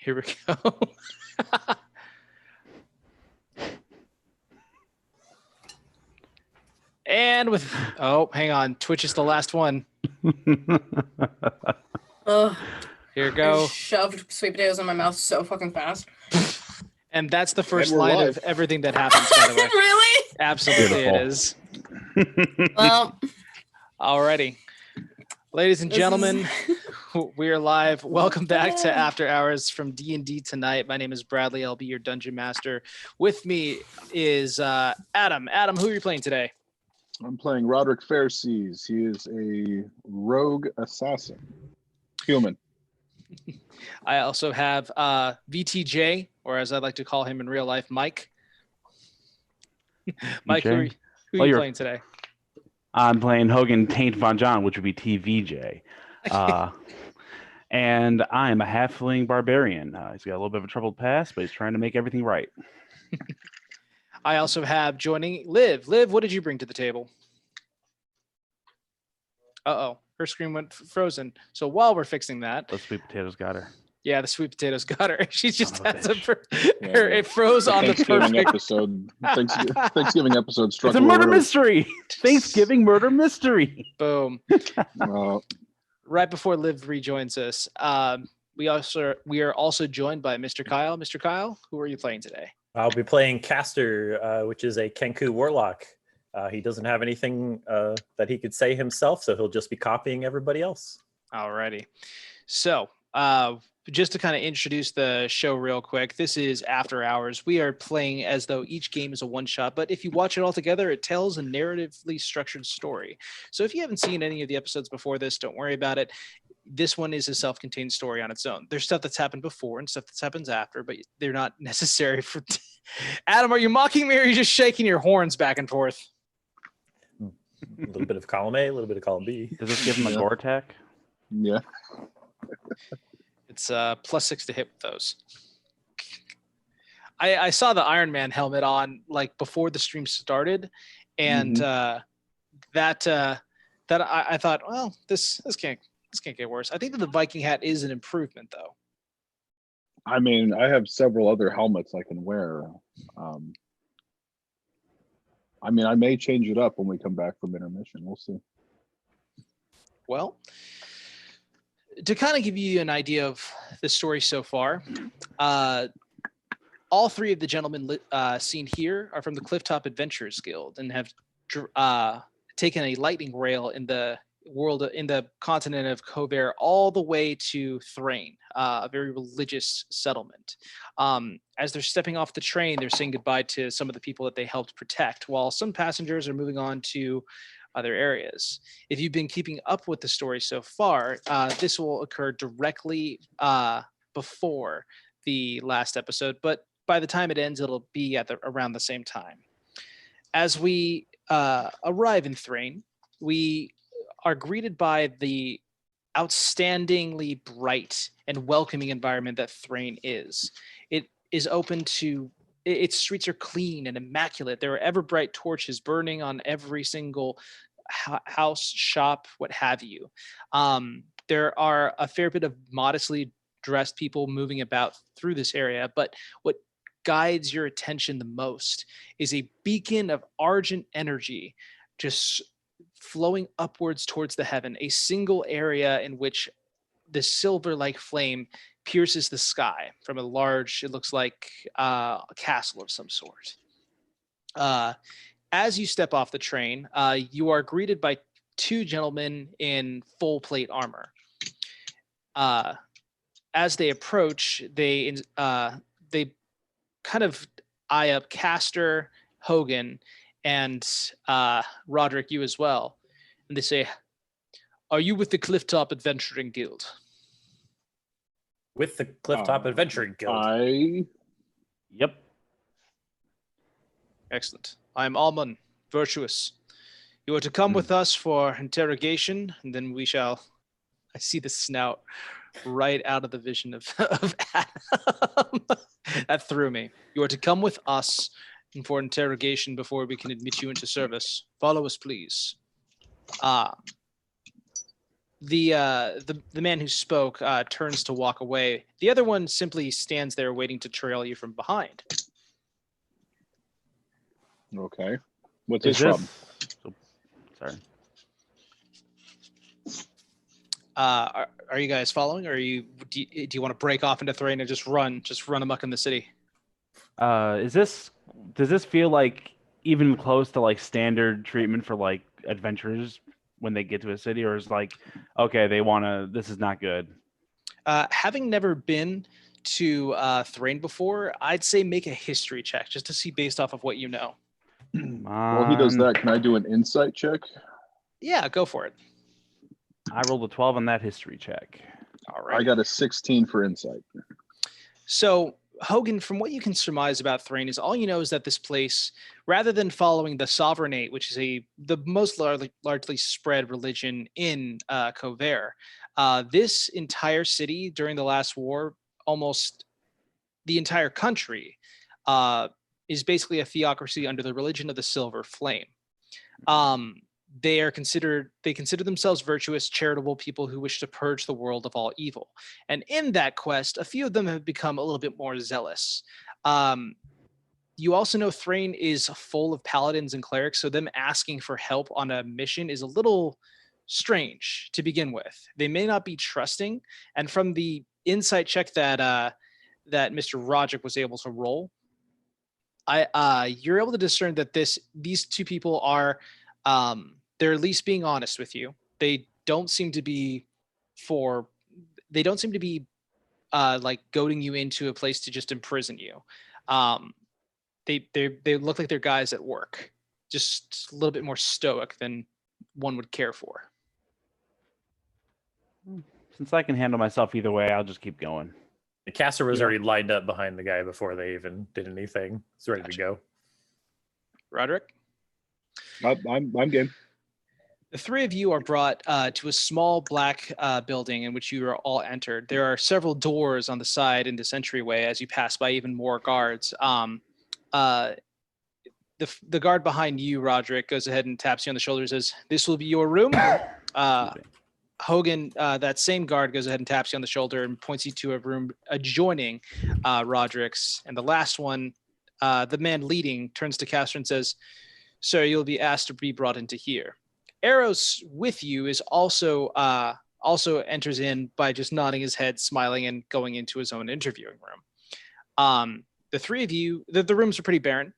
Here we go. And with, oh, hang on. Twitch is the last one. Here we go. I shoved sweet potatoes in my mouth so fucking fast. And that's the first line of everything that happens, by the way. Really? Absolutely it is. Well. Alrighty. Ladies and gentlemen, we are live. Welcome back to After Hours from D&D Tonight. My name is Bradley. I'll be your Dungeon Master. With me is Adam. Adam, who are you playing today? I'm playing Roderick Fairseas. He is a rogue assassin. Human. I also have VTJ, or as I like to call him in real life, Mike. Mike, who are you playing today? I'm playing Hogan Taint Von John, which would be TVJ. And I'm a halfling barbarian. He's got a little bit of a troubled past, but he's trying to make everything right. I also have joining Liv. Liv, what did you bring to the table? Uh-oh, her screen went frozen. So while we're fixing that... The sweet potatoes got her. Yeah, the sweet potatoes got her. She's just has it froze on the perfect episode. Thanksgiving episode struck. It's a murder mystery. Thanksgiving murder mystery. Boom. Right before Liv rejoins us, we are also joined by Mr. Kyle. Mr. Kyle, who are you playing today? I'll be playing Caster, which is a Kenku warlock. He doesn't have anything that he could say himself, so he'll just be copying everybody else. Alrighty. So, just to kind of introduce the show real quick, this is After Hours. We are playing as though each game is a one-shot, but if you watch it all together, it tells a narratively structured story. So if you haven't seen any of the episodes before this, don't worry about it. This one is a self-contained story on its own. There's stuff that's happened before and stuff that's happens after, but they're not necessary for... Adam, are you mocking me or are you just shaking your horns back and forth? A little bit of column A, a little bit of column B. Does this give him a gore attack? Yeah. It's +6 to hit with those. I saw the Iron Man helmet on like before the stream started, and that I thought, well, this can't get worse. I think that the Viking hat is an improvement, though. I mean, I have several other helmets I can wear. I mean, I may change it up when we come back from intermission. We'll see. Well, to kind of give you an idea of the story so far, all three of the gentlemen seen here are from the Clifftop Adventurers Guild and have taken a lightning rail in the continent of Kover all the way to Thrane, a very religious settlement. As they're stepping off the train, they're saying goodbye to some of the people that they helped protect, while some passengers are moving on to other areas. If you've been keeping up with the story so far, this will occur directly before the last episode, but by the time it ends, it'll be at around the same time. As we arrive in Thrane, we are greeted by the outstandingly bright and welcoming environment that Thrane is. It is open to... Its streets are clean and immaculate. There are ever bright torches burning on every single house, shop, what have you. There are a fair bit of modestly dressed people moving about through this area, but what guides your attention the most is a beacon of argent energy just flowing upwards towards the heaven, a single area in which the silver-like flame pierces the sky from a large, it looks like a castle of some sort. As you step off the train, you are greeted by two gentlemen in full plate armor. As they approach, they kind of eye up Caster, Hogan, and Roderick, you as well. And they say, "Are you with the Clifftop Adventuring Guild?" With the Clifftop Adventuring Guild. Yep. Excellent. I'm Almon, Virtuous. You are to come with us for interrogation, and then we shall... I see the snout right out of the vision of Adam. That threw me. You are to come with us for interrogation before we can admit you into service. Follow us, please. the man who spoke turns to walk away. The other one simply stands there waiting to trail you from behind. Okay. What's Is his problem? oh, sorry. Are you guys following, or do you want to break off into Thrane and just run amok in the city? Does this feel like even close to like standard treatment for like adventurers when they get to a city, or is like, okay, this is not good? Having never been to Thrane before, I'd say make a history check just to see based off of what you know. While he does that, can I do an insight check? Yeah, go for it. I rolled a 12 on that history check. All right. I got a 16 for insight. So, Hogan, from what you can surmise about Thrane, is all you know is that this place, rather than following the Sovereignate, which is the most largely spread religion in Cover, this entire city during the last war, almost the entire country, is basically a theocracy under the religion of the Silver Flame. They consider themselves virtuous, charitable people who wish to purge the world of all evil. And in that quest, a few of them have become a little bit more zealous. You also know Thrane is full of paladins and clerics, so them asking for help on a mission is a little strange to begin with. They may not be trusting, and from the insight check that Mr. Roderick was able to roll, you're able to discern that these two people are they're at least being honest with you. They don't seem to be like goading you into a place to just imprison you. They look like they're guys at work, just a little bit more stoic than one would care for. Since I can handle myself either way, I'll just keep going. The caster was Yeah. already lined up behind the guy before they even did anything. It's ready to go. Roderick? I'm game. The three of you are brought to a small black building in which you are all entered. There are several doors on the side in this entryway as you pass by even more guards. The guard behind you, Roderick, goes ahead and taps you on the shoulder and says, "This will be your room." Hogan, that same guard, goes ahead and taps you on the shoulder and points you to a room adjoining Roderick's. And the last one, the man leading, turns to Castor and says, "Sir, you'll be asked to be brought into here." Eros with you is also enters in by just nodding his head, smiling, and going into his own interviewing room. The three of you, the rooms are pretty barren.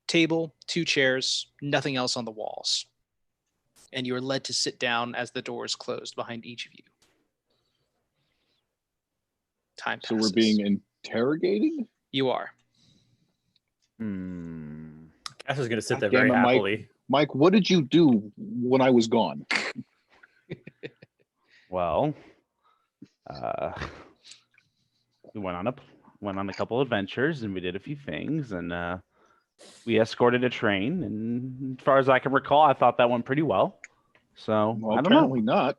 Table, 2 chairs, nothing else on the walls. And you are led to sit down as the doors closed behind each of you. Time passes. So we're being interrogated? You are. Caster's going to sit there God damn very it, Mike. happily. Mike, what did you do when I was gone? Well, we went on a couple adventures and we did a few things, and we escorted a train. And as far as I can recall, I thought that went pretty well. So Well, I don't know. apparently not.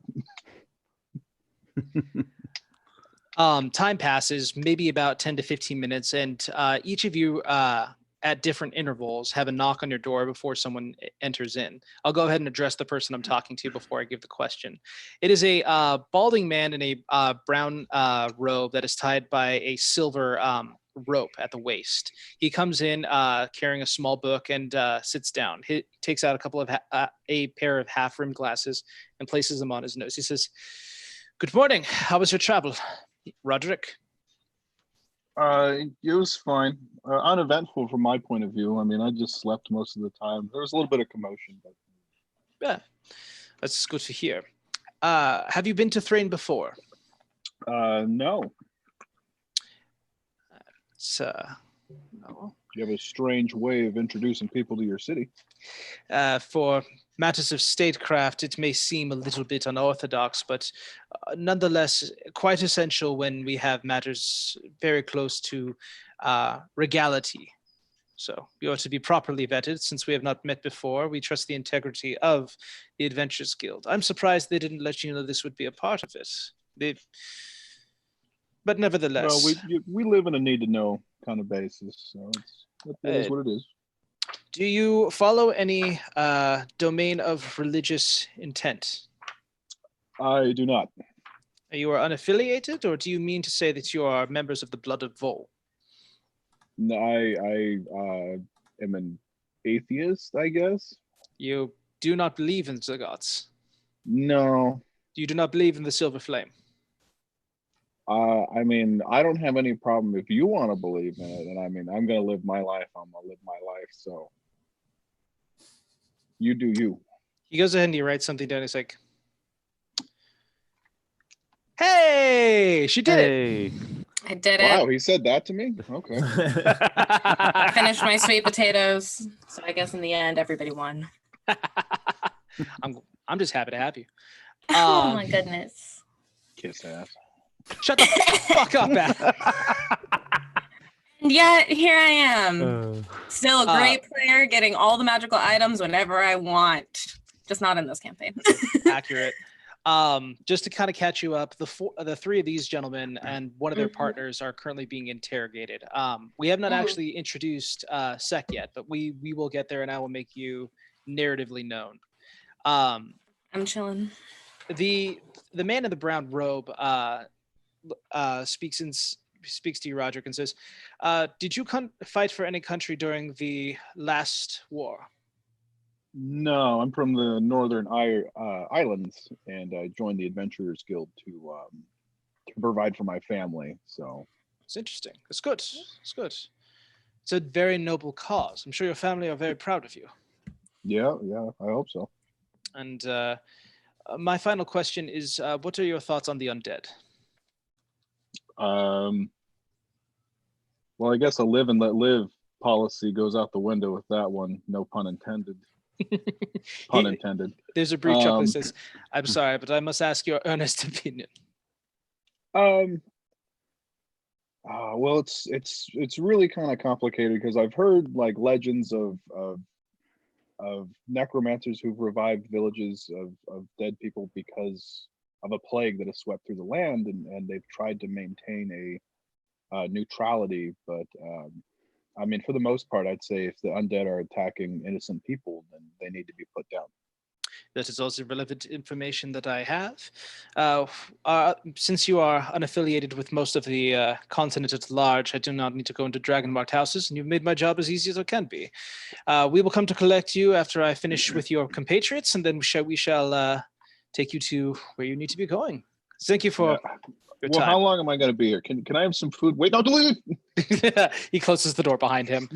Time passes, maybe about 10 to 15 minutes, and each of you at different intervals have a knock on your door before someone enters in. I'll go ahead and address the person I'm talking to before I give the question. It is a balding man in a brown robe that is tied by a silver rope at the waist. He comes in carrying a small book and sits down. He takes out a pair of half-rimmed glasses and places them on his nose. He says, "Good morning. How was your travel, Roderick?" It was fine. Uneventful from my point of view. I mean, I just slept most of the time. There was a little bit of commotion, but Yeah, that's good to hear. Have you been to Thrane before? no. It's, no. You have a strange way of introducing people to your city. For matters of statecraft, it may seem a little bit unorthodox, but nonetheless quite essential when we have matters very close to regality. So you ought to be properly vetted. Since we have not met before, we trust the integrity of the Adventurers Guild. I'm surprised they didn't let you know this would be a part of it. But nevertheless. Well, we live in a need-to-know kind of basis, so it is what it is. Do you follow any domain of religious intent? I do not. You are unaffiliated, or do you mean to say that you are members of the Blood of Vol? No, I am an atheist, I guess. You do not believe in the gods. No. You do not believe in the Silver Flame. I mean, I don't have any problem if you want to believe in it. And I mean, I'm going to live my life. I'm going to live my life. So you do you. He goes ahead and he writes something down. He's like, hey, she did it. Hey. I did Wow, it. he said that to me? Okay. I finished my sweet potatoes. So I guess in the end, everybody won. I'm just happy to have you. Oh my goodness. Kiss ass. Shut the fuck up, Adam. And yet here I am. Still a great player, getting all the magical items whenever I want. Just not in this campaign. Accurate. Just to kind of catch you up, the three of these gentlemen and one of their partners are currently being interrogated. We have not actually introduced Sek yet, but we will get there, and I will make you narratively known. I'm chilling. The man in the brown robe speaks to you, Roderick, and says, "Did you fight for any country during the last war?" No, I'm from the Northern Islands, and I joined the Adventurers Guild to provide for my family. So it's interesting. It's good. It's good. It's a very noble cause. I'm sure your family are very proud of you. Yeah, I hope so. And my final question is, what are your thoughts on the undead? Well, I guess a live and let live policy goes out the window with that one. No pun intended. Pun intended. There's a brief chuckle that says, "I'm sorry, but I must ask your earnest opinion." Well, it's really kind of complicated because I've heard like legends of necromancers who've revived villages of dead people because of a plague that has swept through the land, and they've tried to maintain a neutrality, but I mean, for the most part, I'd say if the undead are attacking innocent people, then they need to be put down. That is also relevant information that I have. Since you are unaffiliated with most of the continent at large, I do not need to go into dragon-marked houses, and you've made my job as easy as it can be. We will come to collect you after I finish with your compatriots, and then we shall take you to where you need to be going. Thank you for your time. How long am I going to be here? Can I have some food? Wait, don't leave! He closes the door behind him.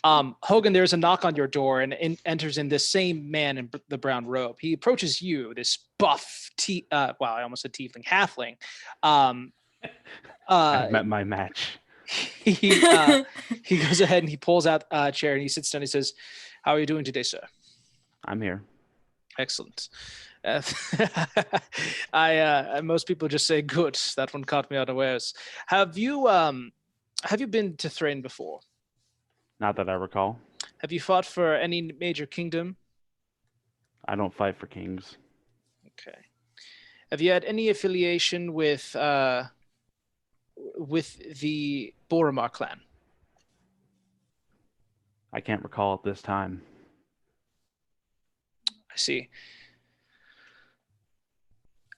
Hogan, there's a knock on your door, and enters in this same man in the brown robe. He approaches you, this buff, I almost said tiefling, halfling. I met my match. He goes ahead and he pulls out a chair and he sits down. He says, "How are you doing today, sir?" I'm here. Excellent. Most people just say good. That one caught me unawares. Have you been to Thrane before? Not that I recall. Have you fought for any major kingdom? I don't fight for kings. Okay. Have you had any affiliation with the Boromar clan? I can't recall at this time. I see.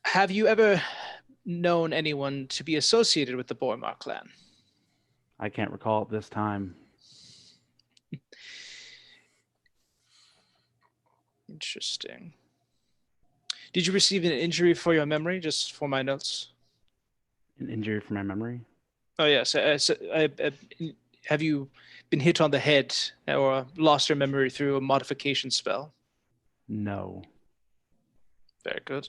Have you ever known anyone to be associated with the Boromar clan? I can't recall at this time. Interesting. Did you receive an injury for your memory, just for my notes? An injury for my memory? Oh, yes. Have you been hit on the head or lost your memory through a modification spell? No. Very good.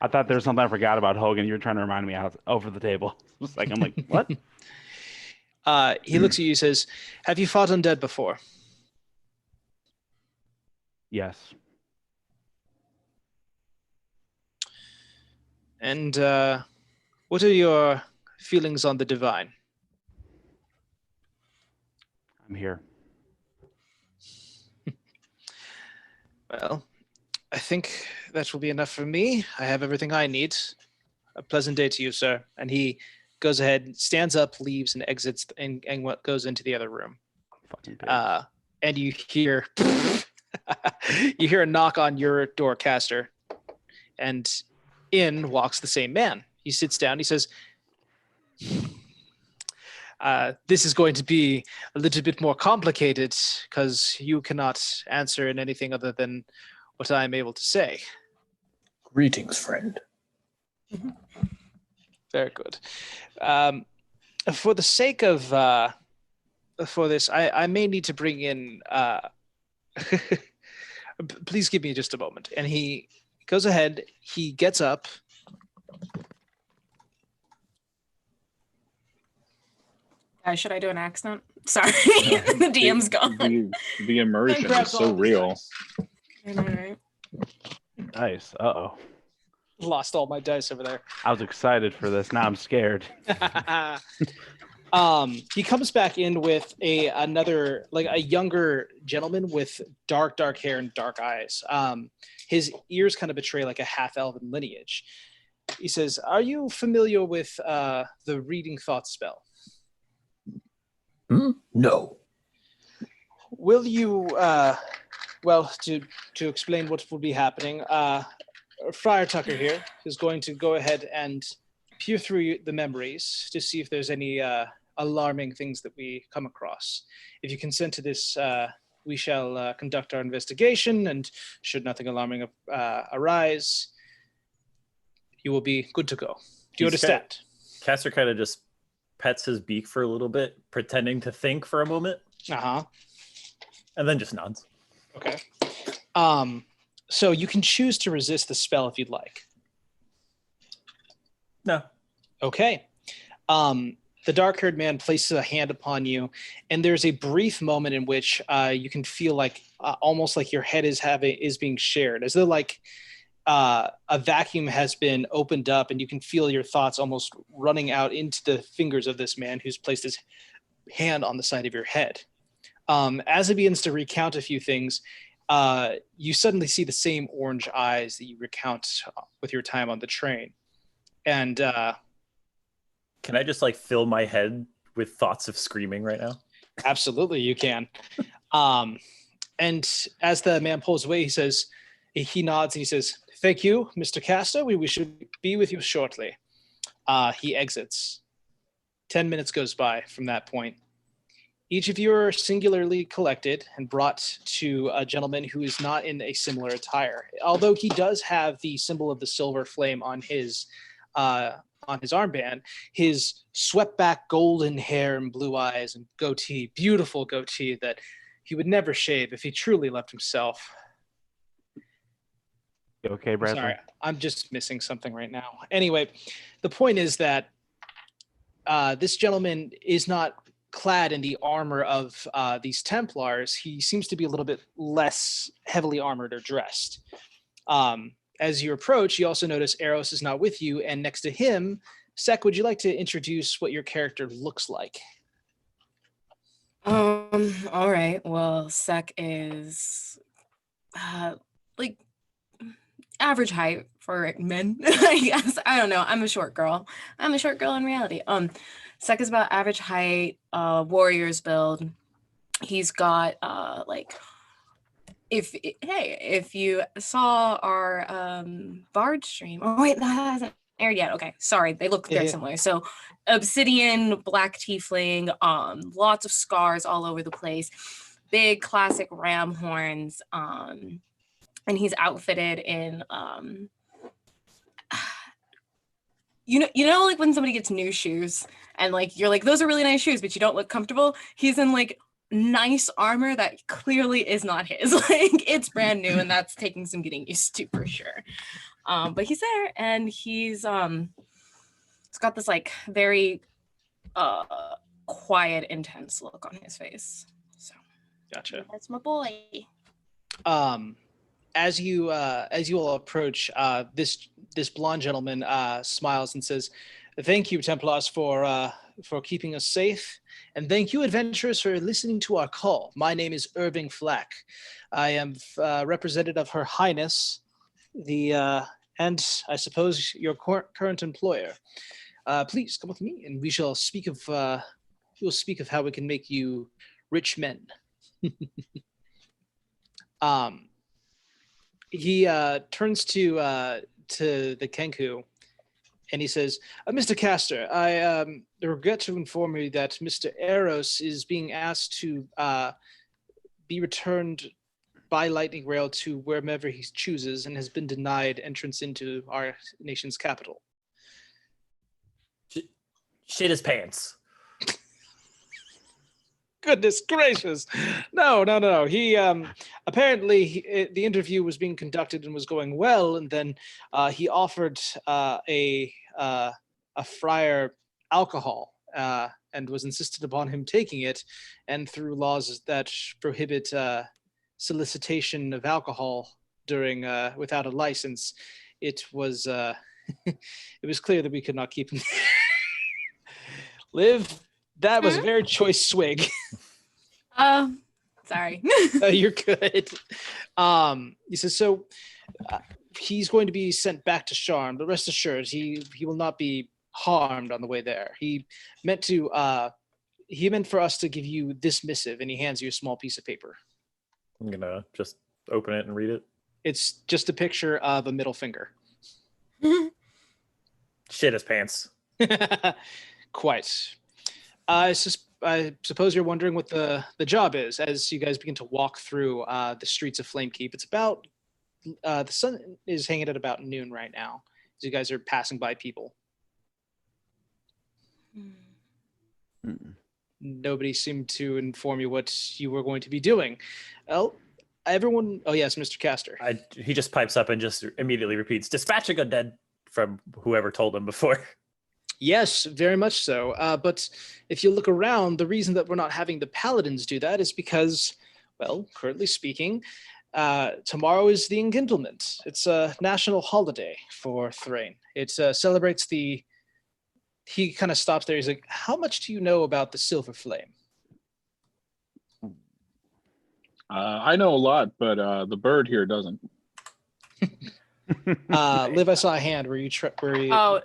I thought there was something I forgot about Hogan. You were trying to remind me out over the table. I'm like, what? He looks at you and says, "Have you fought undead before?" Yes. And what are your feelings on the divine? I'm here. Well, I think that will be enough for me. I have everything I need. A pleasant day to you, sir. And he goes ahead, stands up, leaves, and exits, and what goes into the other room. Fucking pigs. And you hear a knock on your door, Caster. And in walks the same man. He sits down. He says, this is going to be a little bit more complicated because you cannot answer in anything other than what I'm able to say. Greetings, friend. Very good. For the sake of for this, I may need to bring in. Please give me just a moment. And he goes ahead. He gets up. Guys, should I do an accent? Sorry, the DM's gone. The immersion is so real. All right. Nice. Uh-oh. Lost all my dice over there. I was excited for this. Now I'm scared. He comes back in with another, like a younger gentleman with dark hair and dark eyes. His ears kind of betray like a half-elven lineage. He says, "Are you familiar with the reading thought spell?" No. Will you, well, to explain what will be happening, Friar Tucker here is going to go ahead and peer through the memories to see if there's any alarming things that we come across. If you consent to this, we shall conduct our investigation, and should nothing alarming arise, you will be good to go. Do you understand? Caster kind of just pets his beak for a little bit, pretending to think for a moment. Uh-huh. And then just nods. Okay. So you can choose to resist the spell if you'd like. No. Okay. The dark-haired man places a hand upon you, and there's a brief moment in which you can feel like almost like your head is being shared, as though like a vacuum has been opened up, and you can feel your thoughts almost running out into the fingers of this man who's placed his hand on the side of your head. As he begins to recount a few things, you suddenly see the same orange eyes that you recount with your time on the train. And can I just like fill my head with thoughts of screaming right now? Absolutely, you can. And as the man pulls away, he nods and he says, "Thank you, Mr. Castor. We should be with you shortly." He exits. 10 minutes goes by from that point. Each of you are singularly collected and brought to a gentleman who is not in a similar attire. Although he does have the symbol of the silver flame on his armband, his swept back golden hair and blue eyes and goatee, beautiful goatee that he would never shave if he truly loved himself. You okay, Bradley? Sorry, I'm just missing something right now. Anyway, the point is that this gentleman is not clad in the armor of these Templars. He seems to be a little bit less heavily armored or dressed. As you approach, you also notice Eros is not with you, and next to him, Sek, would you like to introduce what your character looks like? All right. Well, Sek is like average height for men, I guess. I don't know. I'm a short girl in reality. Sek is about average height, warrior's build. He's got like, if you saw our Bard stream, oh wait, that hasn't aired yet. Okay, sorry, they look very similar. So obsidian, black tiefling, lots of scars all over the place, big classic ram horns, and he's outfitted in you know like when somebody gets new shoes and like you're like, those are really nice shoes, but you don't look comfortable. He's in like nice armor that clearly is not his. Like it's brand new, and that's taking some getting used to for sure. But he's there, and he's got this like very quiet, intense look on his face. So Gotcha. That's my boy. As you all approach, this blonde gentleman smiles and says, "Thank you, Templars, for keeping us safe, and thank you, adventurers, for listening to our call. My name is Irving Flack. I am representative of Her Highness, and I suppose your current employer. Please come with me, and we will speak of how we can make you rich men." He turns to to the Kenku, and he says, "Mr. Castor, I regret to inform you that Mr. Eros is being asked to be returned by lightning rail to wherever he chooses, and has been denied entrance into our nation's capital." Shit his pants. Goodness gracious. No. He apparently the interview was being conducted and was going well, and then he offered a friar alcohol and was insisted upon him taking it, and through laws that prohibit solicitation of alcohol during without a license, it was it was clear that we could not keep him. Liv, that was a very choice swig. Sorry. You're good. He says, so he's going to be sent back to Sharn, but rest assured, he will not be harmed on the way there. He meant for us to give you this missive, and he hands you a small piece of paper. I'm gonna just open it and read it. It's just a picture of a middle finger. Shit his pants. Quite. I suppose you're wondering what the job is as you guys begin to walk through the streets of Flamekeep. It's about the sun is hanging at about noon right now as you guys are passing by people. Nobody seemed to inform you what you were going to be doing. Well, everyone. Oh yes, Mr. Castor. He just pipes up and just immediately repeats, "Dispatching undead," from whoever told him before. Yes, very much so. But if you look around, the reason that we're not having the paladins do that is because, well, currently speaking, tomorrow is the Enkindlement. It's a national holiday for Thrane. It celebrates the... He kind of stops there. He's like, how much do you know about the Silver Flame? I know a lot, but the bird here doesn't. Liv, I saw a hand. Were you... Oh,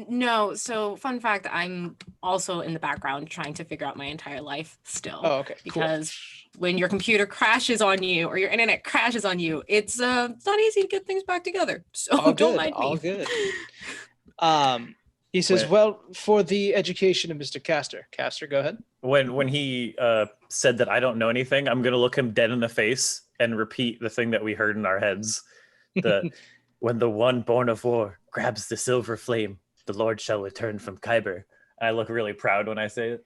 no. So, fun fact, I'm also in the background trying to figure out my entire life still. Oh, okay. Because when your computer crashes on you or your internet crashes on you, it's not easy to get things back together. So All don't good, mind me. all good. He says, well, for the education of Mr. Castor. Castor, go ahead. When he said that I don't know anything, I'm gonna look him dead in the face and repeat the thing that we heard in our heads. When the one born of war grabs the silver flame, the Lord shall return from Kyber. I look really proud when I say it.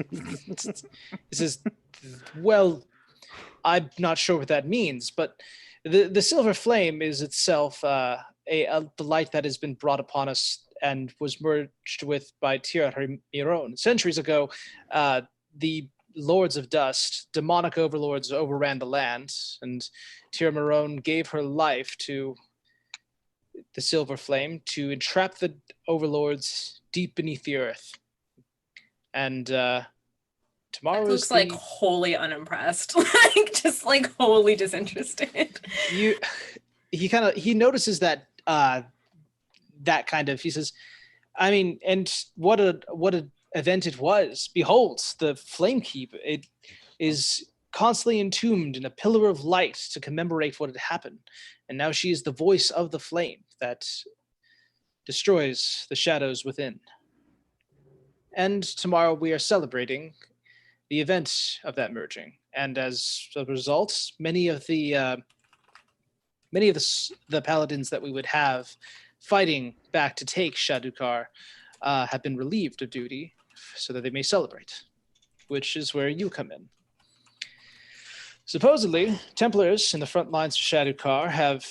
He says, well, I'm not sure what that means, but the silver flame is itself the light that has been brought upon us and was merged with by Tir Miron. Centuries ago, the Lords of Dust, demonic overlords, overran the land, and Tir Miron gave her life to the silver flame to entrap the overlords deep beneath the earth. And tomorrow looks is like wholly unimpressed, just wholly disinterested. He notices that that kind of, he says, I mean, and what a event it was. Behold, the Flamekeep, it is constantly entombed in a pillar of light to commemorate what had happened. And now she is the voice of the flame that destroys the shadows within. And tomorrow we are celebrating the event of that merging. And as a result, many of the paladins that we would have fighting back to take Shadukar have been relieved of duty so that they may celebrate, which is where you come in. Supposedly, Templars in the front lines of Shadukar have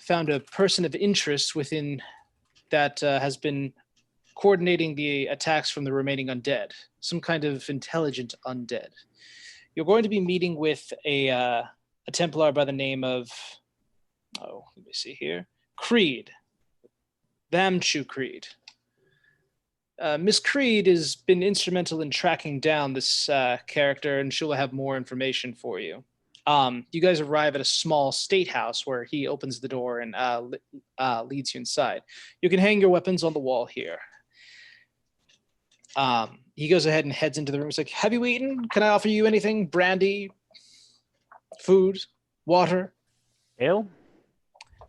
found a person of interest within that has been coordinating the attacks from the remaining undead, some kind of intelligent undead. You're going to be meeting with a Templar by the name of, let me see here, Creed. Vamchu Creed. Miss Creed has been instrumental in tracking down this character, and she'll have more information for you. You guys arrive at a small state house where he opens the door and leads you inside. You can hang your weapons on the wall here. He goes ahead and heads into the room. He's like, have you eaten? Can I offer you anything? Brandy? Food? Water? Ale?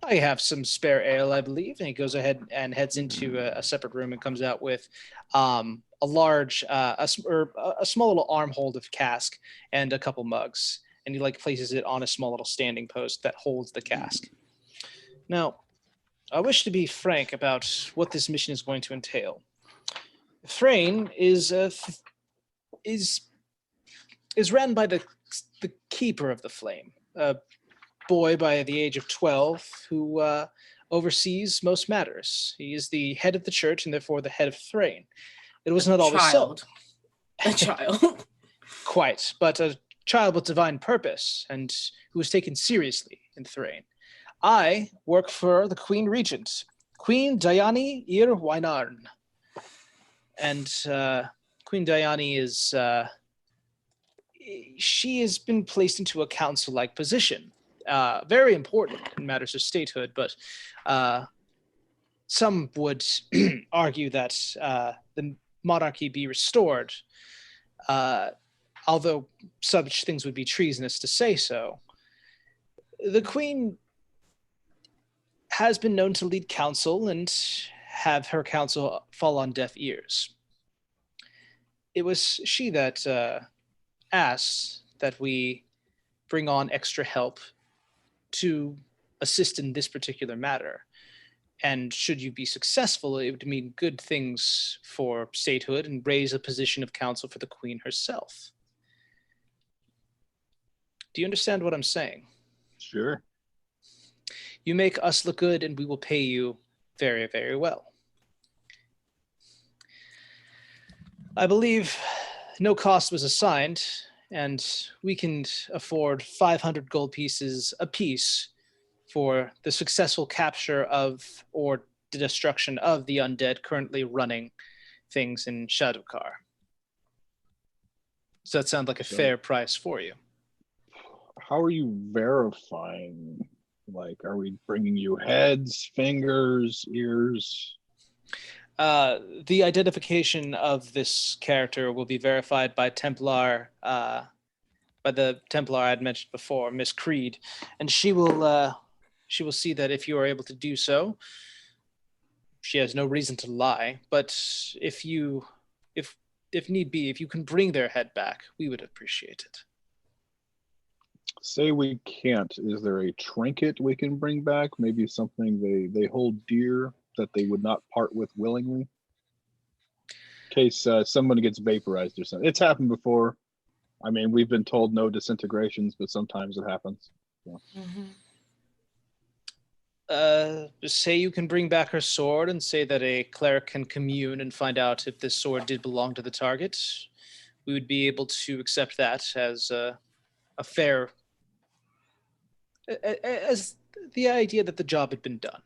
I have some spare ale, I believe. And he goes ahead and heads into a separate room and comes out with a large, a small little armhold of cask and a couple mugs. And he like places it on a small little standing post that holds the cask. Now, I wish to be frank about what this mission is going to entail. Thrane is ran by the keeper of the flame, a boy by the age of 12 who oversees most matters. He is the head of the church and therefore the head of Thrane. It was not always so. A child. Quite, but a child with divine purpose and who is taken seriously in Thrane. I work for the Queen Regent, Queen Diani Ir Wainarn. And Queen Diani is, she has been placed into a council-like position. Very important in matters of statehood, but some would argue that the monarchy be restored, although such things would be treasonous to say so. The Queen has been known to lead council and have her counsel fall on deaf ears. It was she that asked that we bring on extra help to assist in this particular matter. And should you be successful, it would mean good things for statehood and raise a position of counsel for the Queen herself. Do you understand what I'm saying? Sure. You make us look good and we will pay you very, very well. I believe no cost was assigned, and we can afford 500 gold pieces apiece for the successful capture of or the destruction of the undead currently running things in Shadukar. Does that sound like a fair price for you? How are you verifying? Like, are we bringing you heads, fingers, ears? The identification of this character will be verified by Templar, by the Templar I had mentioned before, Miss Creed, and she will see that if you are able to do so, she has no reason to lie. But if need be, if you can bring their head back, we would appreciate it. Say we can't. Is there a trinket we can bring back? Maybe something they hold dear that they would not part with willingly? In case someone gets vaporized or something. It's happened before. I mean, we've been told no disintegrations, but sometimes it happens. So. Just say you can bring back her sword and say that a cleric can commune and find out if this sword did belong to the target. We would be able to accept that as a fair, as the idea that the job had been done.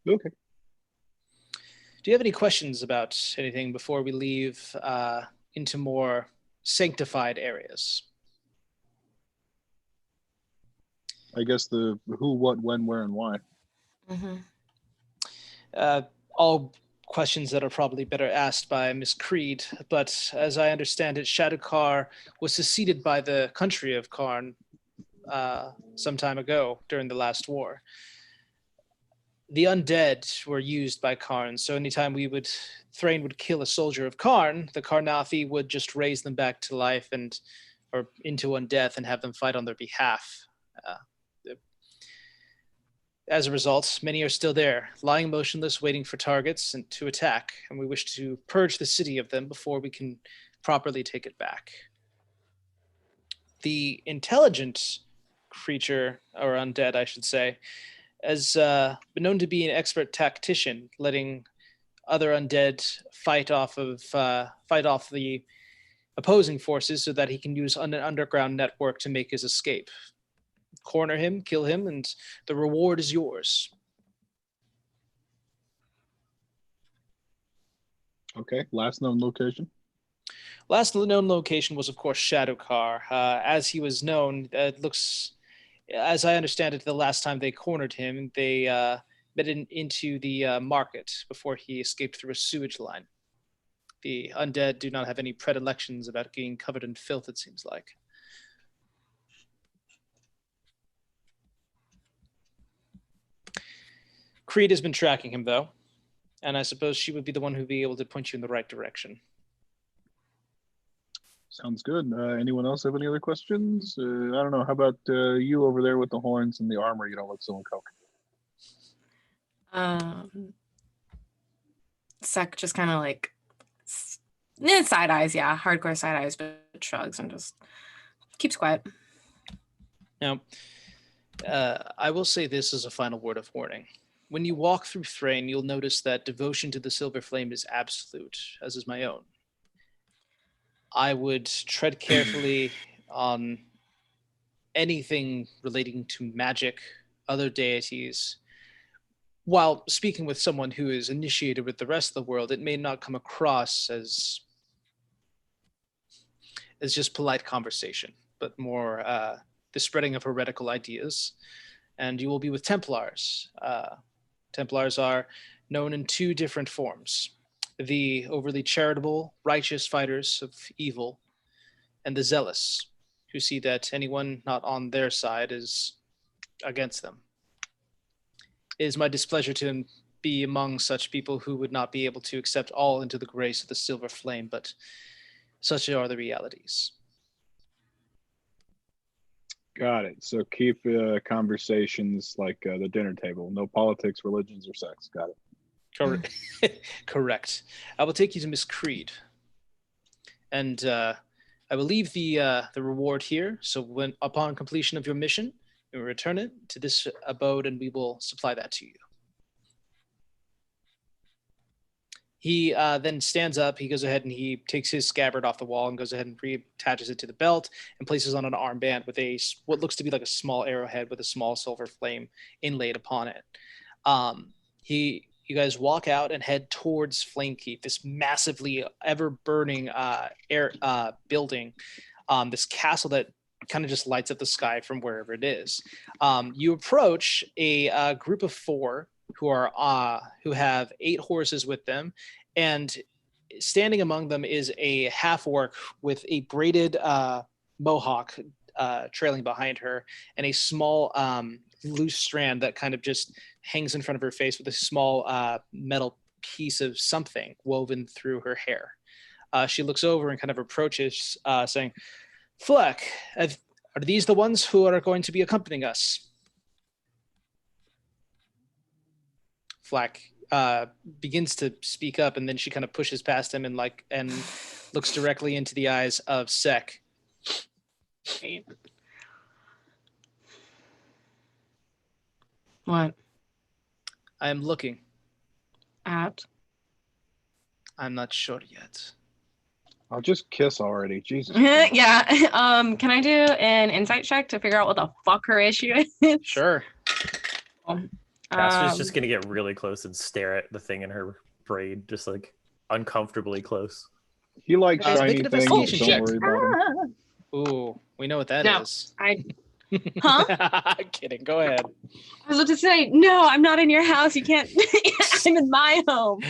Okay. Do you have any questions about anything before we leave into more sanctified areas? I guess the who, what, when, where, and why. All questions that are probably better asked by Miss Creed, but as I understand it, Shadukar was seceded by the country of Karn some time ago during the last war. The undead were used by Karn, so anytime Thrane would kill a soldier of Karn, the Karnathi would just raise them back to life or into undeath and have them fight on their behalf. As a result, many are still there, lying motionless, waiting for targets and to attack, and we wish to purge the city of them before we can properly take it back. The intelligent creature, or undead, I should say, has been known to be an expert tactician, letting other undead fight off the opposing forces so that he can use an underground network to make his escape. Corner him, kill him, and the reward is yours. Okay, last known location? Last known location was, of course, Shadukar. As he was known, as I understand it, the last time they cornered him, they met into the market before he escaped through a sewage line. The undead do not have any predilections about getting covered in filth, it seems like. Creed has been tracking him, though, and I suppose she would be the one who'd be able to point you in the right direction. Sounds good. Anyone else have any other questions? I don't know. How about you over there with the horns and the armor? You don't look so uncomfortable. Sek just kind of like side eyes, yeah, hardcore side eyes, but shrugs and just keeps quiet. Now, I will say this as a final word of warning. When you walk through Thrane, you'll notice that devotion to the Silver Flame is absolute, as is my own. I would tread carefully on anything relating to magic, other deities. While speaking with someone who is initiated with the rest of the world, it may not come across as just polite conversation, but more the spreading of heretical ideas. And you will be with Templars. Templars are known in two different forms: the overly charitable, righteous fighters of evil, and the zealous, who see that anyone not on their side is against them. It is my displeasure to be among such people who would not be able to accept all into the grace of the Silver Flame, but such are the realities. Got it. So keep conversations like the dinner table. No politics, religions, or sex. Got it. Correct. I will take you to Miss Creed, and I will leave the reward here. So when upon completion of your mission, you will return it to this abode, and we will supply that to you. He then stands up. He goes ahead and he takes his scabbard off the wall and goes ahead and reattaches it to the belt and places on an armband with what looks to be like a small arrowhead with a small silver flame inlaid upon it. You guys walk out and head towards Flamekeep, this massively ever-burning building, this castle that kind of just lights up the sky from wherever it is. You approach a group of 4 who have 8 horses with them, and standing among them is a half-orc with a braided mohawk trailing behind her, and a small loose strand that kind of just hangs in front of her face with a small metal piece of something woven through her hair. She looks over and kind of approaches, saying, "Fleck, are these the ones who are going to be accompanying us?" Flack begins to speak up, and then she kind of pushes past him and looks directly into the eyes of Sek. What? I am looking. At? I'm not sure yet. I'll just kiss already. Jesus. Yeah. Can I do an insight check to figure out what the fuck her issue is? Sure. Caster's just gonna get really close and stare at the thing in her braid, just like uncomfortably close. He likes Make shiny an things. investigation check. Don't worry about him. Ooh, we know what that No, is. Huh? Kidding. Go ahead. I was about to say, no, I'm not in your house. You can't. I'm in my home.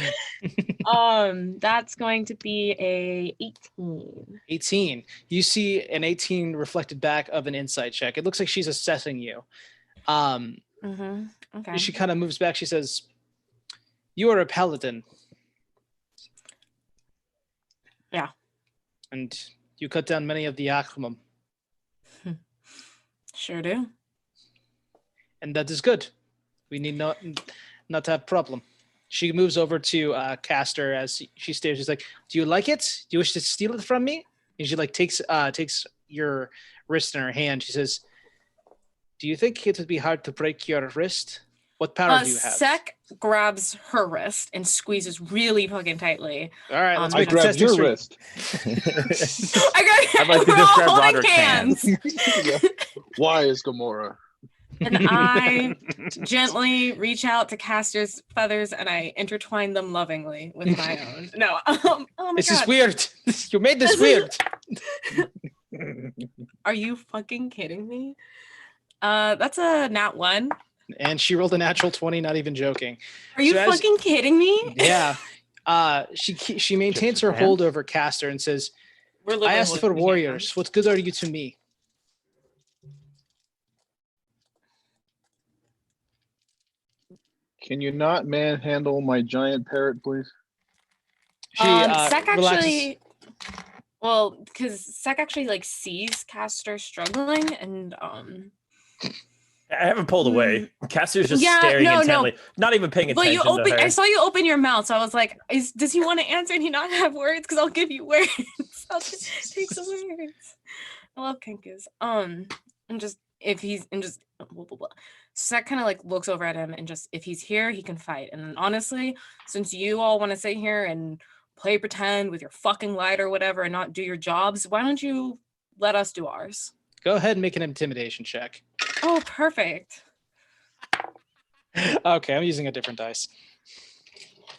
That's going to be a 18. 18. You see an 18 reflected back of an insight check. It looks like she's assessing you. Okay. She kind of moves back. She says, "You are a paladin." Yeah. And you cut down many of the Akramum. Sure do. And that is good. We need not to have problem. She moves over to Castor as she stares. She's like, "Do you like it? Do you wish to steal it from me?" And she takes your wrist in her hand. She says, "Do you think it would be hard to break your wrist? What power do you have?" Sek grabs her wrist and squeezes really fucking tightly. All right, let's I make a grabbed testing your stream. wrist. I'd like to describe Roderick's hands. Why is Gamora? And I gently reach out to Castor's feathers and I intertwine them lovingly with my own. No, oh my This God. is weird. You made this weird. Are you fucking kidding me? That's a nat 1. And she rolled a natural 20, not even joking. Are you So as- fucking kidding me? Yeah. She maintains her hold over Castor and says, We're "I living asked with for me. warriors. What good are you to me?" Can you not manhandle my giant parrot, please? She Sec relaxes. actually, well, because Sec actually like sees Caster struggling, and I haven't pulled away. Caster's just Yeah, staring no. intently, not even paying But attention to her. I saw you open your mouth, so I was like, does he want to answer and he not have words? Because I'll give you words. I'll just take some words. I love Kenkus. And just if he's and just blah, blah, blah. So that kind of like looks over at him and just if he's here, he can fight. And honestly, since you all want to sit here and play pretend with your fucking light or whatever and not do your jobs, why don't you let us do ours? Go ahead and make an intimidation check. Oh, perfect. Okay, I'm using a different dice.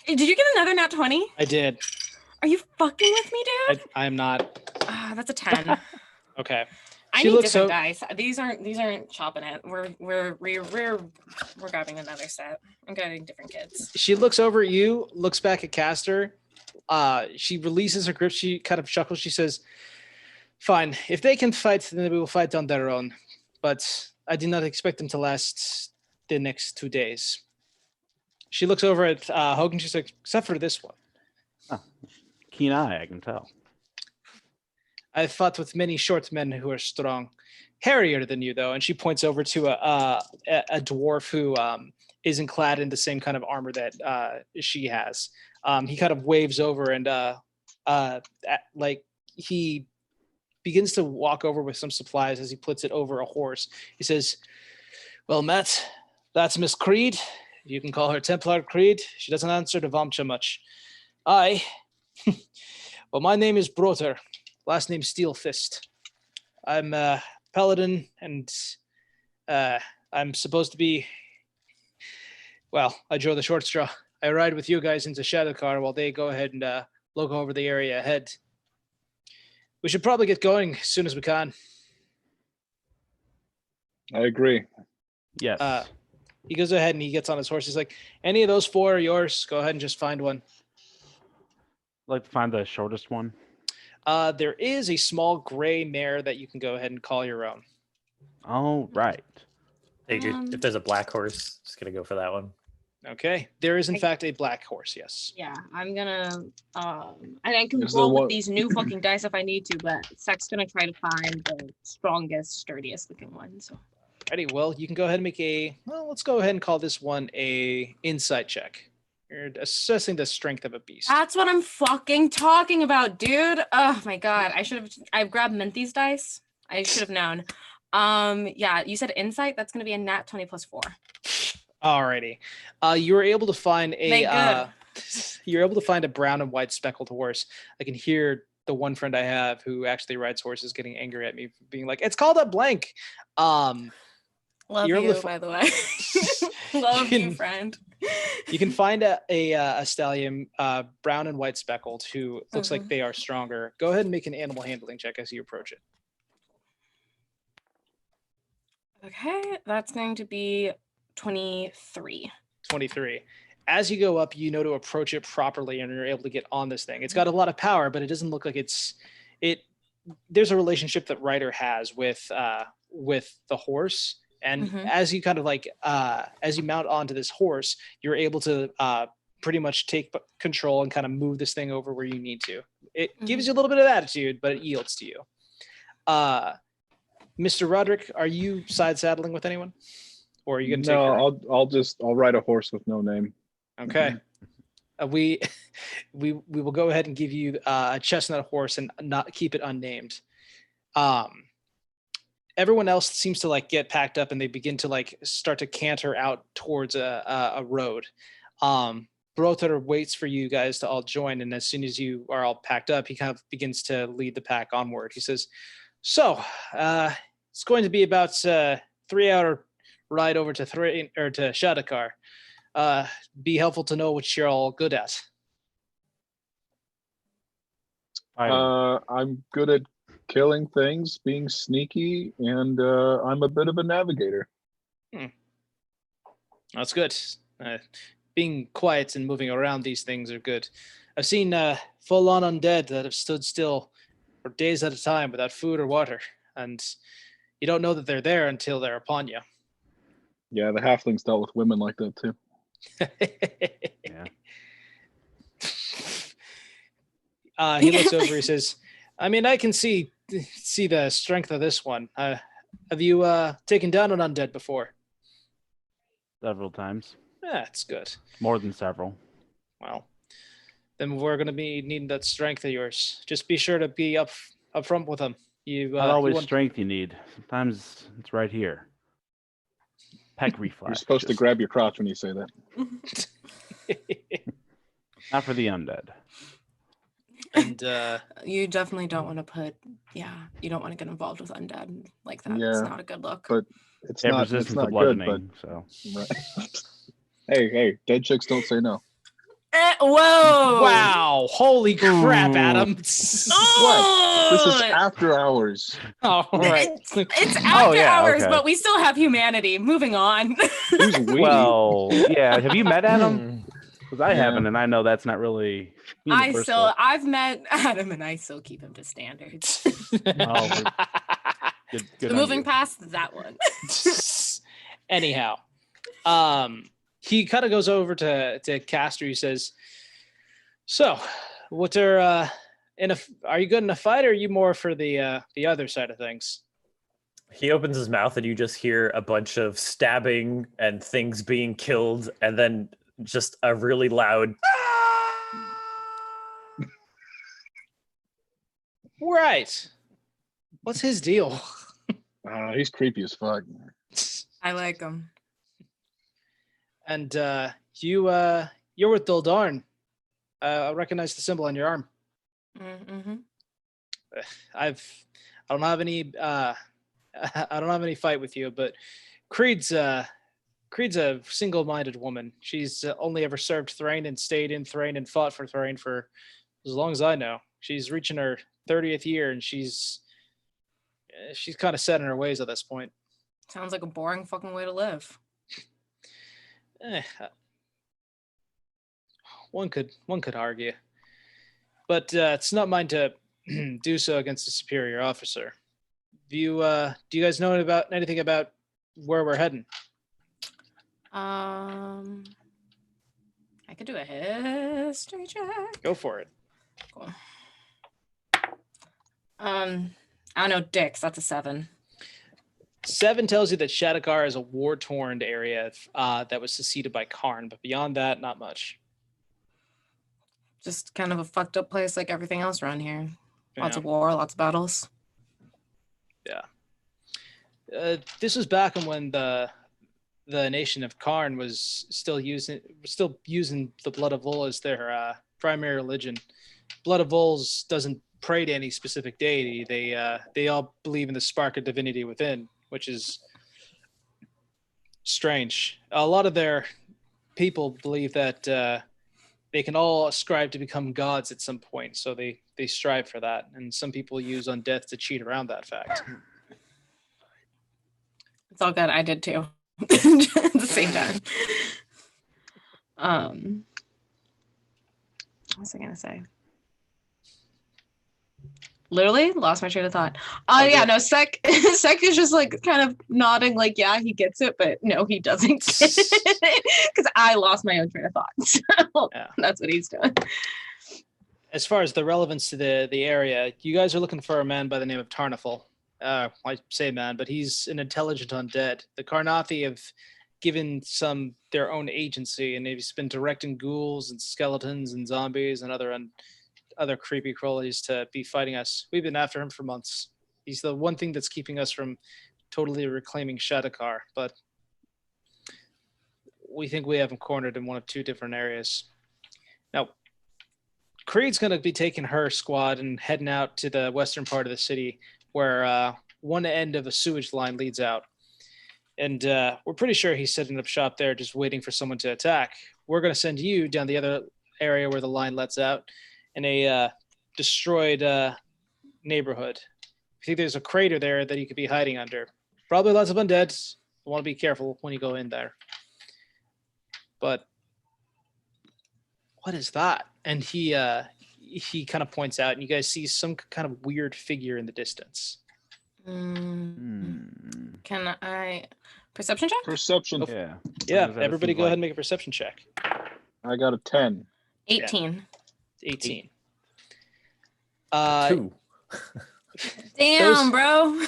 Hey, did you get another nat 20? I did. Are you fucking with me, dude? I am not. That's a 10. Okay. I She need looks different so- dice. These aren't chopping it. We're grabbing another set. I'm getting different kids. She looks over at you, looks back at Caster. She releases her grip. She kind of chuckles. She says, "Fine. If they can fight, then we will fight on their own. But I did not expect them to last the next 2 days." She looks over at Hogan. She's like, "Except for this one. Keen eye, I can tell. I've fought with many short men who are strong, hairier than you, though." And she points over to a dwarf who isn't clad in the same kind of armor that she has. He kind of waves over and like he begins to walk over with some supplies as he puts it over a horse. He says, "Well, Matt, that's Miss Creed. You can call her Templar Creed. She doesn't answer to Vamcha much. Well, my name is Broter. Last name Steelfist. I'm a paladin, and I'm supposed to be. Well, I drew the short straw. I ride with you guys into Shadukar while they go ahead and look over the area ahead. We should probably get going as soon as we can." I agree. Yes. He goes ahead and he gets on his horse. He's like, "Any of those 4 are yours. Go ahead and just find one." I'd like to find the shortest one. There is a small gray mare that you can go ahead and call your own. Oh, right. Hey, dude, if there's a black horse, just gonna go for that one. Okay. There is, in fact, a black horse, yes. Yeah, I'm gonna and I can Is there roll one- with these new fucking dice if I need to, but Sec's gonna try to find the strongest, sturdiest looking one. So Alrighty, well, you can go ahead and make let's go ahead and call this one a insight check. You're assessing the strength of a beast. that's what I'm fucking talking about, dude. Oh my god, I've grabbed Minty's dice. I should have known. Yeah, you said insight. That's gonna be a nat 20 plus 4. Alrighty. You were able to find Make good. you're able to find a brown and white speckled horse. I can hear the one friend I have who actually rides horses getting angry at me for being like, "It's called a blank." Love You're able to you, by the way. Love You you, can- friend. You can find a stallion, brown and white speckled, who looks like Mhm. they are stronger. Go ahead and make an animal handling check as you approach it. Okay, that's going to be 23. 23. As you go up, you know to approach it properly, and you're able to get on this thing. It's got a lot of power, but it doesn't look like there's a relationship that Ryder has with the horse. And Mhm. as you kind of like as you mount onto this horse, you're able to pretty much take control and kind of move this thing over where you need to. It gives you a little bit of attitude, but it yields to you. Mr. Roderick, are you side saddling with anyone, or are you going to take her? No, I'll ride a horse with no name. Okay. We will go ahead and give you a chestnut horse and not keep it unnamed. Everyone else seems to like get packed up and they begin to like start to canter out towards a road. Broter waits for you guys to all join, and as soon as you are all packed up, he kind of begins to lead the pack onward. He says, "So, it's going to be about 3-hour ride over to Thrane or to Shadukar. Be helpful to know what you're all good at." I'm good at killing things, being sneaky, and I'm a bit of a navigator. That's good. Being quiet and moving around these things are good. I've seen full-on undead that have stood still for days at a time without food or water, and you don't know that they're there until they're upon you. Yeah, the halflings dealt with women like that too. Yeah. He looks over. He says, "I mean, I can see the strength of this one. Have you taken down an undead before?" Several times. That's good. More than several. Well, then we're going to be needing that strength of yours. Just be sure to be up front with them. Not always strength you need. Sometimes it's right here. Peck reflex. You're supposed to grab your crotch when you say that. Not for the undead. And you definitely don't want to put. Yeah, you don't want to get involved with undead like that. Yeah, It's not a good look. But it's They have not. It's resistance to not good. But bludgeoning, so. right. hey, dead chicks don't say no. Whoa! wow! Holy crap, Ooh. Adam! What? This is after hours. All right. It's after yeah, hours, okay. but we still have humanity. Moving on. Who's we? Well, yeah. Have you met Adam? Because I Yeah. haven't, and I know that's not really universal. I've met Adam, and I still keep him to standards. Oh, good So on moving you. past that one. Anyhow, he kind of goes over to Castor. He says, "So, what are are you good in a fight, or are you more for the other side of things?" He opens his mouth and you just hear a bunch of stabbing and things being killed, and then just a really loud. Right. What's his deal? He's creepy as fuck. I like him. And you're with Dildarn. I recognize the symbol on your arm. Mm-hmm. I don't have any I don't have any fight with you, but Creed's a single-minded woman. She's only ever served Thrane and stayed in Thrane and fought for Thrane for as long as I know. She's reaching her 30th year, and she's kind of set in her ways at this point. Sounds like a boring fucking way to live. One could argue, but it's not mine to do so against a superior officer. Do you guys know anything about where we're heading? I could do a history check. Go for it. Cool. I don't know, dicks. That's a 7. 7 tells you that Shadukar is a war-torn area that was seceded by Karn, but beyond that, not much. Just kind of a fucked up place like everything else around here. Lots Yeah. of war, lots of battles. This was back when the nation of Karn was still using the blood of Vol as their primary religion. Blood of Vols doesn't pray to any specific deity. They all believe in the spark of divinity within, which is strange. A lot of their people believe that they can all ascribe to become gods at some point, so they strive for that. And some people use undeath to cheat around that fact. It's all good. I did too. At the same time. What was I gonna say? Literally lost my train of thought. Okay. Yeah, no, Sek is just like kind of nodding like, yeah, he gets it, but no, he doesn't get it. Because I lost my own train of thought. So Yeah. that's what he's doing. As far as the relevance to the area, you guys are looking for a man by the name of Tarnafal. I say man, but he's an intelligent undead. The Karnathi have given some their own agency, and he's been directing ghouls and skeletons and zombies and other creepy crawlies to be fighting us. We've been after him for months. He's the one thing that's keeping us from totally reclaiming Shadukar, but we think we have him cornered in one of 2 different areas. Now, Creed's going to be taking her squad and heading out to the western part of the city where one end of a sewage line leads out. And we're pretty sure he's setting up shop there just waiting for someone to attack. We're going to send you down the other area where the line lets out in a destroyed neighborhood. I think there's a crater there that you could be hiding under. Probably lots of undead. You want to be careful when you go in there. But what is that? And he kind of points out, and you guys see some kind of weird figure in the distance. Can I Perception check? Perception. Yeah. Yeah, Because that everybody seems go ahead like- and make a perception check. I got a 10. 18. 18. 2. Damn, bro.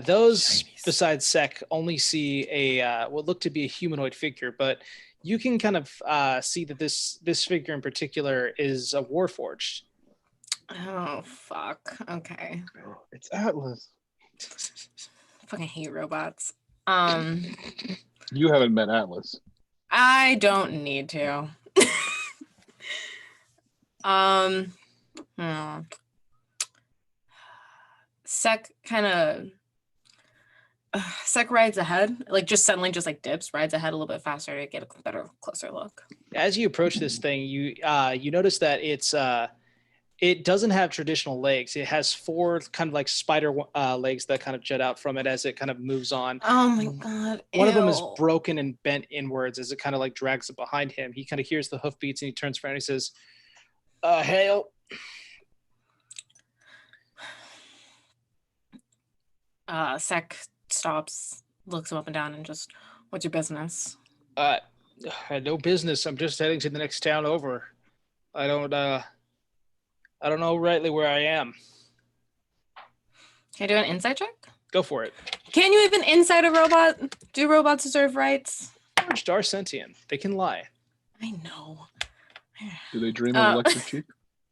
Those Shinies. besides Sek only see a what look to be a humanoid figure, but you can kind of see that this figure in particular is a warforged. Oh, fuck. Okay. Oh, it's Atlas. Fucking hate robots. You haven't met Atlas. I don't need to. Hmm. Sek kind of Sek rides ahead, like just suddenly just like dips, rides ahead a little bit faster to get a better, closer look. As you approach this thing, you notice that it doesn't have traditional legs. It has 4 kind of like spider legs that kind of jut out from it as it kind of moves on. Oh my god. One of them is ew. broken and bent inwards as it kind of like drags it behind him. He kind of hears the hoofbeats and he turns around and he says, hail. Sek stops, looks him up and down, and just, what's your business? I had no business. I'm just heading to the next town over. I don't know rightly where I am. Can I do an insight check? Go for it. Can you even insight a robot? Do robots deserve rights? Forged are sentient. They can lie. I know. Do they dream of electric sheep?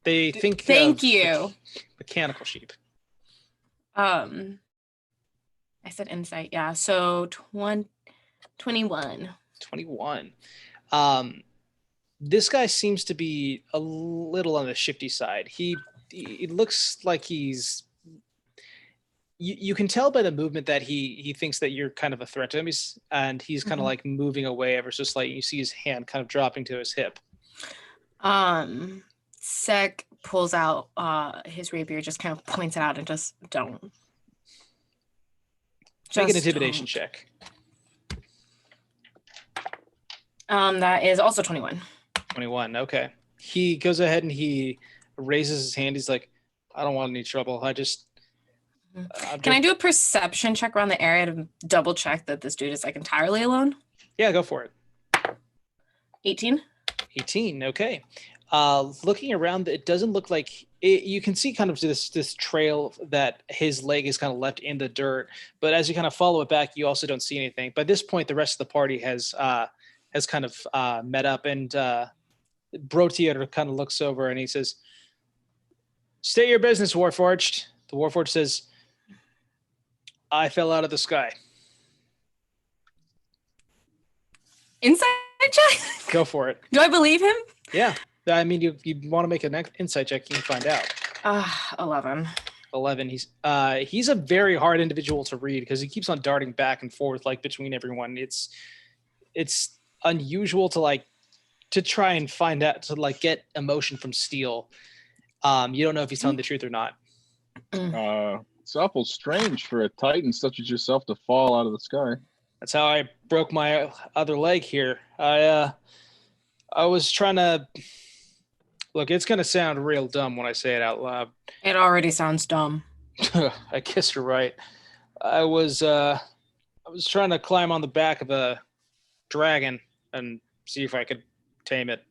They think Thank of you. mechanical sheep. I said insight, yeah. So 21. 21. This guy seems to be a little on the shifty side. He looks like he's you can tell by the movement that he thinks that you're kind of a threat to him. He's kind of like moving away ever so slightly. You see his hand kind of dropping to his hip. Sek pulls out his rapier, just kind of points it out and just don't. Make an Just intimidation don't. check. That is also 21. 21. Okay. He goes ahead and he raises his hand. He's like, I don't want any trouble. Can I do a perception check around the area to double check that this dude is like entirely alone? Yeah, go for it. 18. 18. Okay. Looking around, it doesn't look like it, you can see kind of this trail that his leg is kind of left in the dirt. But as you kind of follow it back, you also don't see anything. By this point, the rest of the party has kind of met up, and Bro Theater kind of looks over and he says, "State your business, Warforged." The Warforged says, "I fell out of the sky." Insight check? Go for it. Do I believe him? Yeah. I mean, you want to make an insight check, you can find out. 11. 11. He's a very hard individual to read because he keeps on darting back and forth like between everyone. It's unusual to try and find out, to like get emotion from Steel. You don't know if he's telling the truth or not. It's awful strange for a titan such as yourself to fall out of the sky. That's how I broke my other leg here. I was trying to look. It's gonna sound real dumb when I say it out loud. It already sounds dumb. I guess you're right. I was trying to climb on the back of a dragon and see if I could tame it.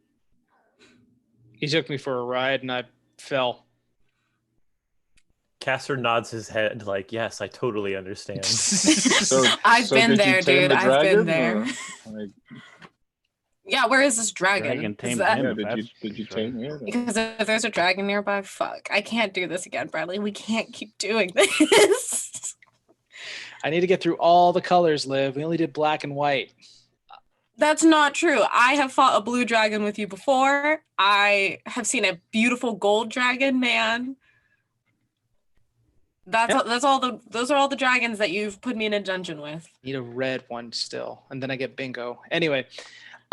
He took me for a ride and I fell. Castor nods his head like, yes, I totally understand. I've been did you there, tame dude. the I've been dragon, there. or, like, Yeah, where is this dragon? Dragon Is tamed that- him. yeah, if did that's- you tame it? Because if there's a dragon nearby, fuck. I can't do this again, Bradley. We can't keep doing this. I need to get through all the colors, Liv. We only did black and white. That's not true. I have fought a blue dragon with you before. I have seen a beautiful gold dragon, man. Those are all the dragons that you've put me in a dungeon with. Need a red one still, and then I get bingo. Anyway,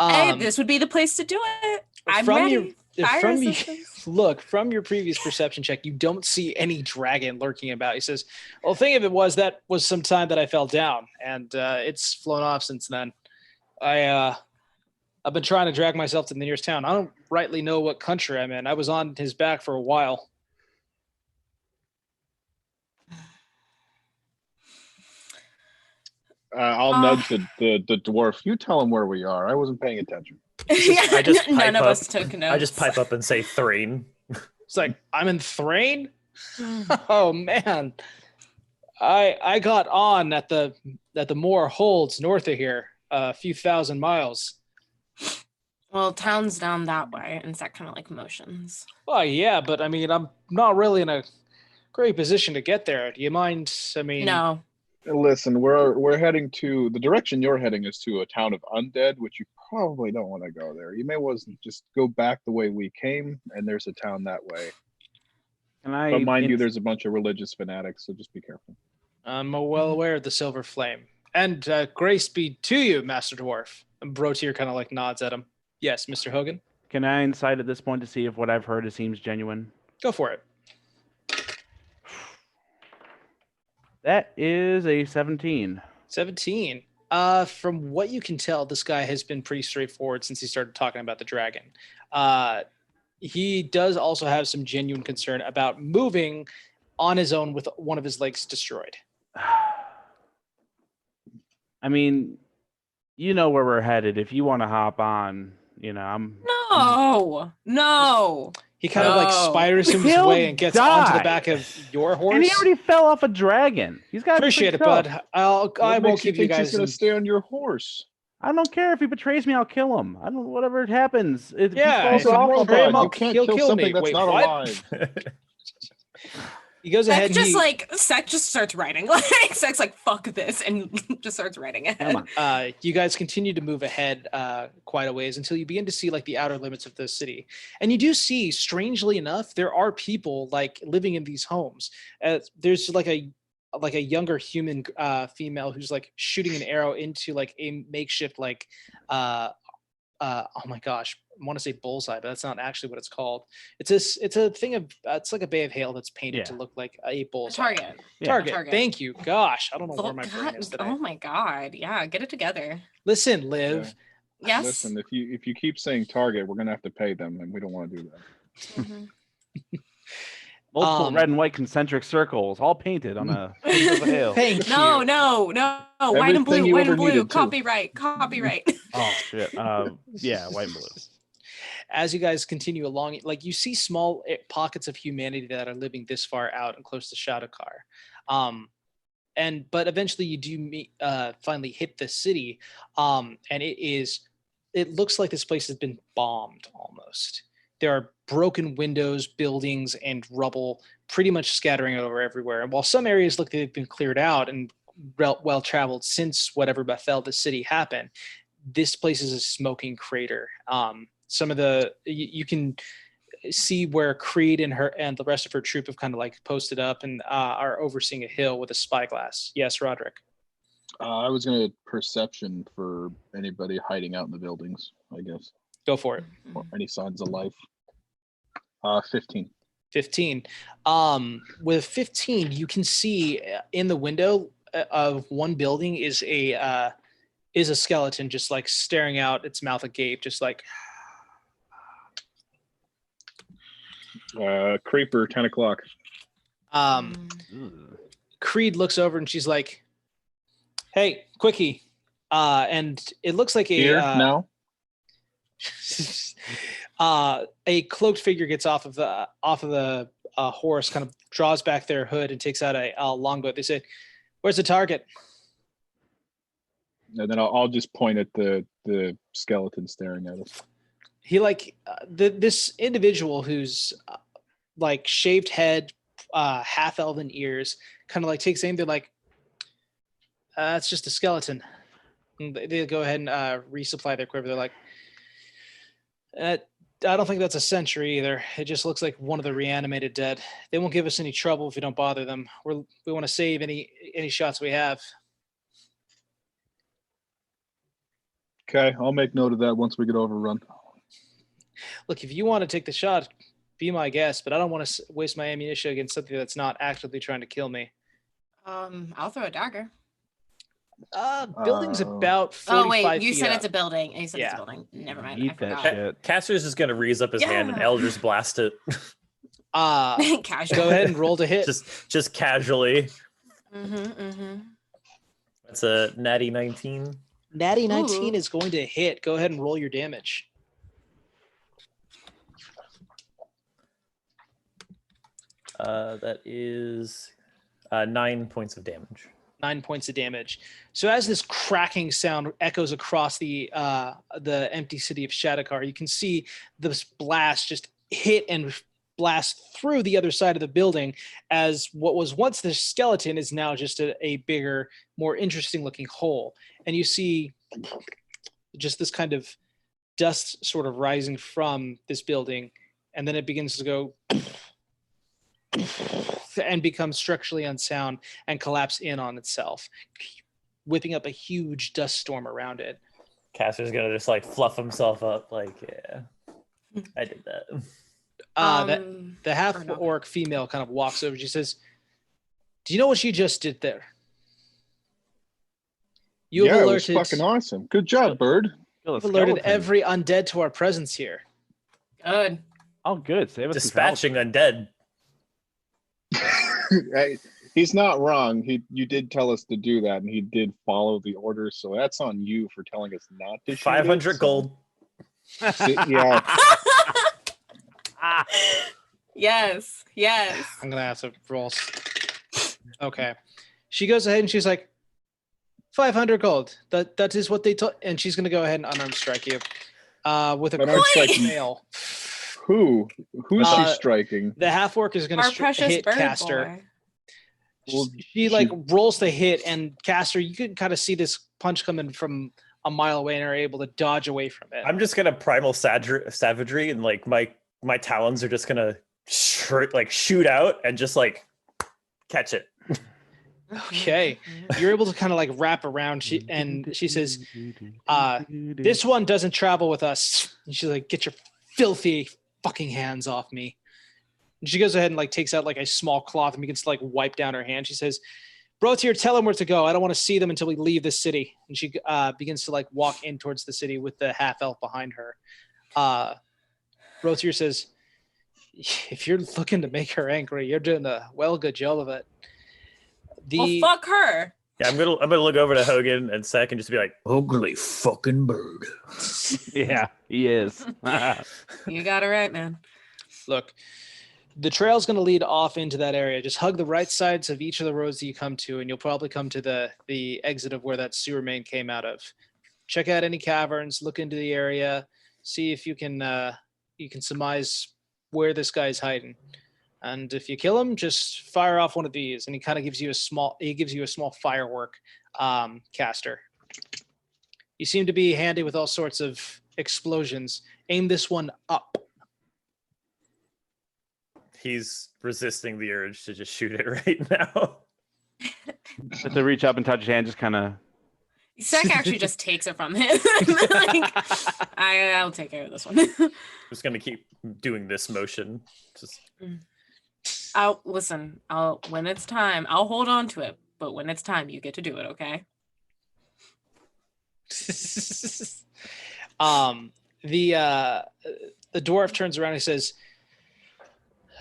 Hey, this would be the place to do it. I'm from ready. Fire from resistance. look, from your previous perception check, you don't see any dragon lurking about. He says, "Well, the thing of it was that was some time that I fell down, and it's flown off since then. I've been trying to drag myself to the nearest town. I don't rightly know what country I'm in. I was on his back for a while." I'll nudge the dwarf. You tell him where we are. I wasn't paying attention. I just none pipe of up. us took notes. I just pipe up and say Thrane. It's like, I'm in Thrane? Oh man. I got on at the Moor Holds north of here, a few thousand miles. Well, town's down that way, and Zach kind of like motions. Oh yeah, but I mean, I'm not really in a great position to get there. Do you mind? I mean, No. Listen, we're heading to the direction you're heading is to a town of undead, which you probably don't want to go there. You may well just go back the way we came, and there's a town that way. But mind you, there's a bunch of religious fanatics, so just be careful. I'm well aware of the Silver Flame, and grace be to you, Master Dwarf. And Brotier kind of like nods at him. Yes, Mr. Hogan. Can I insight at this point to see if what I've heard seems genuine? Go for it. That is a 17. 17. From what you can tell, this guy has been pretty straightforward since he started talking about the dragon. He does also have some genuine concern about moving on his own with one of his legs destroyed. I mean, you know where we're headed. If you want to hop on, I'm... No. He kind of like spiders him his way and gets onto the back of your horse. And he already fell off a dragon. He's got appreciate it, bud. I won't keep you guys. He's gonna stay on your horse. I don't care if he betrays me. I'll kill him. I don't. Whatever happens. Yeah, if you can't kill something that's not alive. He goes ahead. Seth just starts writing. Like Seth's like, "Fuck this," and just starts writing ahead. You guys continue to move ahead quite a ways until you begin to see like the outer limits of the city, and you do see, strangely enough, there are people like living in these homes. There's like a younger human female who's like shooting an arrow into like a makeshift like oh my gosh, I want to say bullseye, but that's not actually what it's called. It's a thing of it's like a bay of hail that's painted to look like a bullseye. Target. Thank you. Gosh, I don't know where my brain is today. Oh my god. Yeah, get it together. Listen, Liv. Yeah. Yes. Listen, if you keep saying target, we're gonna have to pay them, and we don't want to do that. Mm-hmm. Multiple red and white concentric circles, all painted on a piece of a hill. Thank you. No. White and blue. Copyright. Oh shit. Yeah, white and blue. As you guys continue along, like you see small pockets of humanity that are living this far out and close to Shadukar. But eventually you do finally hit the city. And it looks like this place has been bombed almost. There are broken windows, buildings, and rubble pretty much scattering over everywhere. And while some areas look like they've been cleared out and well traveled since whatever befell the city happened, this place is a smoking crater. Some of you can see where Creed and the rest of her troop have kind of like posted up and are overseeing a hill with a spyglass. Yes, Roderick. I was gonna perception for anybody hiding out in the buildings, I guess. Go for it. Or any signs of life. 15. 15. With 15, you can see in the window of one building is a skeleton just like staring out, its mouth agape, just like. Creeper, 10 o'clock. Creed looks over and she's like, "Hey, quickie," and it looks like now. A cloaked figure gets off of the horse, kind of draws back their hood and takes out a longbow. They say, "Where's the target?" And then I'll just point at the skeleton staring at us. He this individual who's like shaved head, half elven ears, kind of like takes aim. They're like, "It's just a skeleton." And they go ahead and resupply their quiver. They're like, "I don't think that's a sentry either. It just looks like one of the reanimated dead. They won't give us any trouble if we don't bother them. We want to save any shots we have." Okay, I'll make note of that once we get overrun. Look, if you want to take the shot, be my guest, but I don't want to waste my ammunition against something that's not actively trying to kill me. I'll throw a dagger. Building's about 45 Oh wait, you feet said up. it's a building. You said it's a building. Never mind. Eat I forgot. that shit. Caster's just gonna raise up his hand and Elders blast it. Casual. Go ahead and roll to hit. just casually. Mm-hmm. That's a natty 19. Natty 19 Ooh. is going to hit. Go ahead and roll your damage. That is 9 points of damage. 9 points of damage. So as this cracking sound echoes across the empty city of Shadukar, you can see this blast just hit and blast through the other side of the building, as what was once the skeleton is now just a bigger, more interesting looking hole. And you see just this kind of dust sort of rising from this building, and then it begins to go and become structurally unsound and collapse in on itself, whipping up a huge dust storm around it. Caster's gonna just like fluff himself up, like, yeah, I did that. The half orc female kind of walks over. She says, "Do you know what you just did there? You have it alerted, was fucking awesome. Good job, Bird. you've alerted every undead to our presence here." Good. Oh, good. Save us some Dispatching undead. He's not wrong. You did tell us to do that, and he did follow the orders. So that's on you for telling us not to. 500 gold. Yeah. Yes. I'm gonna have to roll. Okay. She goes ahead and she's like, 500 gold. That is what they told. And she's gonna go ahead and unarmed strike you with a Unarmed strike. fail. Who's she striking? The half orc is gonna Our precious hit bird Caster. boy. Well, She like rolls the hit, and Caster, you can kind of see this punch coming from a mile away, and are able to dodge away from it. I'm just gonna primal savagery, and like my talons are just gonna shoot out and just like catch it. Okay, you're able to kind of like wrap around. She says, "This one doesn't travel with us." And she's like, "Get your filthy fucking hands off me." And she goes ahead and like takes out like a small cloth and begins to like wipe down her hand. She says, "Brotier, tell them where to go. I don't want to see them until we leave this city." And she begins to like walk in towards the city with the half elf behind her. Brotier says, "If you're looking to make her angry, you're doing a good job of it." Well, fuck her. Yeah, I'm gonna look over to Hogan and Sec and just be like, Ugly fucking bird. Yeah, he is. You got it right, man. Look, the trail's going to lead off into that area. Just hug the right sides of each of the roads that you come to, and you'll probably come to the exit of where that sewer main came out of. Check out any caverns, look into the area, see if you can surmise where this guy's hiding. And if you kill him, just fire off one of these. And he kind of gives you a small firework caster. You seem to be handy with all sorts of explosions. Aim this one up. he's resisting the urge to just shoot it right now. But to reach up and touch his hand, just kind of. Sek actually just takes it from him. Like, I'll take care of this one. I'm just gonna keep doing this motion. Just when it's time, I'll hold on to it. But when it's time, you get to do it, okay? The dwarf turns around and says,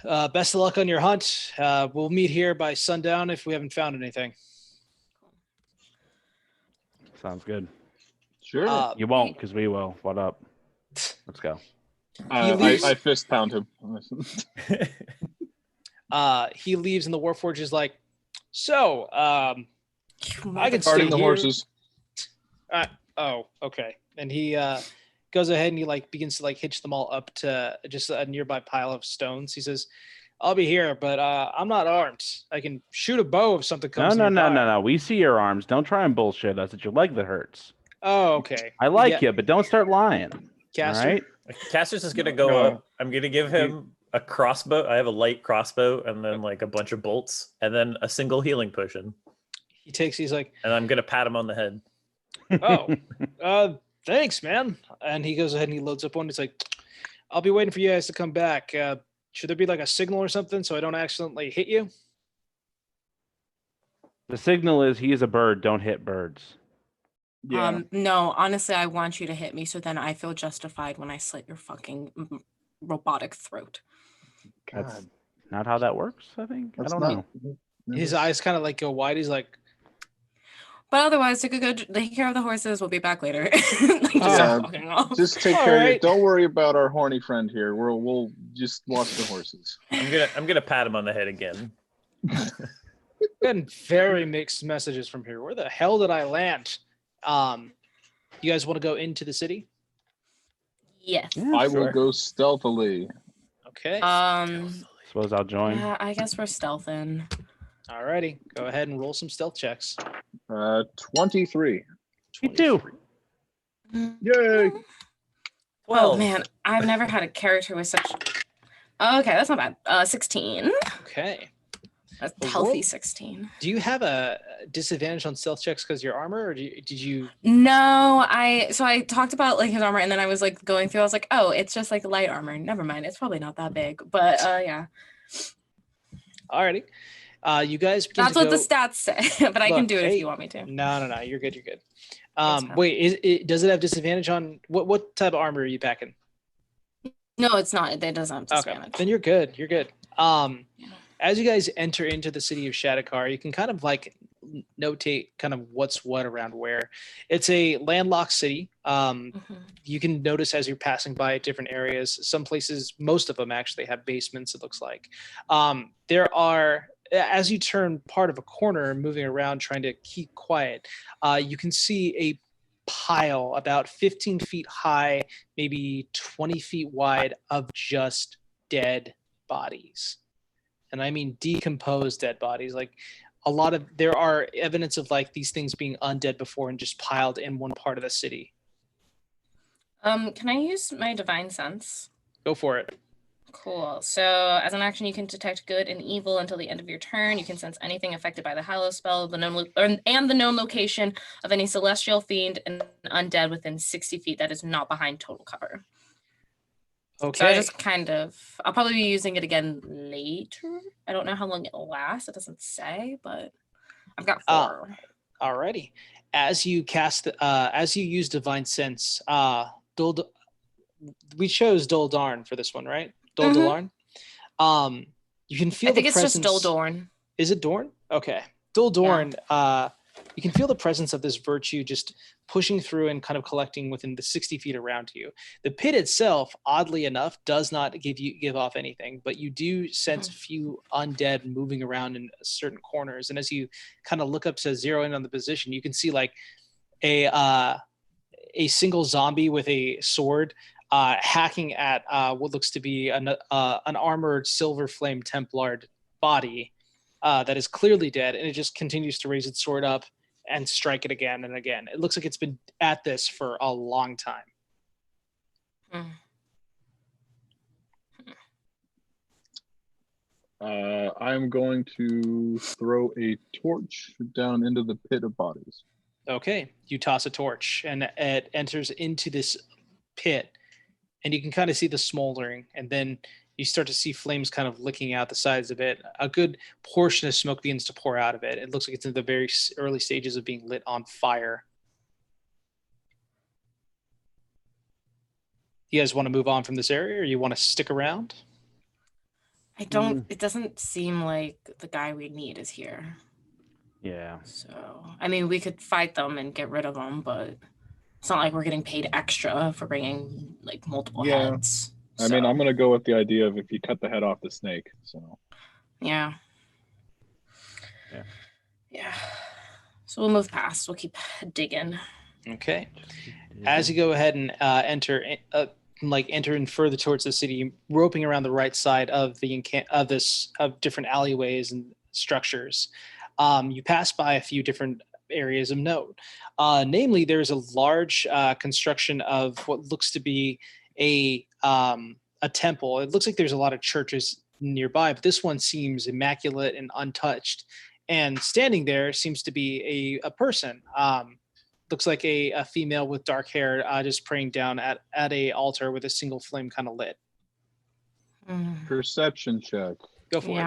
best of luck on your hunt. We'll meet here by sundown if we haven't found anything. Sounds good. Sure. You won't, because we will. What up? Let's go. I fist pound him. He leaves, and the warforged is like, so, I can stay Guarding the here. horses. Oh, okay. And he goes ahead and he like begins to like hitch them all up to just a nearby pile of stones. He says, I'll be here, but I'm not armed. I can shoot a bow if something comes nearby. No. We see your arms. Don't try and bullshit us. It's your leg that hurts. Oh, okay. I like you, but don't start lying. Caster? All right? Caster's just gonna go up. I'm gonna give him a crossbow. I have a light crossbow, and then like a bunch of bolts, and then a single healing potion. He's like, and I'm gonna pat him on the head. Oh, thanks, man. And he goes ahead and he loads up one. He's like, I'll be waiting for you guys to come back. Should there be like a signal or something so I don't accidentally hit you? The signal is he is a bird. Don't hit birds. Yeah. No, honestly, I want you to hit me so then I feel justified when I slit your fucking robotic throat. That's not how that works, I think. That's I don't know. His eyes kind of like go wide. He's like, But otherwise, take care of the horses. We'll be back later. Like, just Yeah. start walking off. Just take All care of right. it. Don't worry about our horny friend here. We'll just watch the horses. I'm gonna pat him on the head again. Getting very mixed messages from here. Where the hell did I land? You guys want to go into the city? Yes. Yeah, I will sure. go stealthily. Okay. Suppose I'll join. Yeah, I guess we're stealthing. Alrighty. Go ahead and roll some stealth checks. 23. Me too. 23. Yay! Oh man, I've never had a character with such. Okay, that's not bad. 16. Okay. A The healthy world- 16. Do you have a disadvantage on stealth checks because of your armor, or did you? No, I talked about like his armor, and then I was like going through. I was like, oh, it's just like light armor. Never mind. It's probably not that big, but yeah. Alrighty. You guys begin That's to what go... the stats say, but I can Look, do it if hey, you want me to. No. You're good. You're good. Thanks, pal. Wait, does it have disadvantage on what type of armor are you packing? No, it's not. It doesn't have Okay, disadvantage. then you're good. You're good. Yeah. As you guys enter into the city of Shadukar, you can kind of like notate kind of what's what around where. It's a landlocked city. Mhm. You can notice as you're passing by different areas. Some places, most of them actually have basements, it looks like. There are, as you turn part of a corner, moving around, trying to keep quiet, you can see a pile about 15 feet high, maybe 20 feet wide of just dead bodies. And I mean decomposed dead bodies. Like there are evidence of like these things being undead before and just piled in one part of the city. Can I use my divine sense? Go for it. Cool. So, as an action, you can detect good and evil until the end of your turn. You can sense anything affected by the Hallow spell, and the known location of any celestial fiend and undead within 60 feet that is not behind total cover. Okay. So I just I'll probably be using it again later. I don't know how long it'll last. It doesn't say, but I've got 4. Alrighty. As you use divine sense, we chose Doldarn for this one, right? Doldarn. You can feel I think the it's presence. just Doldorn. Is it Dorn? Okay. Doldorn, you can feel the presence of this virtue just pushing through and kind of collecting within the 60 feet around you. The pit itself, oddly enough, does not give off anything, but you do sense a few undead moving around in certain corners. And as you kind of look up to zero in on the position, you can see like a single zombie with a sword hacking at what looks to be an armored silver flame Templar body that is clearly dead, and it just continues to raise its sword up and strike it again and again. It looks like it's been at this for a long time. I'm going to throw a torch down into the pit of bodies. Okay, you toss a torch, and it enters into this pit, and you can kind of see the smoldering, and then you start to see flames kind of licking out the sides of it. A good portion of smoke begins to pour out of it. It looks like it's in the very early stages of being lit on fire. You guys want to move on from this area, or you want to stick around? I don't. It doesn't seem like the guy we need is here. Yeah. So, I mean, we could fight them and get rid of them, but it's not like we're getting paid extra for bringing like multiple heads. I mean, I'm going to go with the idea of if you cut the head off the snake. So. Yeah. Yeah. Yeah. So we'll move past. We'll keep digging. Okay. As you go ahead and enter in further towards the city, roping around the right side of of different alleyways and structures, you pass by a few different areas of note. Namely, there's a large construction of what looks to be a temple. It looks like there's a lot of churches nearby, but this one seems immaculate and untouched. And standing there seems to be a person. Looks like a female with dark hair, just praying down at a altar with a single flame kind of lit. Perception check. Go for it.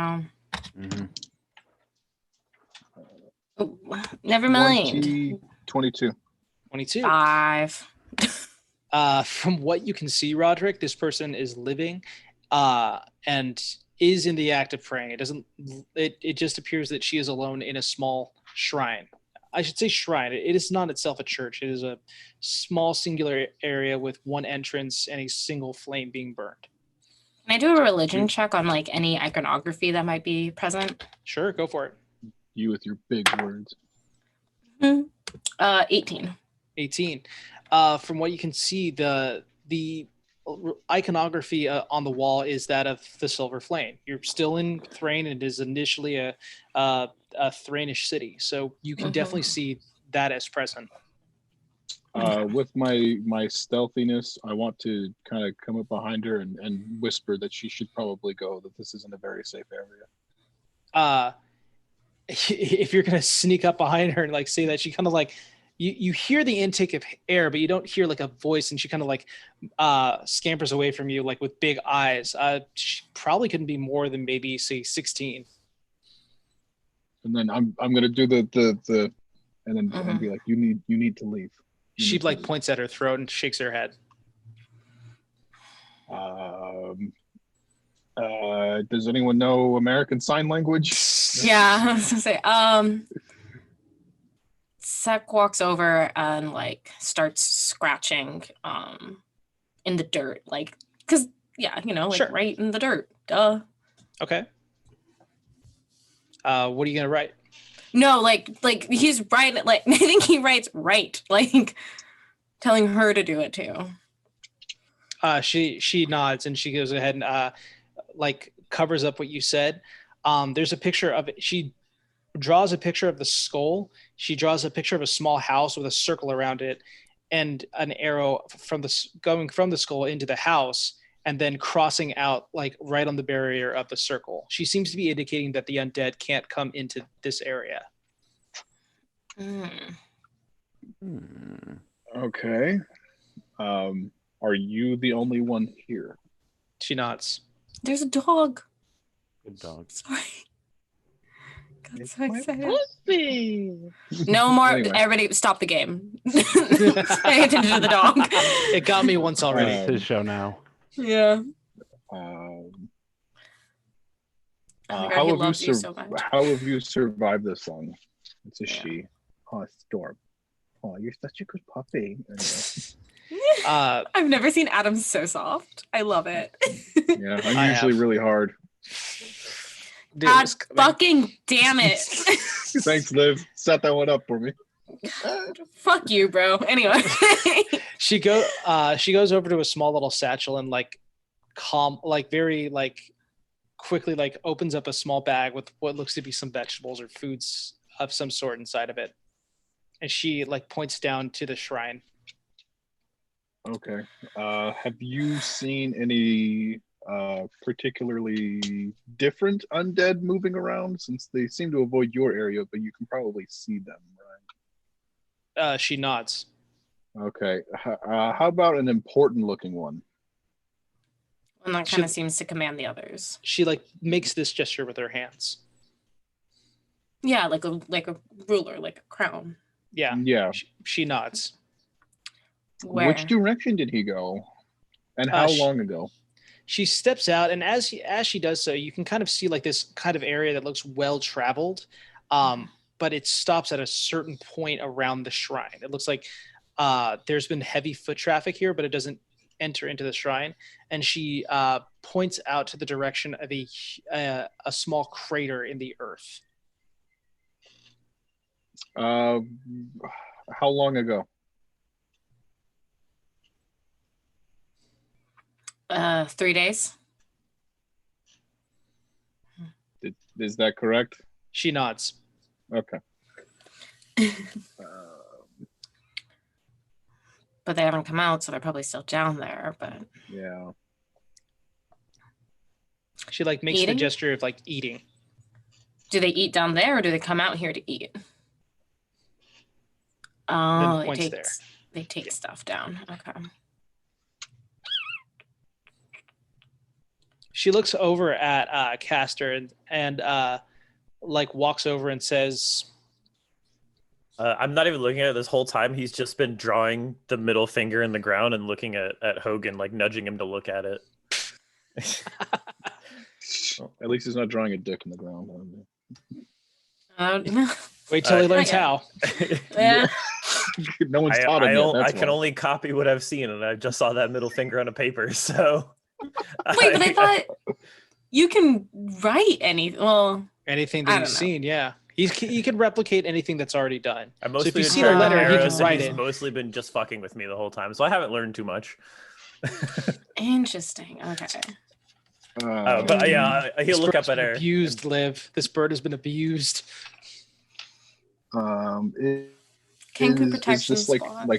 Mm-hmm. Oh, never mind. 22. 22. 5. From what you can see, Roderick, this person is living and is in the act of praying. It just appears that she is alone in a small shrine. I should say shrine. It is not itself a church. It is a small singular area with one entrance and a single flame being burned. Can I do a religion check on like any iconography that might be present? Sure, go for it. You with your big words. 18. 18. From what you can see, the iconography on the wall is that of the Silver Flame. You're still in Thrane, and it is initially a Thranish city, so you can definitely see that as present. With my stealthiness, I want to kind of come up behind her and whisper that she should probably go, that this isn't a very safe area. If you're gonna sneak up behind her and like say that, she kind of like you hear the intake of air, but you don't hear like a voice, and she kind of like scampers away from you like with big eyes. She probably couldn't be more than maybe say 16. And then I'm gonna do the and then and be like, you need to leave. She like points at her throat and shakes her head. Does anyone know American Sign Language? Yeah, I was gonna say. Sek walks over and like starts scratching in the dirt, like because Sure. right in the dirt. Duh. Okay. What are you gonna write? No, like he's right. Like I think he writes right, like telling her to do it too. She nods and she goes ahead and like covers up what you said. There's a picture of it. She draws a picture of the skull. She draws a picture of a small house with a circle around it and an arrow going from the skull into the house and then crossing out like right on the barrier of the circle. She seems to be indicating that the undead can't come into this area. Okay. Are you the only one here? She nods. There's a dog. Good dog. Sorry. Got so excited. Pussy. No more. Anyway. Everybody, stop the game. Pay attention to the dog. It got me once already. It's his show now. Yeah. Oh my God, he loves you so much. How have you survived this long? It's a she. Oh, Storm. Oh, you're such a good puppy. I've never seen Adam so soft. I love it. Yeah, I'm usually really hard. Dude, God fucking damn it. Thanks, Liv. Set that one up for me. Fuck you, bro. Anyway. She goes over to a small little satchel and like very quickly like opens up a small bag with what looks to be some vegetables or foods of some sort inside of it. And she like points down to the shrine. Okay. Have you seen any particularly different undead moving around, since they seem to avoid your area, but you can probably see them, right? She nods. Okay. How about an important looking one? And that kind of seems to command the others. She like makes this gesture with her hands. Yeah, like a ruler, like a crown. Yeah. Yeah. She nods. Where? Which direction did he go? And how long ago? She steps out, and as she does so, you can kind of see like this kind of area that looks well traveled, but it stops at a certain point around the shrine. It looks like there's been heavy foot traffic here, but it doesn't enter into the shrine. And she points out to the direction of a small crater in the earth. How long ago? 3 days. Is that correct? She nods. Okay. But they haven't come out, so they're probably still down there. But yeah. She like makes the gesture of like eating. Do they eat down there, or do they come out here to eat? Oh, they take stuff down. Okay. She looks over at Castor and like walks over and says, I'm not even looking at it this whole time. He's just been drawing the middle finger in the ground and looking at Hogan, like nudging him to look at it. At least he's not drawing a dick in the ground. Wait till he learns yet. how. Yeah. No one's taught him yet. That's I can why. only copy what I've seen, and I just saw that middle finger on a paper. So Wait, but I thought you can write anything. Well, Anything I that don't he's know. seen, yeah. He can replicate anything that's already done. I've So if mostly you've been seen a firing letter, he arrows, can and write he's it. mostly been just fucking with me the whole time. So I haven't learned too much. Interesting. Okay. But yeah, This he'll look bird's up at been her. abused, Liv. This bird has been abused. Kenku Is protection this like squad.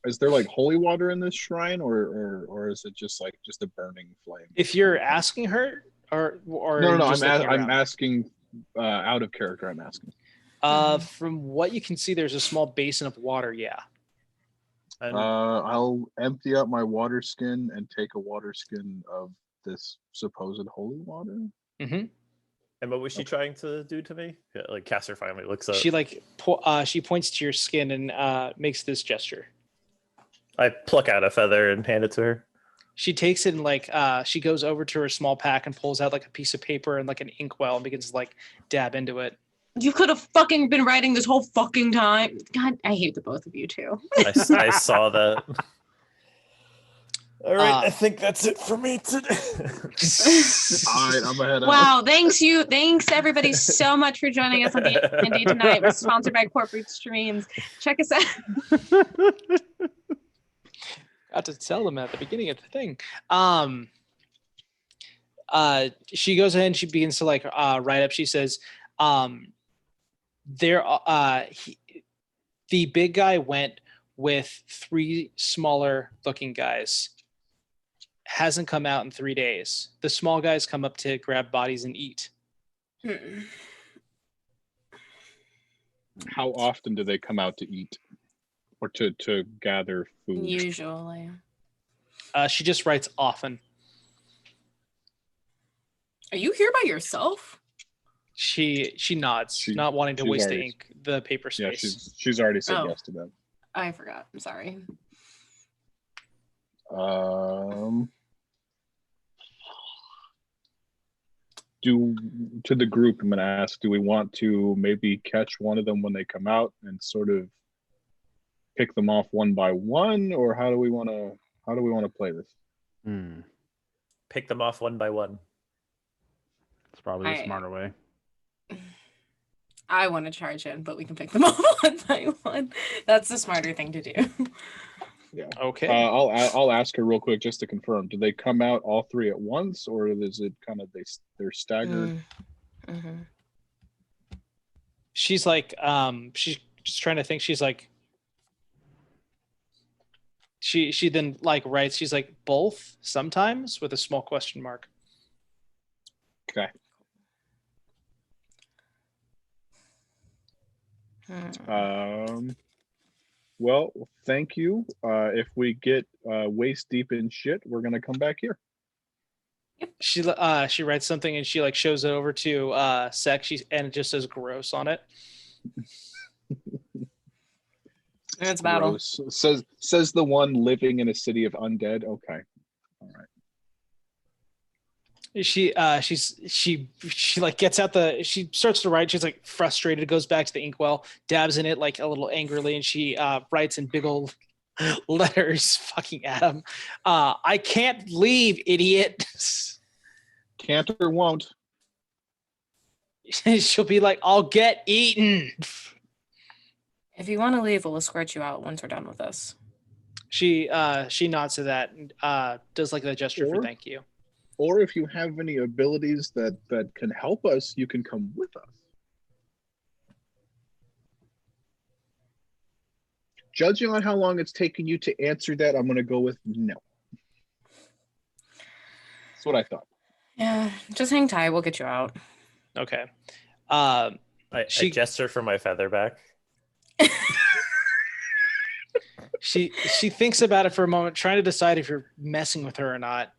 is there like holy water in this shrine, or is it just like just a burning flame? If you're asking her, or No, just looking I'm around? asking out of character. I'm asking. From what you can see, there's a small basin of water. Yeah. And I'll empty out my water skin and take a water skin of this supposed holy water. Mm-hmm. and what was she trying to do to me? Yeah, like Caster finally looks up. She she points to your skin and makes this gesture. I pluck out a feather and hand it to her. She takes it and she goes over to her small pack and pulls out like a piece of paper and like an inkwell and begins to like dab into it. You could have fucking been writing this whole fucking time. God, I hate the both of you too. I saw that. All right, I Uh, think that's it for me today. All right, I'm ahead. Wow, thanks everybody so much for joining us on the D&D tonight. We're sponsored by Corporate Streams. Check us out. Got to tell them at the beginning of the thing. She goes ahead and she begins to write up. She says, the big guy went with 3 smaller looking guys. Hasn't come out in 3 days. The small guys come up to grab bodies and eat. How often do they come out to eat or to gather food? Usually. She just writes often. Are you here by yourself? She nods, not wanting to she's waste the already- ink, the paper Yeah, space. she's already said Oh. yes to that. I forgot. I'm sorry. To the group, I'm gonna ask, do we want to maybe catch one of them when they come out and sort of pick them off one by one, or how do we want to play this? Pick them off one by one. It's probably the smarter way. I want to charge in, but we can pick them up one by one. That's the smarter thing to do. Yeah. Okay. I'll ask her real quick just to confirm. Do they come out all 3 at once, or is it kind of they're staggered? Mm-hmm. She's like, she's just trying to think. She's like, she then writes. She's like, both sometimes with a small question mark. Okay. Well, thank you. If we get waist deep in shit, we're gonna come back here. She writes something and she shows it over to Sec. And it just says gross on it. It's battle. Gross. Says the one living in a city of undead. Okay. All right. She gets out she starts to write. She's frustrated, goes back to the inkwell, dabs in it a little angrily, and she writes in big old letters fucking at him. I can't leave, idiot. Can't or won't. She'll be like, I'll get eaten. If you want to leave, we'll escort you out once we're done with this. She nods to that and does the gesture for thank you. Or if you have any abilities that can help us, you can come with us. Judging on how long it's taken you to answer that, I'm going to go with no. That's what I thought. Yeah, just hang tight. We'll get you out. Okay. I gesture for my feather back. She thinks about it for a moment, trying to decide if you're messing with her or not.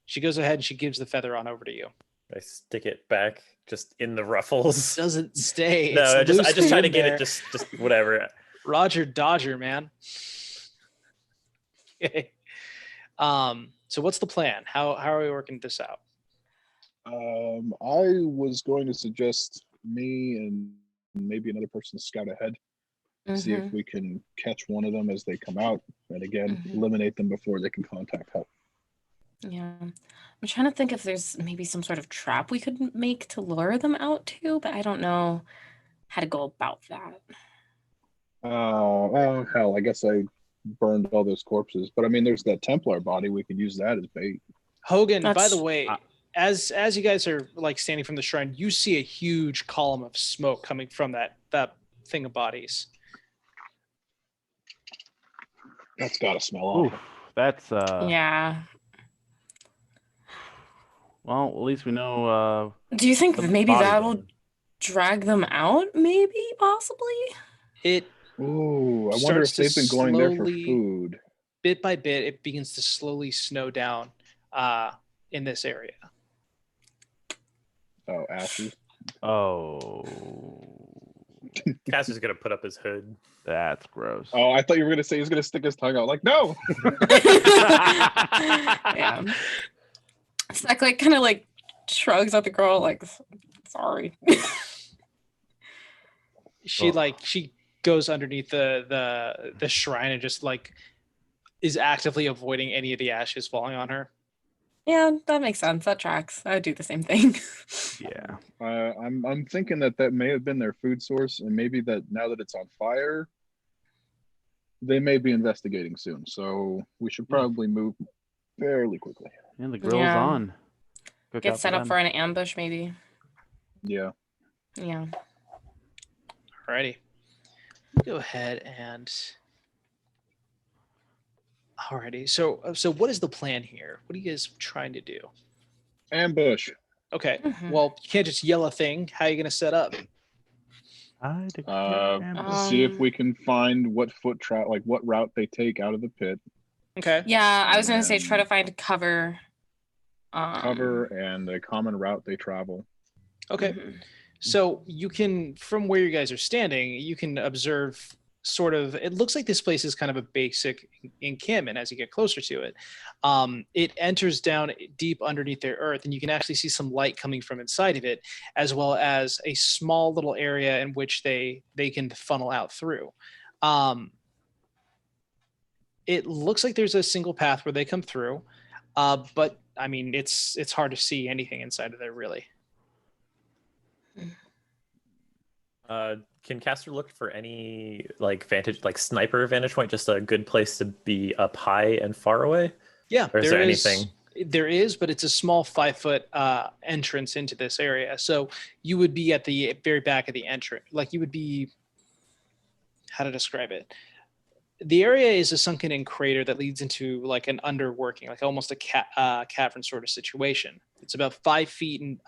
She goes ahead and she gives the feather on over to you. I stick it back just in the ruffles. It doesn't stay. No, I just try in to get there. it just whatever. Roger Dodger, man. Okay. So what's the plan? How are we working this out? I was going to suggest me and maybe another person to scout ahead. See if we can catch one of them as they come out, and again, eliminate them before they can contact help. Yeah. I'm trying to think if there's maybe some sort of trap we could make to lure them out to, but I don't know how to go about that. Oh, hell, I guess I burned all those corpses. But I mean, there's that Templar body. We could use that as bait. Hogan, by the That's- way, as you guys are like standing from the shrine, you see a huge column of smoke coming from that thing of bodies. That's got to smell awful. Oof, that's Yeah. well, at least we know Do you think the maybe body that'll then. drag them out? Maybe, possibly? It Ooh, I wonder if starts to they've been going there for slowly- food. bit by bit, it begins to slowly snow down in this area. Oh, ashes. Oh, Castor's gonna put up his hood. that's gross. Oh, I thought you were gonna say he's gonna stick his tongue out. Like, no. Yeah. Zach like kind of like shrugs at the girl, like, sorry. She goes underneath the shrine and just like is actively avoiding any of the ashes falling on her. Yeah, that makes sense. That tracks. I would do the same thing. Yeah. I'm thinking that may have been their food source, and maybe that now that it's on fire, they may be investigating soon. So we should probably move fairly quickly. Yeah, the grill's Yeah. on. Cook Get out set up them. for an ambush, maybe. Yeah. Yeah. Alrighty. Go ahead and alrighty. So what is the plan here? What are you guys trying to do? Ambush. Okay. Mhm. Well, you can't just yell a thing. How are you gonna set up? I declare ambush. See if we can find what what route they take out of the pit. Okay. Yeah, I was gonna say try to And- find cover. Cover and a common route they travel. Okay. Mhm. So you can, from where you guys are standing, you can observe sort of, it looks like this place is kind of a basic encampment as you get closer to it. It enters down deep underneath the earth, and you can actually see some light coming from inside of it, as well as a small little area in which they can funnel out through. It looks like there's a single path where they come through, but I mean, it's hard to see anything inside of there, really. Can Castor look for any like sniper vantage point? Just a good place to be up high and far away? Yeah, Or is there anything? There is, but it's a small 5-foot entrance into this area. So you would be at the very back of the entrance. Like you would be, how to describe it? The area is a sunken in crater that leads into like an underworking, like almost a cavern sort of situation. It's about 5 feet in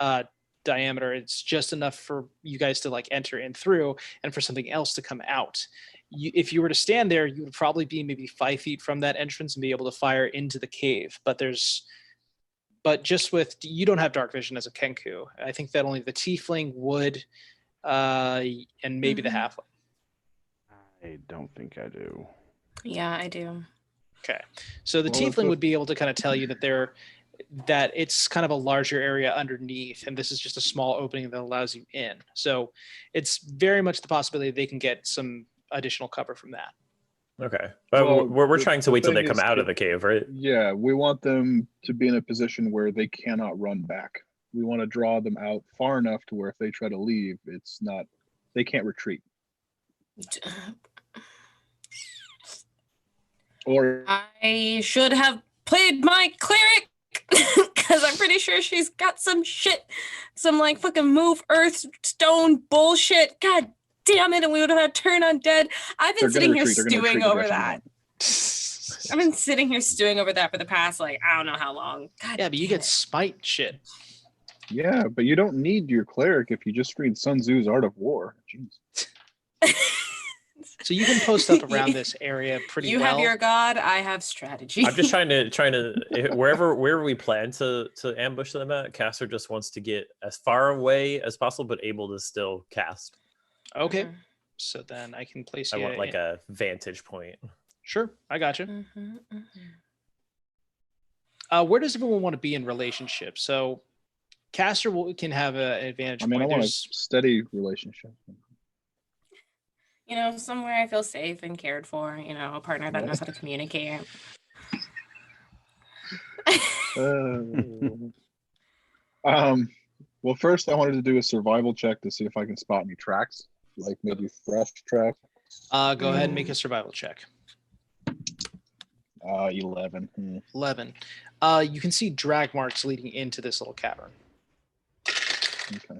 diameter. It's just enough for you guys to like enter in through and for something else to come out. If you were to stand there, you would probably be maybe 5 feet from that entrance and be able to fire into the cave. But just with, you don't have dark vision as a Kenku. I think that only the tiefling would, and maybe the halfling. I don't think I do. Yeah, I do. Okay, so the Well, if tiefling the- would be able to kind of tell you that it's kind of a larger area underneath, and this is just a small opening that allows you in. So it's very much the possibility they can get some additional cover from that. Okay, but Well, we're the- trying to the wait till they thing come is out of that- the cave, right? Yeah, we want them to be in a position where they cannot run back. We want to draw them out far enough to where if they try to leave, they can't retreat. Or I should have played my cleric because I'm pretty sure she's got some shit, some like fucking move earth stone bullshit. God damn it! And we would have had turn undead. I've they're been gonna sitting here retreat. They're gonna stewing retreat the over direction they that. want. I've been sitting here stewing over that for the past like I don't know how long. God Yeah, but you damn get smite shit. Yeah, but you don't need your cleric if you just read Sun Tzu's Art of War. Jeez. it. So you can post up around this area pretty You well. have your god, I have strategy. I'm just trying to wherever we plan to ambush them at. Castor just wants to get as far away as possible, but able to still cast. Okay, Mhm. so then I can place I you. want like a vantage point. Sure, I got you. Mhm, mhm. Where does everyone want to be in relationship? So Caster can have an advantage I mean, I point. want a There's steady relationship. You know, somewhere I feel safe and cared for. You know, a partner that Yeah. knows how to communicate. Well, first I wanted to do a survival check to see if I can spot any tracks, like maybe fresh tracks. Go ahead and make a survival check. 11. 11. You can see drag marks leading into this little cavern. Okay.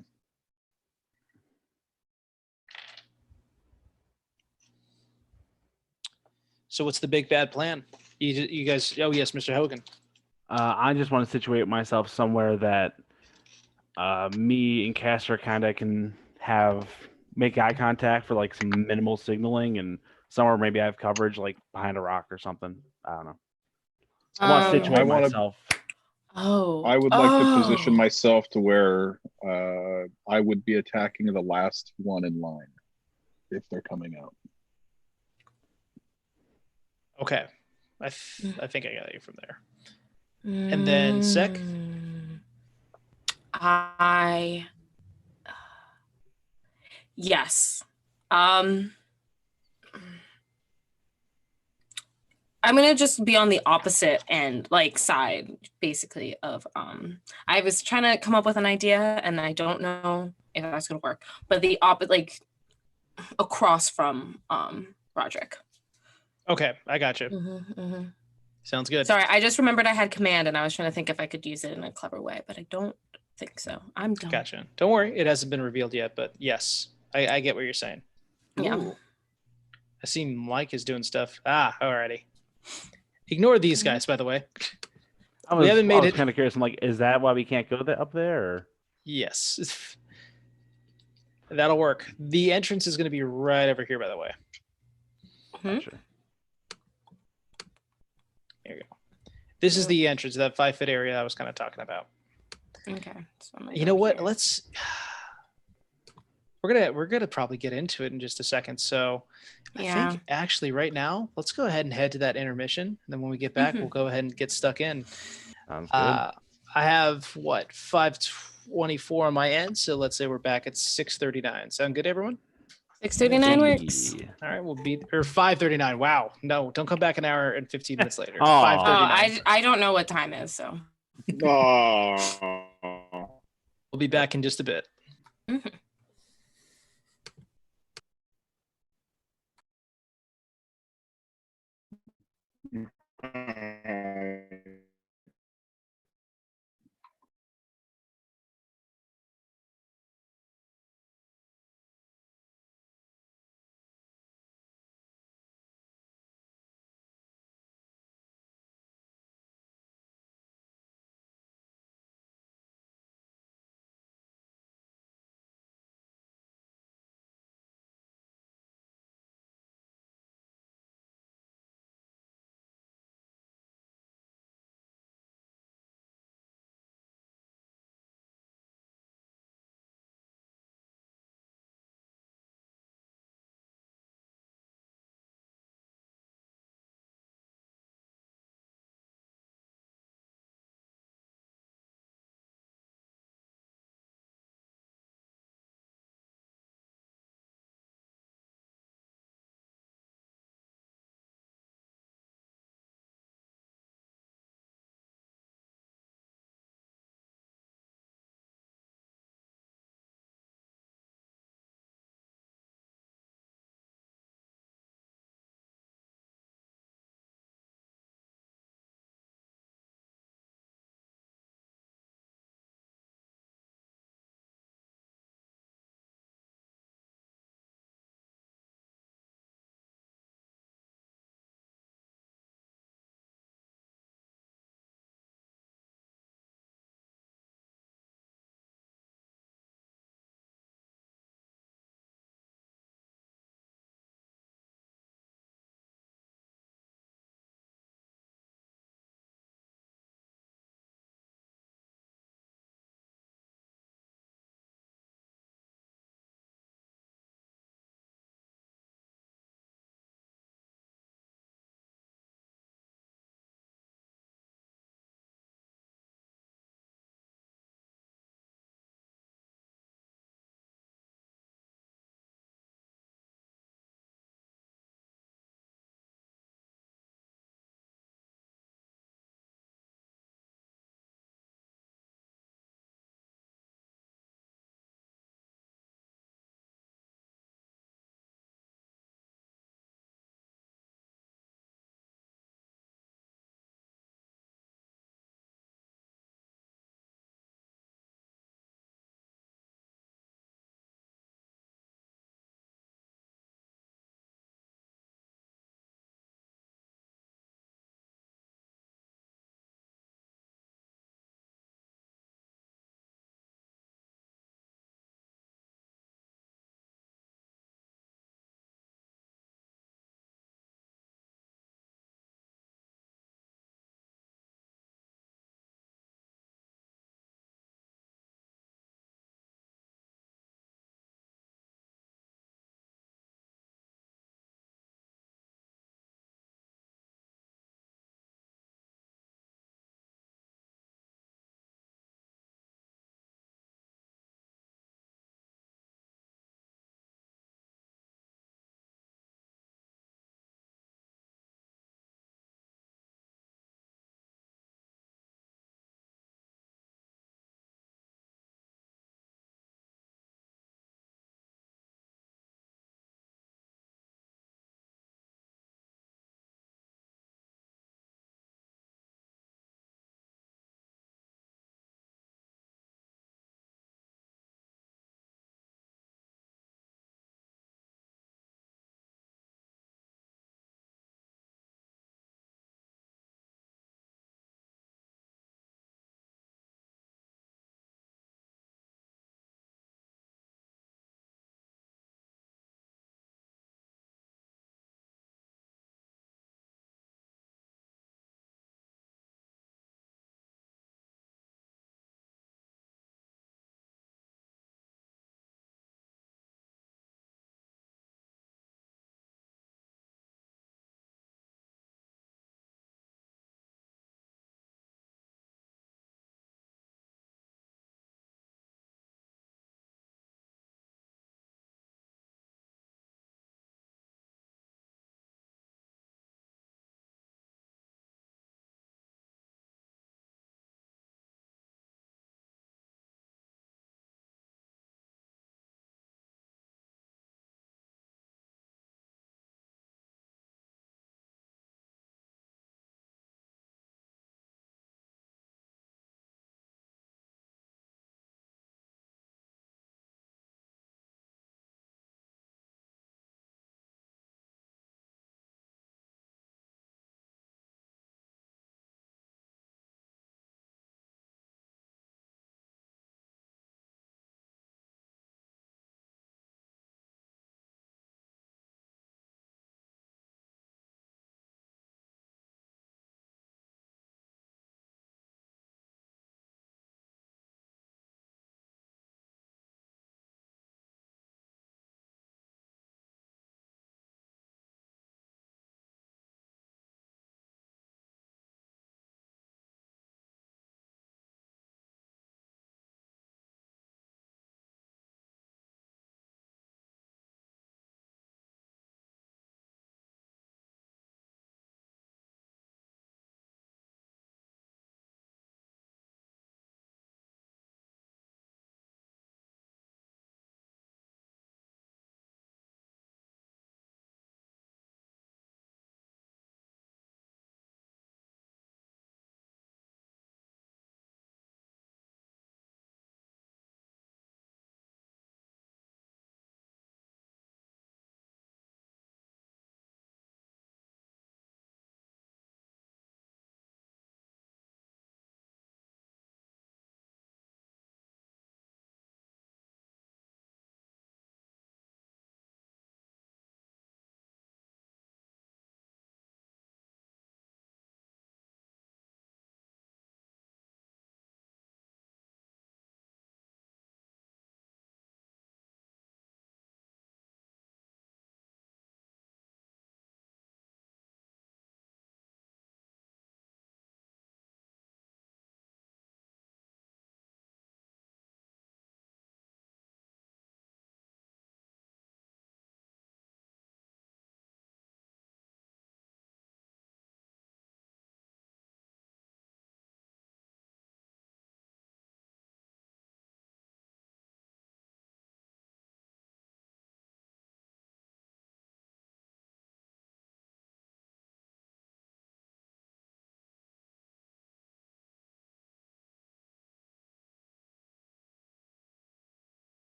So what's the big bad plan? You guys. Oh yes, Mr. Hogan. I just want to situate myself somewhere that me and Castor kind of can make eye contact for like some minimal signaling, and somewhere maybe I have coverage like behind a rock or something. I don't know. I want to Um, situate I wanna- myself. I would like to position myself to where I would be attacking the last one in line if they're coming out. Okay. I think I got you from there. And then Sek? Yes. I'm gonna just be on the opposite end, like side, basically, of I was trying to come up with an idea and I don't know if that's gonna work, but the opposite, like across from Roderick. Okay, I got you. Sounds good. Sorry, I just remembered I had command and I was trying to think if I could use it in a clever way, but I don't think so. I'm done. Gotcha. Don't worry, it hasn't been revealed yet, but yes, I get what you're saying. Yeah. Ooh. I see Mike is doing stuff. Alrighty. Ignore these guys, by the way. We haven't made it. kind of curious. I'm like, is that why we can't go up there? Or? Yes. That'll work. The entrance is going to be right over here, by the way. Gotcha. There you go. This is the entrance, that 5-foot area I was kind of talking about. Okay. So You know what? We're gonna probably get into it in just a second. So I think actually right now, let's go ahead and head to that intermission. And then when we get back, we'll go ahead and get stuck in. Sounds good. I have 5:24 on my end. So let's say we're back at 6:39. Sound good, everyone? 6:39 works. All right, we'll be or 5:39. Wow, no, don't come back an hour and 15 minutes later. Oh. 5:39. I don't know what time is, so. Oh. We'll be back in just a bit.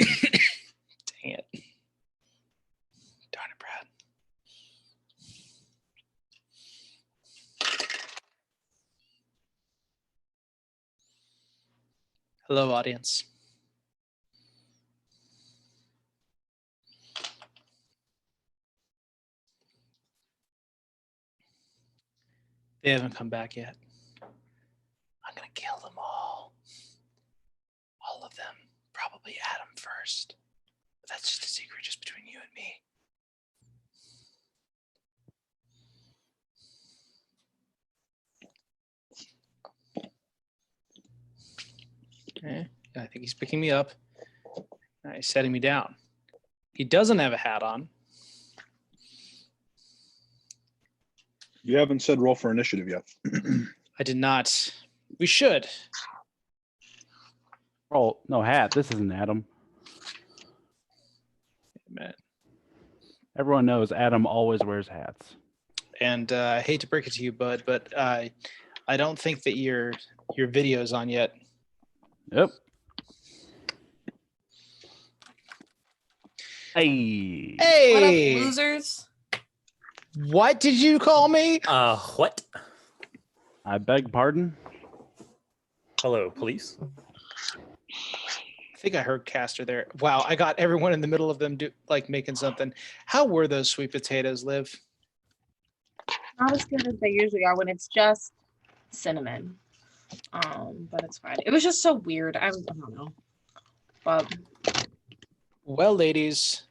Dang it. Darn it, Brad. Hello, audience. They haven't come back yet. I'm gonna kill them all. All of them. Probably Adam first. But that's just a secret just between you and me. Okay. I think he's picking me up. Now he's setting me down. He doesn't have a hat on. You haven't said roll for initiative yet. I did not. We should. Oh, no hat. This isn't Adam. Man. Everyone knows Adam always wears hats. And I hate to break it to you, bud, but I don't think that your video's on yet. Yep. Hey. Hey! What up, losers? What did you call me? What? I beg pardon? Hello, police. I think I heard Caster there. Wow, I got everyone in the middle of them making something. How were those sweet potatoes, Liv? Not as good as they usually are when it's just cinnamon. But it's fine. It was just so weird. I don't know. But Well, ladies,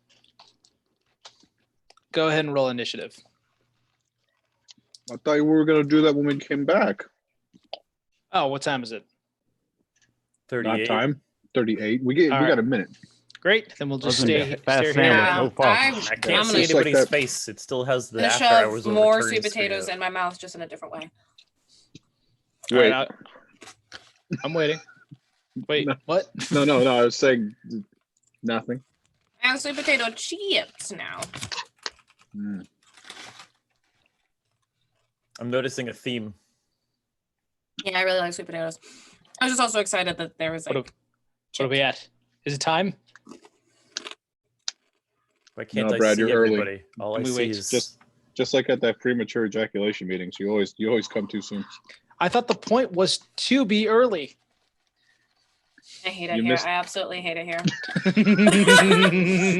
go ahead and roll initiative. I thought you were going to do that when we came back. Oh, what time is it? 38. Not time. 38. We All got right. a minute. Great. Then we'll just Wasn't stay a fast here. sandwich. Yeah, Oh, fuck. I I'm can't gonna- see Just like anybody's that. face. It still has the gonna after shove hours of more returning sweet potatoes streak in my mouth, just in a different way. All Wait. right, I'm waiting. Wait, No. what? No. I was saying nothing. I have sweet potato chips now. Mm. I'm noticing a theme. Yeah, I really like sweet potatoes. I was just also excited that there was What like. What are we at? Is it time? Why can't No, I Brad, see you're early. everybody? All I Can we see wait? is Just like at that premature ejaculation meetings, you always come too soon. I thought the point was to be early. I hate it You here. missed- I absolutely hate it here.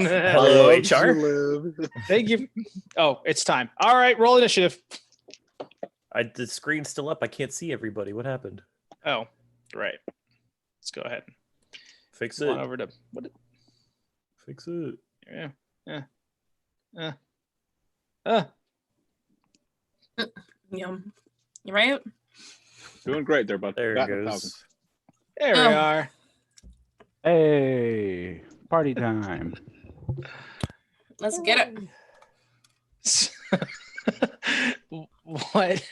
Hello, I love to HR? live. Thank you. Oh, it's time. All right, roll initiative. the screen's still up. I can't see everybody. What happened? Oh, right. Let's go ahead. Fix Come on it. over to what? Fix it. Yeah. Yum. You right? Doing great there, bud. There it Batting 1,000. goes. There we Oh. are. Hey. Party time. Let's get it. What?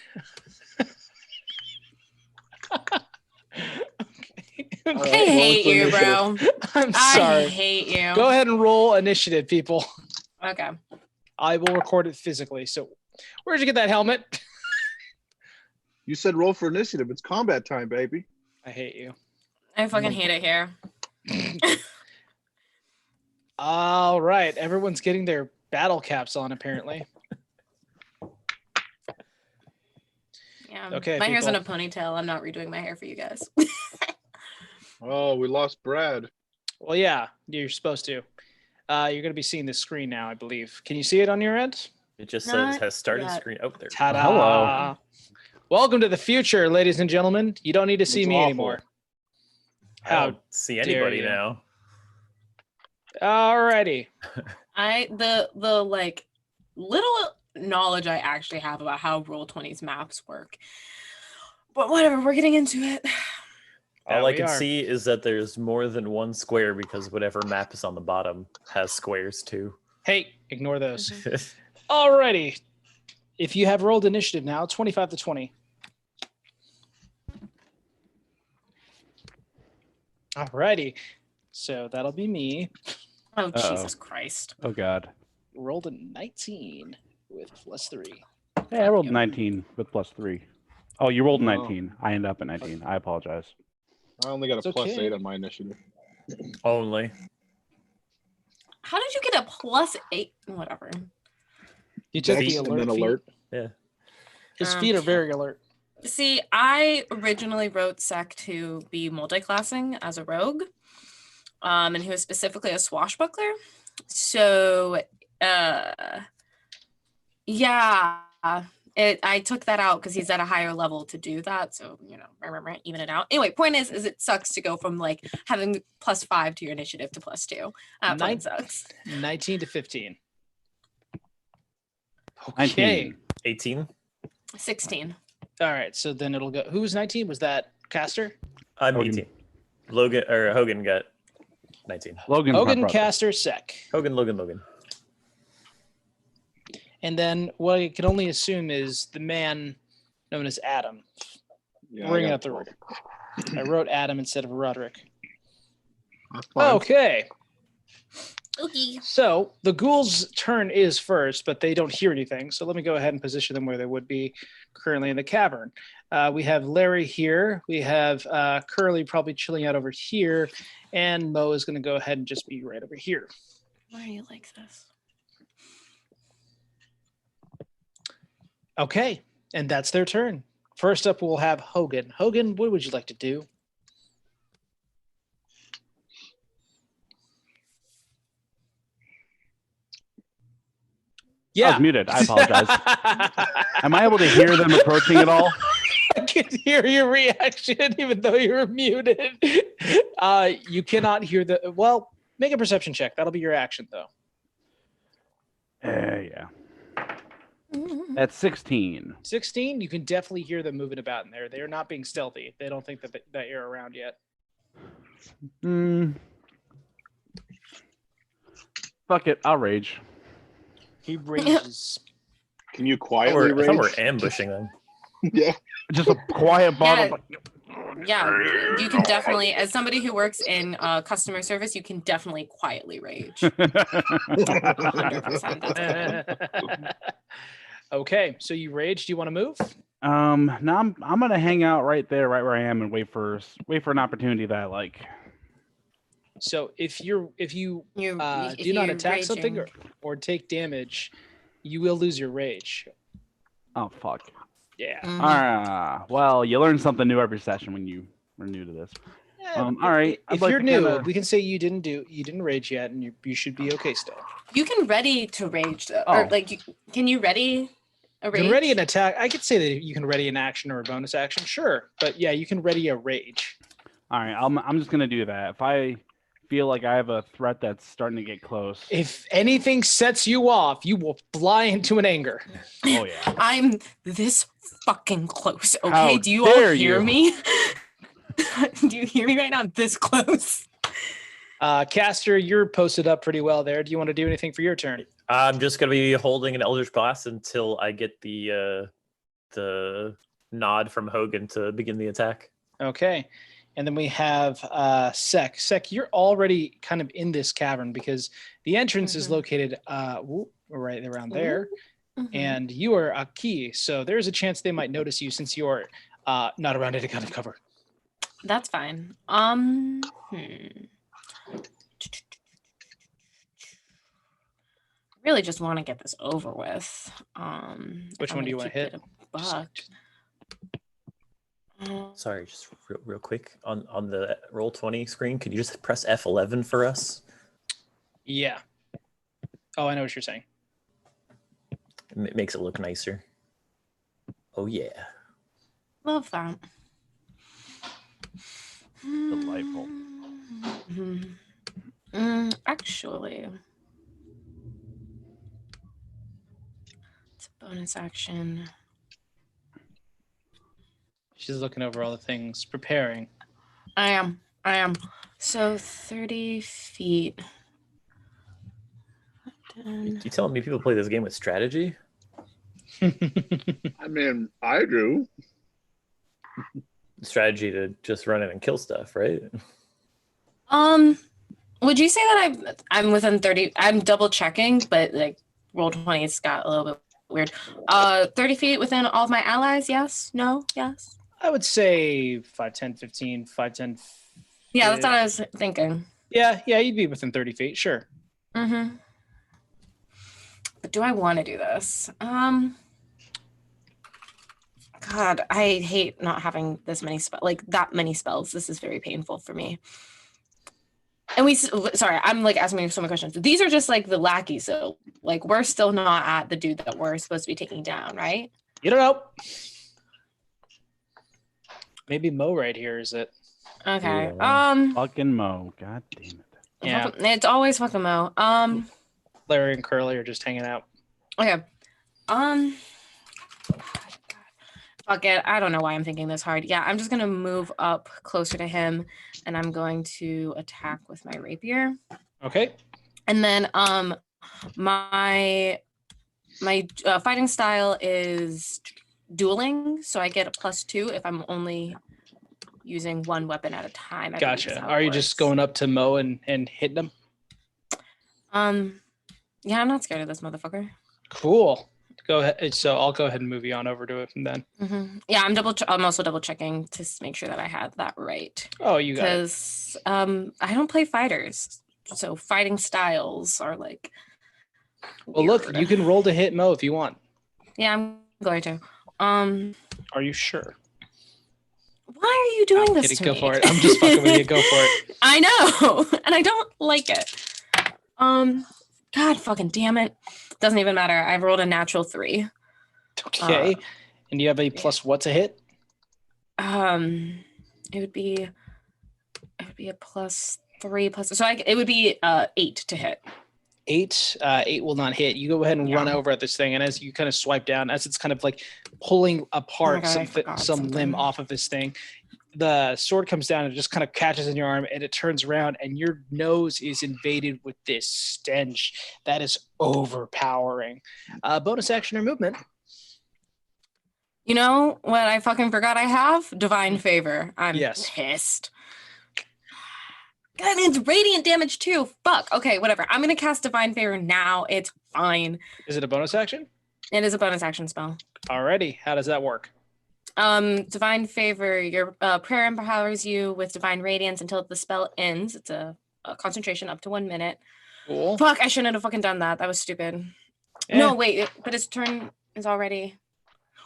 I All right, hate roll for you, bro. I'm I sorry. hate you. Go ahead and roll initiative, people. Okay. I will record it physically. So, where'd you get that helmet? You said roll for initiative. It's combat time, baby. I hate you. I fucking hate it here. All right, everyone's getting their battle caps on apparently. Yeah. Okay, My hair's in a people. ponytail. I'm not redoing my hair for you guys. Oh, we lost Brad. Well, yeah, you're supposed to. You're going to be seeing this screen now, I believe. Can you see it on your end? It just Not says has started yet. screen. Oh, there. Ta-da! Hello. Welcome to the future, ladies and gentlemen. You don't need to see It's me awful. anymore. I How don't see dare anybody you. now. Alrighty. The like little knowledge I actually have about how Roll20's maps work. But whatever, we're getting into it. All Now I we can are. see is that there's more than one square because whatever map is on the bottom has squares too. Hey, ignore those. Alrighty. If you have rolled initiative now, 25 to 20. Alrighty. So that'll be me. Oh, Uh-oh. Jesus Christ. Oh, God. Rolled a 19 with +3. Hey, I rolled 19 with +3. Oh, you rolled No. 19. I ended up at 19. I apologize. I only got a It's plus okay. 8 on my initiative. Only. How did you get a +8? Whatever. You took Dex the and alert then feat. alert. Yeah. His feet are very alert. See, I originally wrote Sek to be multi-classing as a rogue, and he was specifically a swashbuckler. So, yeah, I took that out because he's at a higher level to do that. So, even it out. Anyway, point is it sucks to go from like having +5 to your initiative to +2. That point sucks. 19 to 15. Okay. 19. 18. 16. All right. So then it'll go. Who was 19? Was that Caster? I'm Hogan. 18. Hogan got 19. Logan's my Hogan, brother. Caster, Sek. Logan. And then what I can only assume is the man known as Adam. Yeah, Bring I got up the 12. I wrote Adam instead of Roderick. That's fine. Okay. Okay. So the ghouls' turn is first, but they don't hear anything. So let me go ahead and position them where they would be currently in the cavern. We have Larry here. We have Curly probably chilling out over here. And Mo is going to go ahead and just be right over here. Why are you like this? Okay. And that's their turn. First up, we'll have Hogan. Hogan, what would you like to do? I was muted. I apologize. Am I able to hear them approaching at all? I can hear your reaction, even though you're muted. You cannot hear the. Well, make a perception check. That'll be your action, though. Yeah. That's 16. 16. You can definitely hear them moving about in there. They are not being stealthy. They don't think that you're around yet. Fuck it. I'll rage. He rages. Can you I quietly thought we're rage? ambushing them. Yeah. Just a quiet bottle. Yeah, you can definitely, as somebody who works in customer service, you can definitely quietly rage. 100%. That's okay. Okay, so you rage. Do you want to move? Now I'm gonna hang out right there, right where I am, and wait for an opportunity that I like. So if you do not attack something or take damage, you will lose your rage. Oh fuck. Yeah. Well, you learn something new every session when you are new to this. All right. If you're new, we can say you didn't rage yet, and you should be okay still. You can ready to rage, though. Or can you ready a rage? You can ready an attack. I could say that you can ready an action or a bonus action, sure. But yeah, you can ready a rage. All right. I'm just gonna do that. If I feel like I have a threat that's starting to get close. If anything sets you off, you will fly into an anger. Oh yeah. I'm this fucking close. Okay, How do you all dare hear you. me? Do you hear me right now? This close. Caster, you're posted up pretty well there. Do you want to do anything for your turn? I'm just gonna be holding an Eldritch Blast until I get the nod from Hogan to begin the attack. Okay. And then we have Sek. Sek, you're already kind of in this cavern because the entrance is located right around there. And you are a key. So there's a chance they might notice you since you're not around any kind of cover. That's fine. Really just want to get this over with. Which one do you want to hit? Sorry, just real quick on the Roll20 screen. Could you just press F11 for us? Yeah. Oh, I know what you're saying. It makes it look nicer. Oh yeah. Love that. Delightful. Actually, it's a bonus action. She's looking over all the things, preparing. I am. So 30 feet. You telling me people play this game with strategy? I mean, I do. Strategy to just run in and kill stuff, right? Would you say that I'm within 30? I'm double checking, but like Roll20's got a little bit weird. 30 feet within all of my allies? Yes? No? Yes? I would say 5, 10, 15, 5, 10. Yeah, that's what I was thinking. Yeah, you'd be within 30 feet, sure. Mm-hmm. But do I want to do this? God, I hate not having this many that many spells. This is very painful for me. And sorry, I'm like asking you so many questions. These are just like the lackeys, so like we're still not at the dude that we're supposed to be taking down, right? You don't know. Maybe Mo right here is it? Okay. Yeah. Fucking Mo. God damn it. Yeah. It's always fucking Mo. Larry and Curly are just hanging out. Okay. Fuck it. I don't know why I'm thinking this hard. Yeah, I'm just gonna move up closer to him, and I'm going to attack with my rapier. Okay. And then my fighting style is dueling, so I get a +2 if I'm only using one weapon at a time. Gotcha. Are you just going up to Mo and hitting him? Yeah, I'm not scared of this motherfucker. Cool. Go ahead. So I'll go ahead and move you on over to it from then. Mm-hmm. Yeah, I'm also double checking to make sure that I had that right. Oh, you got it. Because I don't play fighters, so fighting styles are like. Well, look, you can roll to hit Mo if you want. Yeah, I'm going to. Are you sure? Why are you doing this to go me? for it. I'm just fucking with you. Go for it. I know, and I don't like it. God fucking damn it. Doesn't even matter. I've rolled a natural 3. Okay. And you have a plus what to hit? It would be a +3 so it would be 8 to hit. 8 will not hit. You go ahead and run over at this thing, and as you kind of swipe down, as it's kind of like pulling apart some limb off of this thing, the sword comes down and just kind of catches in your arm, and it turns around, and your nose is invaded with this stench that is overpowering. Bonus action or movement. You know what I fucking forgot I have? Divine Favor. I'm pissed. God, it's radiant damage too. Fuck. Okay, whatever. I'm going to cast Divine Favor now. It's fine. Is it a bonus action? It is a bonus action spell. Alrighty. How does that work? Divine Favor, your prayer empowers you with divine radiance until the spell ends. It's a concentration up to 1 minute. Cool. Fuck, I shouldn't have fucking done that. That was stupid. Yeah. No, wait, but his turn is already...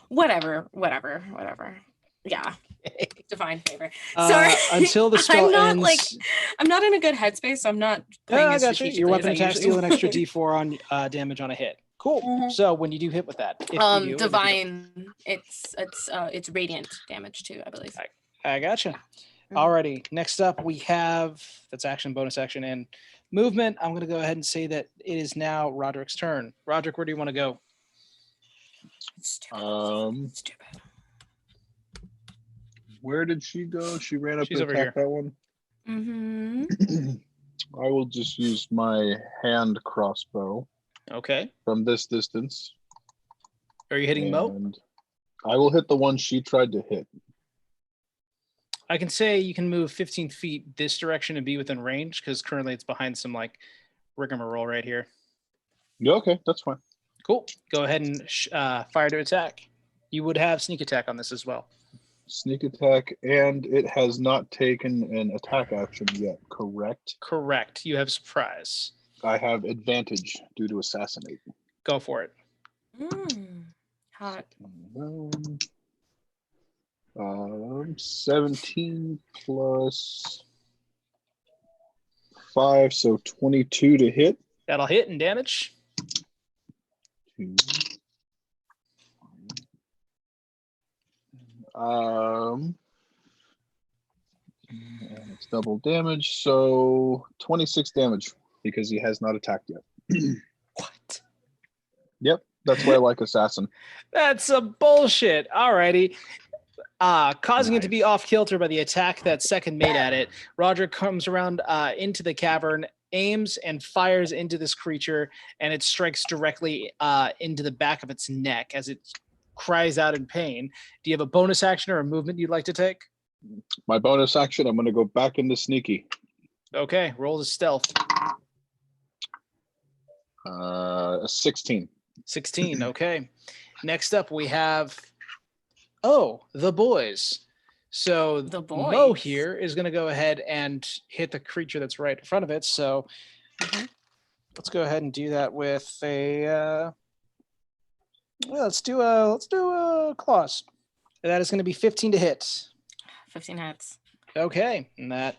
Whatever. Yeah. Divine Favor. Sorry. Until the spell ends... I'm not in a good headspace, so I'm not playing as strategically. Your weapon attacks deal an extra d4 on damage on a hit. Cool. Mm-hmm. So when you do hit with that, divine, it's radiant damage too, I believe. I gotcha. Mm-hmm. Alrighty. Next up, we have that's action, bonus action, and movement. I'm going to go ahead and say that it is now Roderick's turn. Roderick, where do you want to go? Stupid. Where did she go? She ran up to attack that one. Mm-hmm. I will just use my hand crossbow. Okay. From this distance. Are you hitting Mo? I will hit the one she tried to hit. I can say you can move 15 feet this direction and be within range because currently it's behind some like rigmarole right here. Yeah, okay, that's fine. Cool. Go ahead and fire to attack. You would have sneak attack on this as well. Sneak attack, and it has not taken an attack action yet, correct? Correct. You have surprise. I have advantage due to assassinate. Go for it. Hot. 17 plus 5, so 22 to hit. That'll hit and damage. 2. And it's double damage, so 26 damage because he has not attacked yet. What? Yep, that's why I like assassin. That's a bullshit. Alrighty. Causing it to be off kilter by the attack that second made at it, Roger comes around into the cavern, aims and fires into this creature, and it strikes directly into the back of its neck as it cries out in pain. Do you have a bonus action or a movement you'd like to take? My bonus action, I'm going to go back into sneaky. Okay, roll the stealth. 16. 16, okay. Next up, we have... the boys. So the boys. Mo here is going to go ahead and hit the creature that's right in front of it. So Let's go ahead and do that with a. Let's do claws. That is going to be 15 to hit. 15 hits. Okay, and that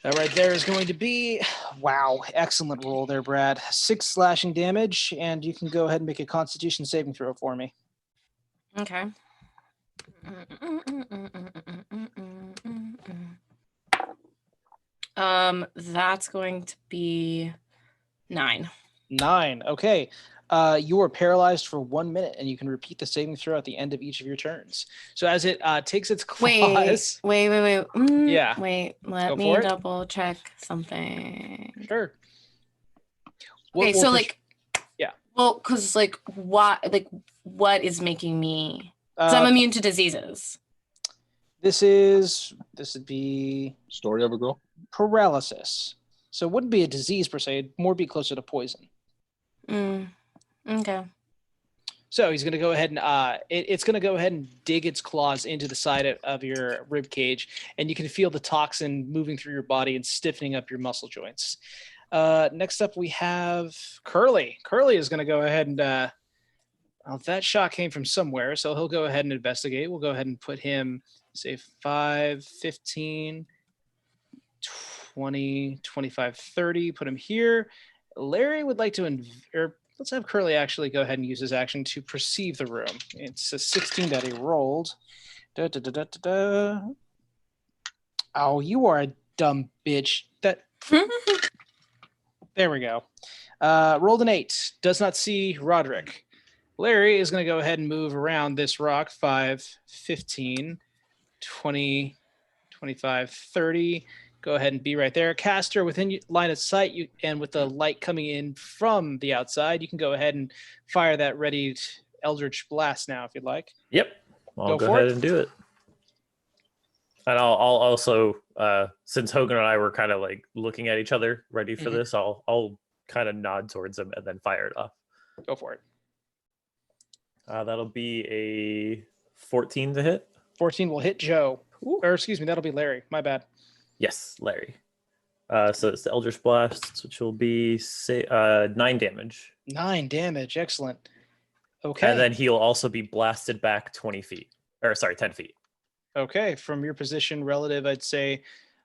right there is going to be, wow, excellent roll there, Brad. 6 slashing damage, and you can go ahead and make a Constitution saving throw for me. Okay. That's going to be 9. 9. Okay. You are paralyzed for 1 minute, and you can repeat the saving throw at the end of each of your turns. So as it takes its claws. Wait. Yeah. Wait, let Go me for it. double check something. Sure. Okay, so like, yeah. Well, because like, what is making me? Because I'm immune to diseases. This would be Story of a girl. paralysis. So it wouldn't be a disease per se; it'd more be closer to poison. Okay. So he's going to go ahead and it's going to go ahead and dig its claws into the side of your rib cage, and you can feel the toxin moving through your body and stiffening up your muscle joints. Next up, we have Curly. Curly is going to go ahead and that shot came from somewhere, so he'll go ahead and investigate. We'll go ahead and put him, say, 5, 15, 20, 25, 30. Put him here. Larry would like to let's have Curly actually go ahead and use his action to perceive the room. It's a 16 that he rolled. Oh, you are a dumb bitch. There we go. Rolled an 8. Does not see Roderick. Larry is going to go ahead and move around this rock. 5, 15, 20, 25, 30. Go ahead and be right there. Caster, within line of sight, and with the light coming in from the outside, you can go ahead and fire that ready Eldritch Blast now if you'd like. Yep. I'll go for ahead it. and do it. And I'll also, since Hogan and I were kind of like looking at each other, ready for this, I'll kind of nod towards him and then fire it off. Go for it. That'll be a 14 to hit. 14 will hit Joe. Or excuse me, that'll be Larry. My bad. Yes, Larry. So it's the Eldritch Blast, which will be 9 damage. 9 damage. Excellent. Okay. And then he'll also be blasted back 10 feet. Okay. From your position relative, I'd say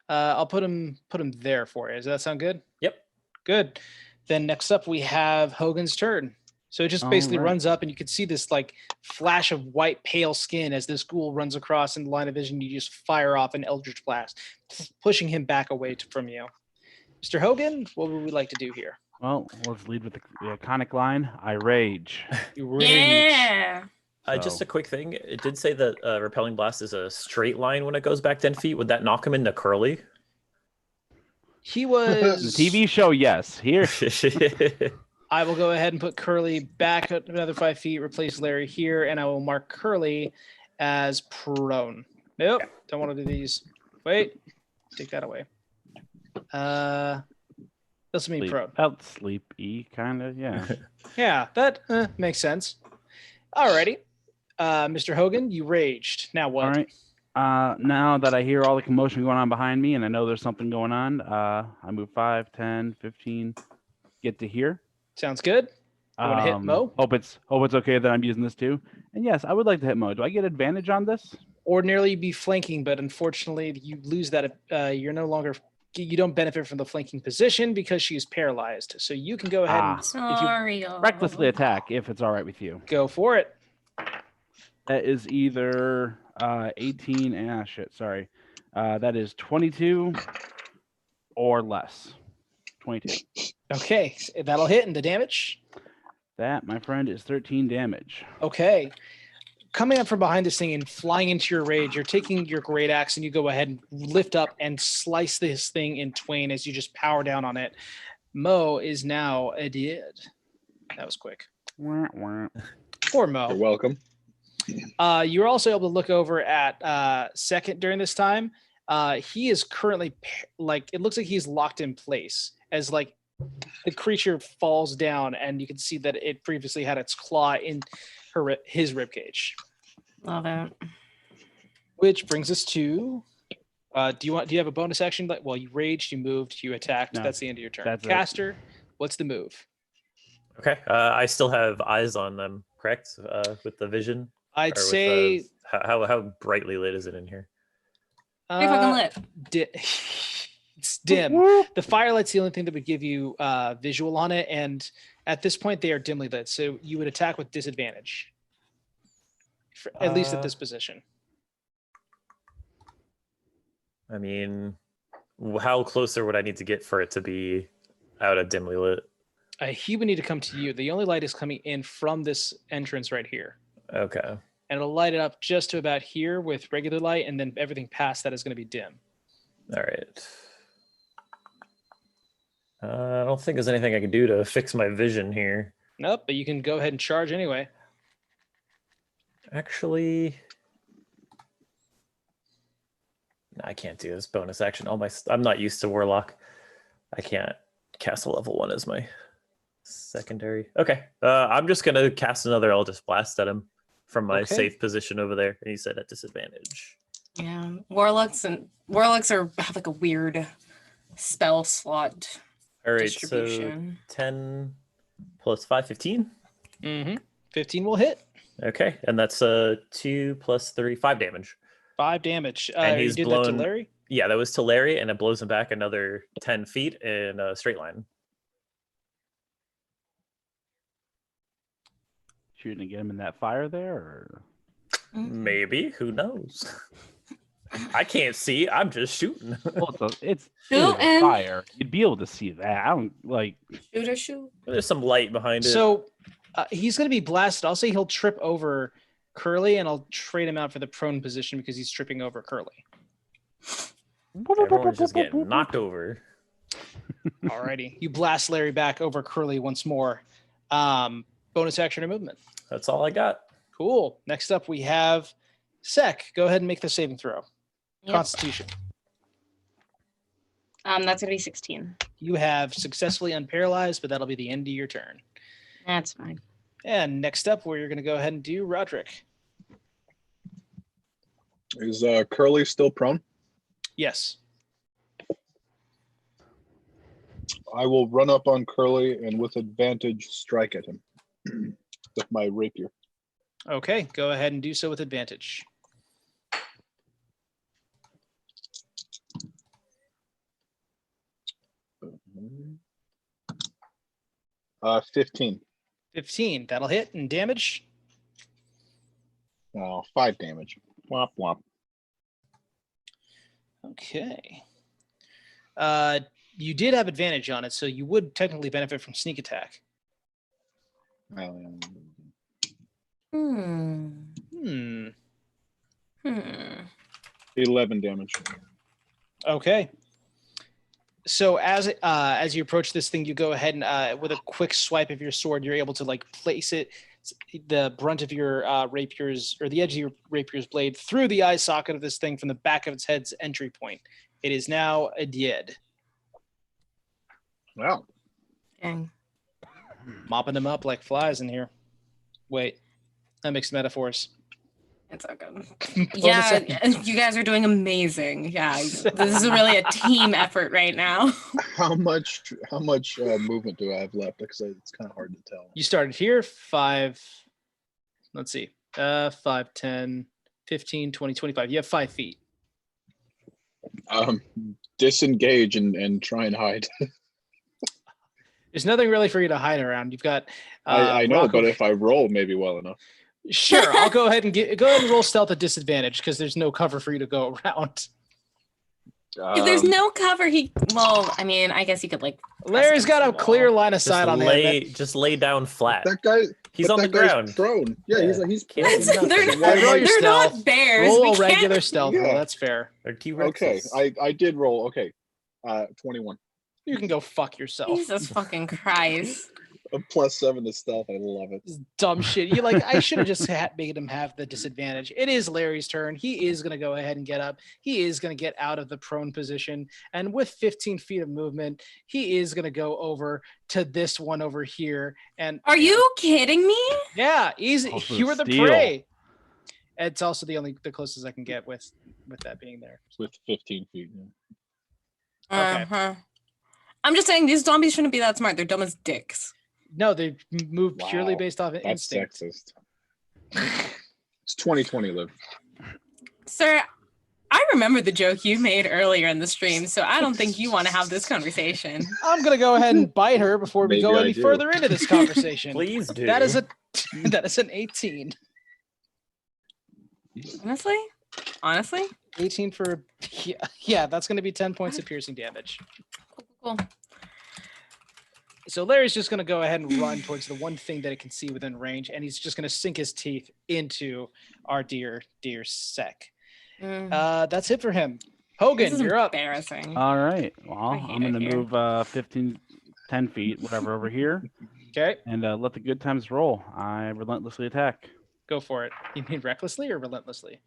I'll put him there for you. Does that sound good? Yep. Good. Then next up we have Hogan's turn. So it just basically runs up, and you can see this like flash of white pale skin as this ghoul runs across in the line of vision. You just fire off an Eldritch Blast, pushing him back away from you. Mr. Hogan, what would we like to do here? Well, let's lead with the iconic line, I rage. You rage. Yeah. Just a quick thing. It did say that Repelling Blast is a straight line when it goes back 10 feet. Would that knock him into Curly? He was... The TV show, yes. Here. I will go ahead and put Curly back another 5 feet, replace Larry here, and I will mark Curly as prone. Nope, don't want to do these. Wait, take that away. This will mean prone. Felt sleepy, kind of, yeah. Yeah, that makes sense. Alrighty. Mr. Hogan, you raged. Now what? All right. Now that I hear all the commotion going on behind me and I know there's something going on, I move 5, 10, 15, get to here. Sounds good. You want to hit Mo? Hope it's okay that I'm using this too. And yes, I would like to hit Mo. Do I get advantage on this? Ordinarily you'd be flanking, but unfortunately you lose that. You don't benefit from the flanking position because she is paralyzed. So you can go ahead and recklessly attack if it's all right with you. Go for it. That is either 18 sorry. That is 22 or less. 22. Okay, that'll hit. And the damage? That, my friend, is 13 damage. Okay. Coming up from behind this thing and flying into your rage, you're taking your great axe and you go ahead and lift up and slice this thing in twain as you just power down on it. Mo is now a dead. That was quick. Poor Mo. You're welcome. You're also able to look over at Second during this time. He is currently it looks like he's locked in place as like the creature falls down, and you can see that it previously had its claw in his ribcage. Love it. Which brings us to Do you have a bonus action? Well, you raged, you moved, you attacked. No, That's the end of your turn. that's it. Caster, what's the move? Okay. I still have eyes on them, correct? With the vision. I'd Or say with, how brightly lit is it in here? Pretty fucking lit. It's dim. The firelight's the only thing that would give you visual on it, and at this point they are dimly lit, so you would attack with disadvantage. At least at this position. I mean, how closer would I need to get for it to be out of dimly lit? He would need to come to you. The only light is coming in from this entrance right here. Okay. And it'll light it up just to about here with regular light, and then everything past that is going to be dim. All right. I don't think there's anything I can do to fix my vision here. Nope, but you can go ahead and charge anyway. Actually, no, I can't do this bonus action. I'm not used to Warlock. I can't cast a level 1 as my secondary. Okay, I'm just gonna cast another Eldritch Blast at him from my safe position over there, and he said at disadvantage. Yeah, warlocks have like a weird spell slot. All right, distribution. so 10 plus 5, 15. 15 will hit. Okay, and that's 2 plus 3, 5 damage. 5 damage. And he's you did blown. that to Larry? Yeah, that was to Larry, and it blows him back another 10 feet in a straight line. Shooting to get him in that fire there, or Maybe, who knows? I can't see. I'm just shooting. well, it's Shooting. fire. You'd be able to see that. I don't like. Shoot. There's some light behind it. So he's going to be blasted. I'll say he'll trip over Curly, and I'll trade him out for the prone position because he's tripping over Curly. Everyone's just getting knocked over. Alrighty. You blast Larry back over Curly once more. Bonus action or movement. That's all I got. Cool. Next up, we have Sek. Go ahead and make the saving throw. Yep. Constitution. That's gonna be 16. You have successfully unparalyzed, but that'll be the end of your turn. That's fine. And next up, we're going to go ahead and do Roderick. Is Curly still prone? Yes. I will run up on Curly and with advantage strike at him with my rapier. Okay, go ahead and do so with advantage. 15. 15. That'll hit and damage. 5 damage. Womp womp. Okay. You did have advantage on it, so you would technically benefit from sneak attack. 11 damage. Okay. So as you approach this thing, you go ahead and with a quick swipe of your sword, you're able to like place it, the brunt of your rapier's, or the edge of your rapier's blade through the eye socket of this thing from the back of its head's entry point. It is now a undead. Wow. Dang. Mopping them up like flies in here. Wait, that makes metaphors. It's so good. Yeah, you guys are doing amazing. Yeah, this is really a team effort right now. How much movement do I have left? Because it's kind of hard to tell. You started here, 5, let's see, 5, 10, 15, 20, 25. You have 5 feet. Disengage and try and hide. There's nothing really for you to hide around. You've got. I know, Rocco. but if I roll maybe well enough. Sure, I'll go ahead and roll stealth at disadvantage because there's no cover for you to go around. If there's no cover, I mean, I guess he could like. Larry's got a clear line of sight on him. Just lay down flat. That guy. He's on the ground. Prone. Yeah, he's prone. They're not bears. Roll a regular stealth roll. That's fair. They're T-Rexes. Okay, I did roll. Okay, 21. You can go fuck yourself. Jesus fucking Christ. A +7 to stealth. I love it. This dumb shit. You like? I should have just made him have the disadvantage. It is Larry's turn. He is gonna go ahead and get up. He is gonna get out of the prone position, and with 15 feet of movement, he is gonna go over to this one over here. And are you kidding me? yeah, easy. Also You were the steal. prey. It's also the closest I can get with that being there. With 15 feet. Yeah. Okay. Uh-huh. I'm just saying these zombies shouldn't be that smart. They're dumb as dicks. No, they move purely Wow, based off That's instinct. sexist. It's 2020, Liv. Sir, I remember the joke you made earlier in the stream, so I don't think you want to have this conversation. I'm gonna go ahead and bite her before we Maybe go I any do. further into this conversation. Please do. That is an 18. Honestly? 18 for yeah, that's gonna be 10 points of piercing damage. Cool. So Larry's just gonna go ahead and run towards the one thing that it can see within range, and he's just gonna sink his teeth into our dear Sec. That's it for him. Hogan, This is you're up. embarrassing. All right. Well, I hate I'm going it to here. move 10 feet, whatever, over here, Okay, and let the good times roll. I relentlessly attack. go for it. You mean recklessly or relentlessly?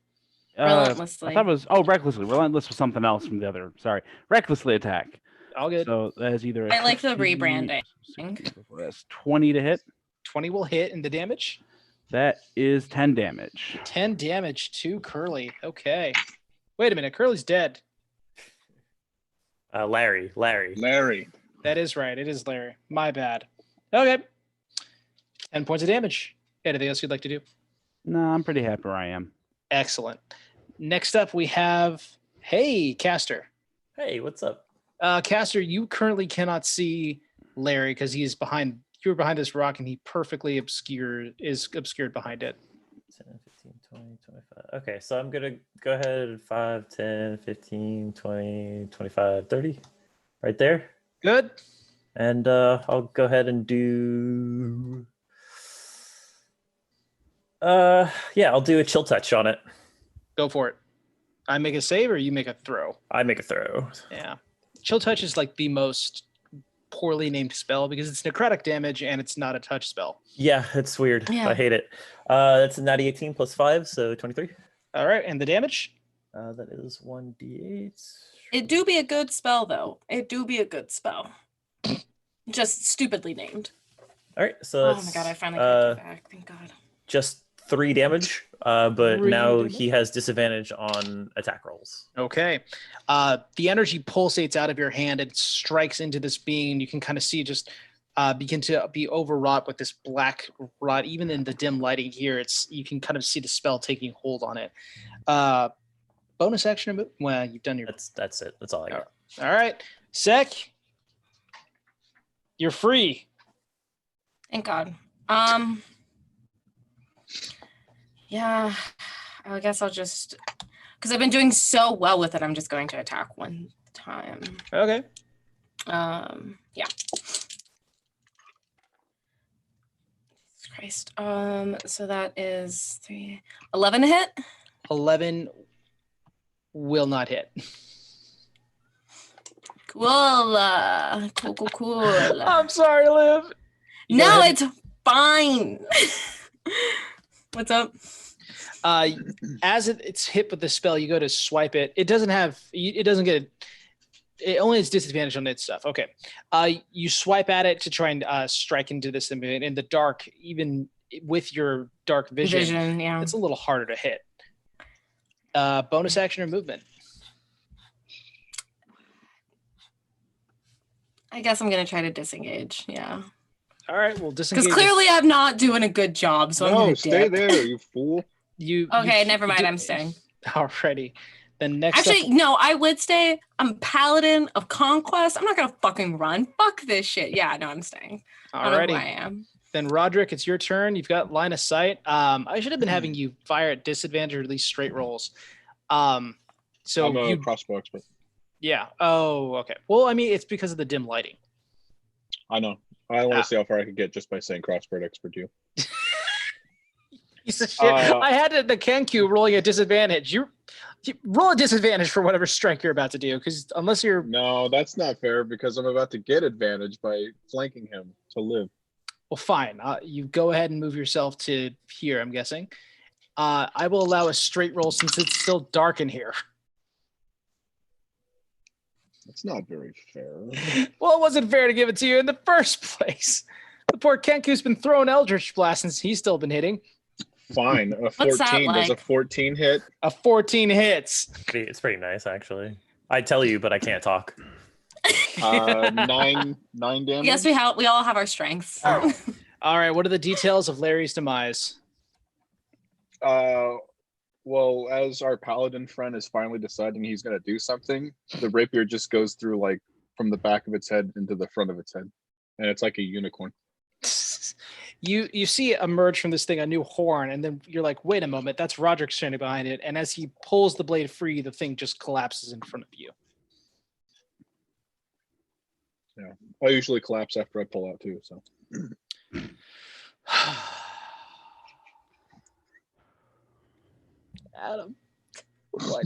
Relentlessly. I thought it was recklessly. Relentless was something else from the other. Sorry, recklessly attack. All good. So that is either. I like the 60, rebranding. 60, that's 20 to hit. 20 will hit, and the damage? That is 10 damage. 10 damage to Curly. Okay. Wait a minute, Curly's dead. Larry. Larry. That is right. It is Larry. My bad. Okay. 10 points of damage. Anything else you'd like to do? No, I'm pretty happy where I am. Excellent. Next up, we have, hey, Caster. Hey, what's up? Caster, you currently cannot see Larry because he is behind. You're behind this rock, and he perfectly obscured behind it. 10, 15, 20, 25. Okay, so I'm going to go ahead 5, 10, 15, 20, 25, 30. Right there. Good. And I'll go ahead and do... I'll do a chill touch on it. Go for it. I make a save, or you make a throw. I make a throw. Yeah. Chill touch is like the most poorly named spell because it's necrotic damage and it's not a touch spell. Yeah, it's weird. Yeah. I hate it. That's a natty 18 plus 5, so 23. All right, and the damage? That is 1d8. It do be a good spell, though. It do be a good spell. Just stupidly named. All right, so Oh that's my god, I finally got it back. Thank god. just 3 damage, but 3 now damage? he has disadvantage on attack rolls. Okay. The energy pulsates out of your hand and strikes into this being. You can kind of see it just begin to be overwrought with this black rot. Even in the dim lighting here, you can kind of see the spell taking hold on it. Bonus action. Well, you've done your. That's it. That's all I got. All right, Sec, you're free. Thank god. Yeah, I guess I'll just, because I've been doing so well with it, I'm just going to attack one time. Okay. Yeah. Jesus Christ. So that is 11 to hit. 11 will not hit. Cool. Cool. I'm sorry, Liv. You go No, ahead. it's fine. What's up? As it's hit with the spell, you go to swipe it. It doesn't get. It only has disadvantage on its stuff. Okay. You swipe at it to try and strike into this thing in the dark. Even with your dark vision, Yeah. it's a little harder to hit. Bonus action or movement. I guess I'm gonna try to disengage. Yeah. All right. Well, disengage. Because clearly I'm not doing a good job, so I'm No, gonna stay dip. there, you fool. Okay, never mind. I'm staying. Alrighty. Then next. Actually, no, I would stay. I'm paladin of conquest. I'm not gonna fucking run. Fuck this shit. Yeah, no, I'm staying. I don't know who I Alrighty. am. Then Roderick, it's your turn. You've got line of sight. I should have been having you fire at disadvantage or at least straight rolls. So I'm a you, crossbow expert. yeah. Oh, okay. Well, I mean, it's because of the dim lighting. I know. I want to see how far I could get just by saying crossbow expert to you. Piece of shit. I had the Kenku rolling a disadvantage. You roll a disadvantage for whatever strike you're about to do, because unless you're No, that's not fair because I'm about to get advantage by flanking him to live. well, fine. You go ahead and move yourself to here. I'm guessing. I will allow a straight roll since it's still dark in here. That's not very fair. Well, it wasn't fair to give it to you in the first place. The poor Kenku's been throwing Eldritch Blast since he's still been hitting. Fine. A What's that 14. Does a like? 14 hit? A 14 hits. It's pretty nice, actually. I tell you, but I can't talk. 9 damage. Yes, we all have our strengths. All right. What are the details of Larry's demise? Well, as our paladin friend is finally deciding he's going to do something, the rapier just goes through like from the back of its head into the front of its head, and it's like a unicorn. You see emerge from this thing a new horn, and then you're like, wait a moment, that's Roderick standing behind it. And as he pulls the blade free, the thing just collapses in front of you. Yeah, I usually collapse after I pull out too. So. Adam, why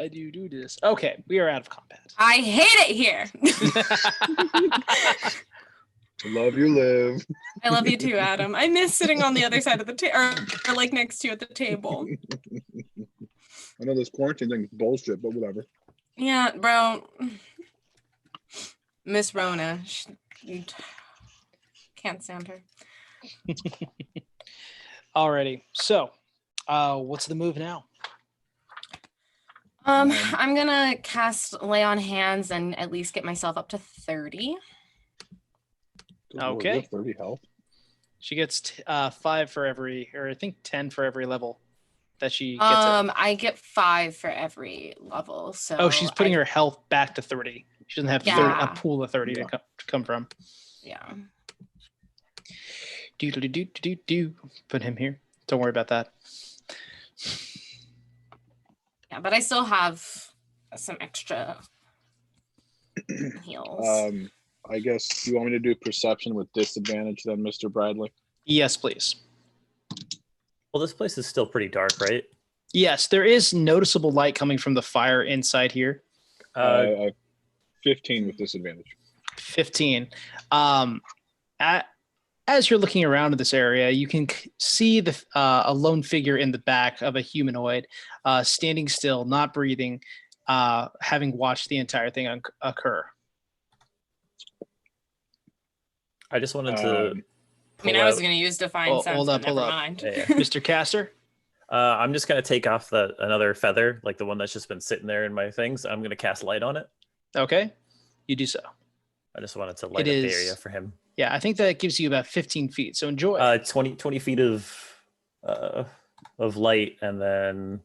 do you do this? Okay, we are out of combat. I hate it here. Love you, Liv. I love you too, Adam. I miss sitting on the other side of the table, or like next to you at the table. I know this quarantine thing is bullshit, but whatever. Yeah, bro. Miss Rona. Can't stand her. Alrighty, so what's the move now? I'm gonna cast Lay on Hands and at least get myself up to 30. Good Lord, Okay. you have 30 health. She gets 5 for every, or I think 10 for every level that she gets. I get 5 for every level. So Oh, she's putting her health back to 30. She doesn't have Yeah. a pool of 30 Yeah. to come from. Yeah. Do. Put him here. Don't worry about that. Yeah, but I still have some extra heals. I guess you want me to do perception with disadvantage then, Mr. Bradley? Yes, please. Well, this place is still pretty dark, right? Yes, there is noticeable light coming from the fire inside here. 15 with disadvantage. 15. As you're looking around in this area, you can see a lone figure in the back of a humanoid, standing still, not breathing, having watched the entire thing occur. I just wanted to. I mean, I was going to use Divine Sense, hold but up, never hold up. mind. Yeah. Mr. Caster? I'm just gonna take off another feather, like the one that's just been sitting there in my things. I'm gonna cast light on it. Okay, you do so. I just wanted to light up the area for him. Yeah, I think that gives you about 15 feet. So enjoy. 20 feet of light, and then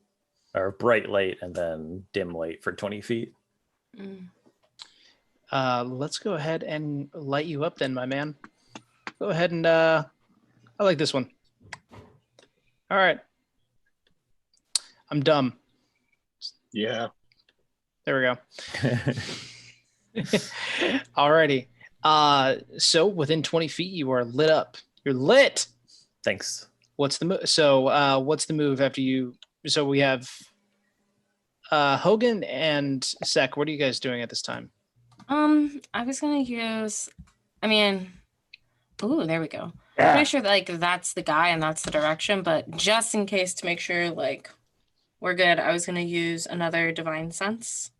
or bright light, and then dim light for 20 feet. Mm. Let's go ahead and light you up then, my man. Go ahead and I like this one. All right. I'm dumb. Yeah. There we go. Alrighty. So within 20 feet, you are lit up. You're lit. Thanks. What's the move? So what's the move after you? So we have Hogan and Sek. What are you guys doing at this time? I was gonna use. I mean, ooh, there we go. I'm pretty sure like that's the guy and that's the direction, but just in case to make sure like we're good, I was gonna use another Divine Sense.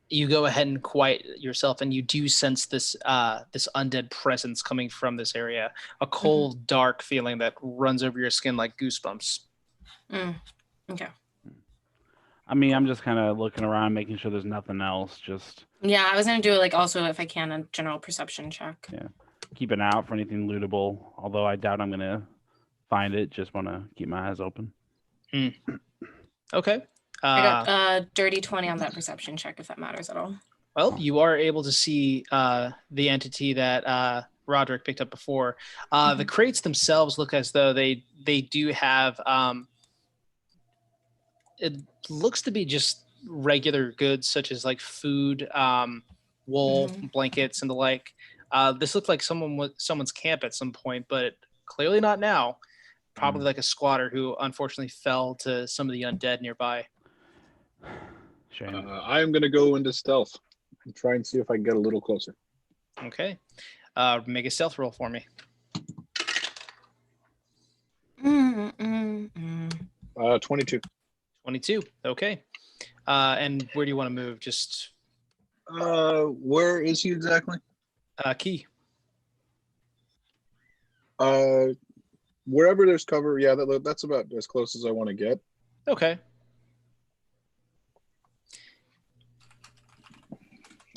You go ahead and quiet yourself, and you do sense this this undead presence coming from this area. A cold, dark feeling that runs over your skin like goosebumps. Okay. I mean, I'm just kind of looking around, making sure there's nothing else. Just Yeah, I was gonna do like also if I can a general perception check. yeah, keep an eye out for anything lootable. Although I doubt I'm gonna find it. Just want to keep my eyes open. Okay. I got a dirty 20 on that perception check if that matters at all. Well, you are able to see the entity that Roderick picked up before. The crates themselves look as though they do have. It looks to be just regular goods such as like food, wool, blankets, and the like. This looked like someone's camp at some point, but clearly not now. Probably like a squatter who unfortunately fell to some of the undead nearby. Shame. I'm going to go into stealth and try and see if I can get a little closer. Okay. Make a stealth roll for me. 22. 22. Okay. And where do you want to move? Just Where is he exactly? key. Wherever there's cover, yeah, that's about as close as I want to get. Okay.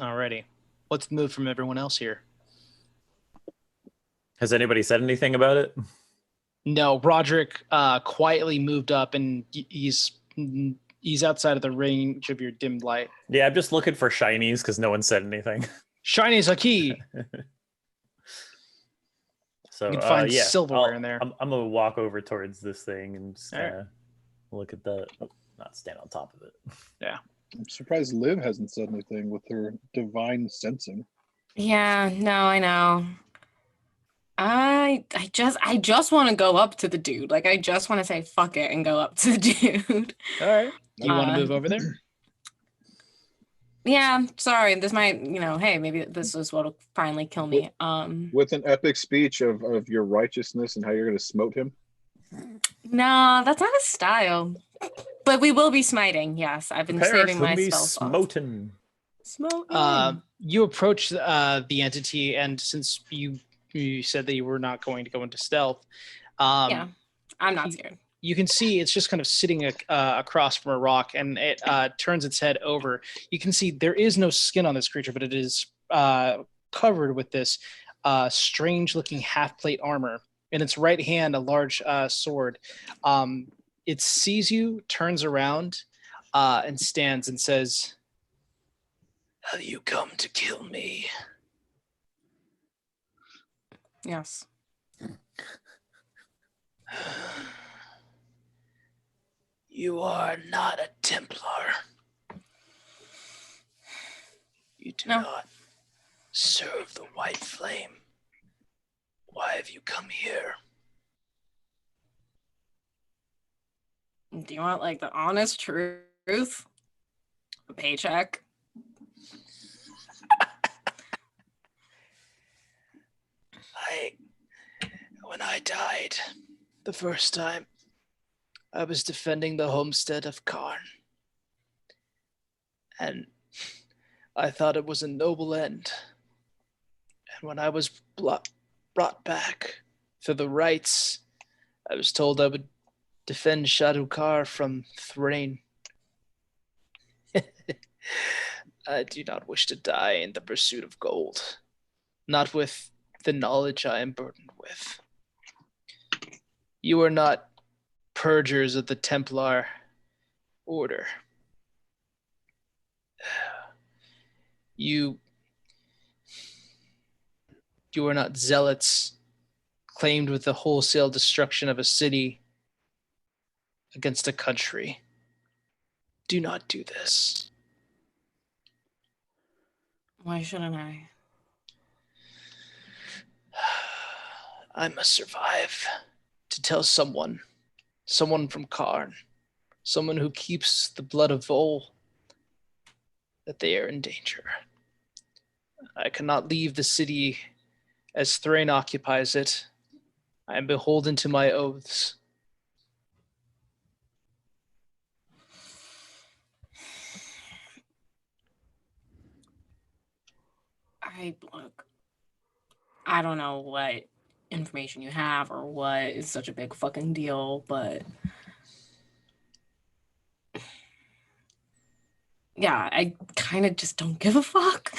Alrighty. What's the move from everyone else here? Has anybody said anything about it? No, Roderick quietly moved up, and he's outside of the range of your dimmed light. Yeah, I'm just looking for shinies because no one said anything. Shinies are key. So You can find yeah, silverware in there. I'm gonna walk over towards this thing and just All right. kind of look at the, not stand on top of it. Yeah. I'm surprised Liv hasn't said anything with her divine sensing. Yeah, no, I know. I just want to go up to the dude. Like, I just want to say fuck it and go up to the dude. All right. You want to move over there? Yeah, sorry. This might, hey, maybe this is what'll finally kill me. With an epic speech of your righteousness and how you're going to smote him. No, that's not his style. But we will be smiting. Yes, I've been saving my spell slots. Smoten. You approach the entity, and since you said that you were not going to go into stealth, yeah, I'm not scared. You can see it's just kind of sitting across from a rock, and it turns its head over. You can see there is no skin on this creature, but it is covered with this strange-looking half-plate armor. In its right hand, a large sword. It sees you, turns around, and stands and says, "Have you come to kill me?" Yes. You are not a Templar. You do not serve the White Flame. Why have you come here? Do you want like the honest truth? A paycheck? When I died the first time, I was defending the homestead of Karn. And I thought it was a noble end. And when I was brought back for the rites, I was told I would defend Shadukar from Thrane. I do not wish to die in the pursuit of gold, not with the knowledge I am burdened with. You are not purgers of the Templar order. You are not zealots claimed with the wholesale destruction of a city against a country. Do not do this. Why shouldn't I? I must survive to tell someone from Karn, someone who keeps the blood of Vol, that they are in danger. I cannot leave the city as Thrane occupies it. I am beholden to my oaths. I don't know what information you have or what is such a big fucking deal, but yeah, I kind of just don't give a fuck.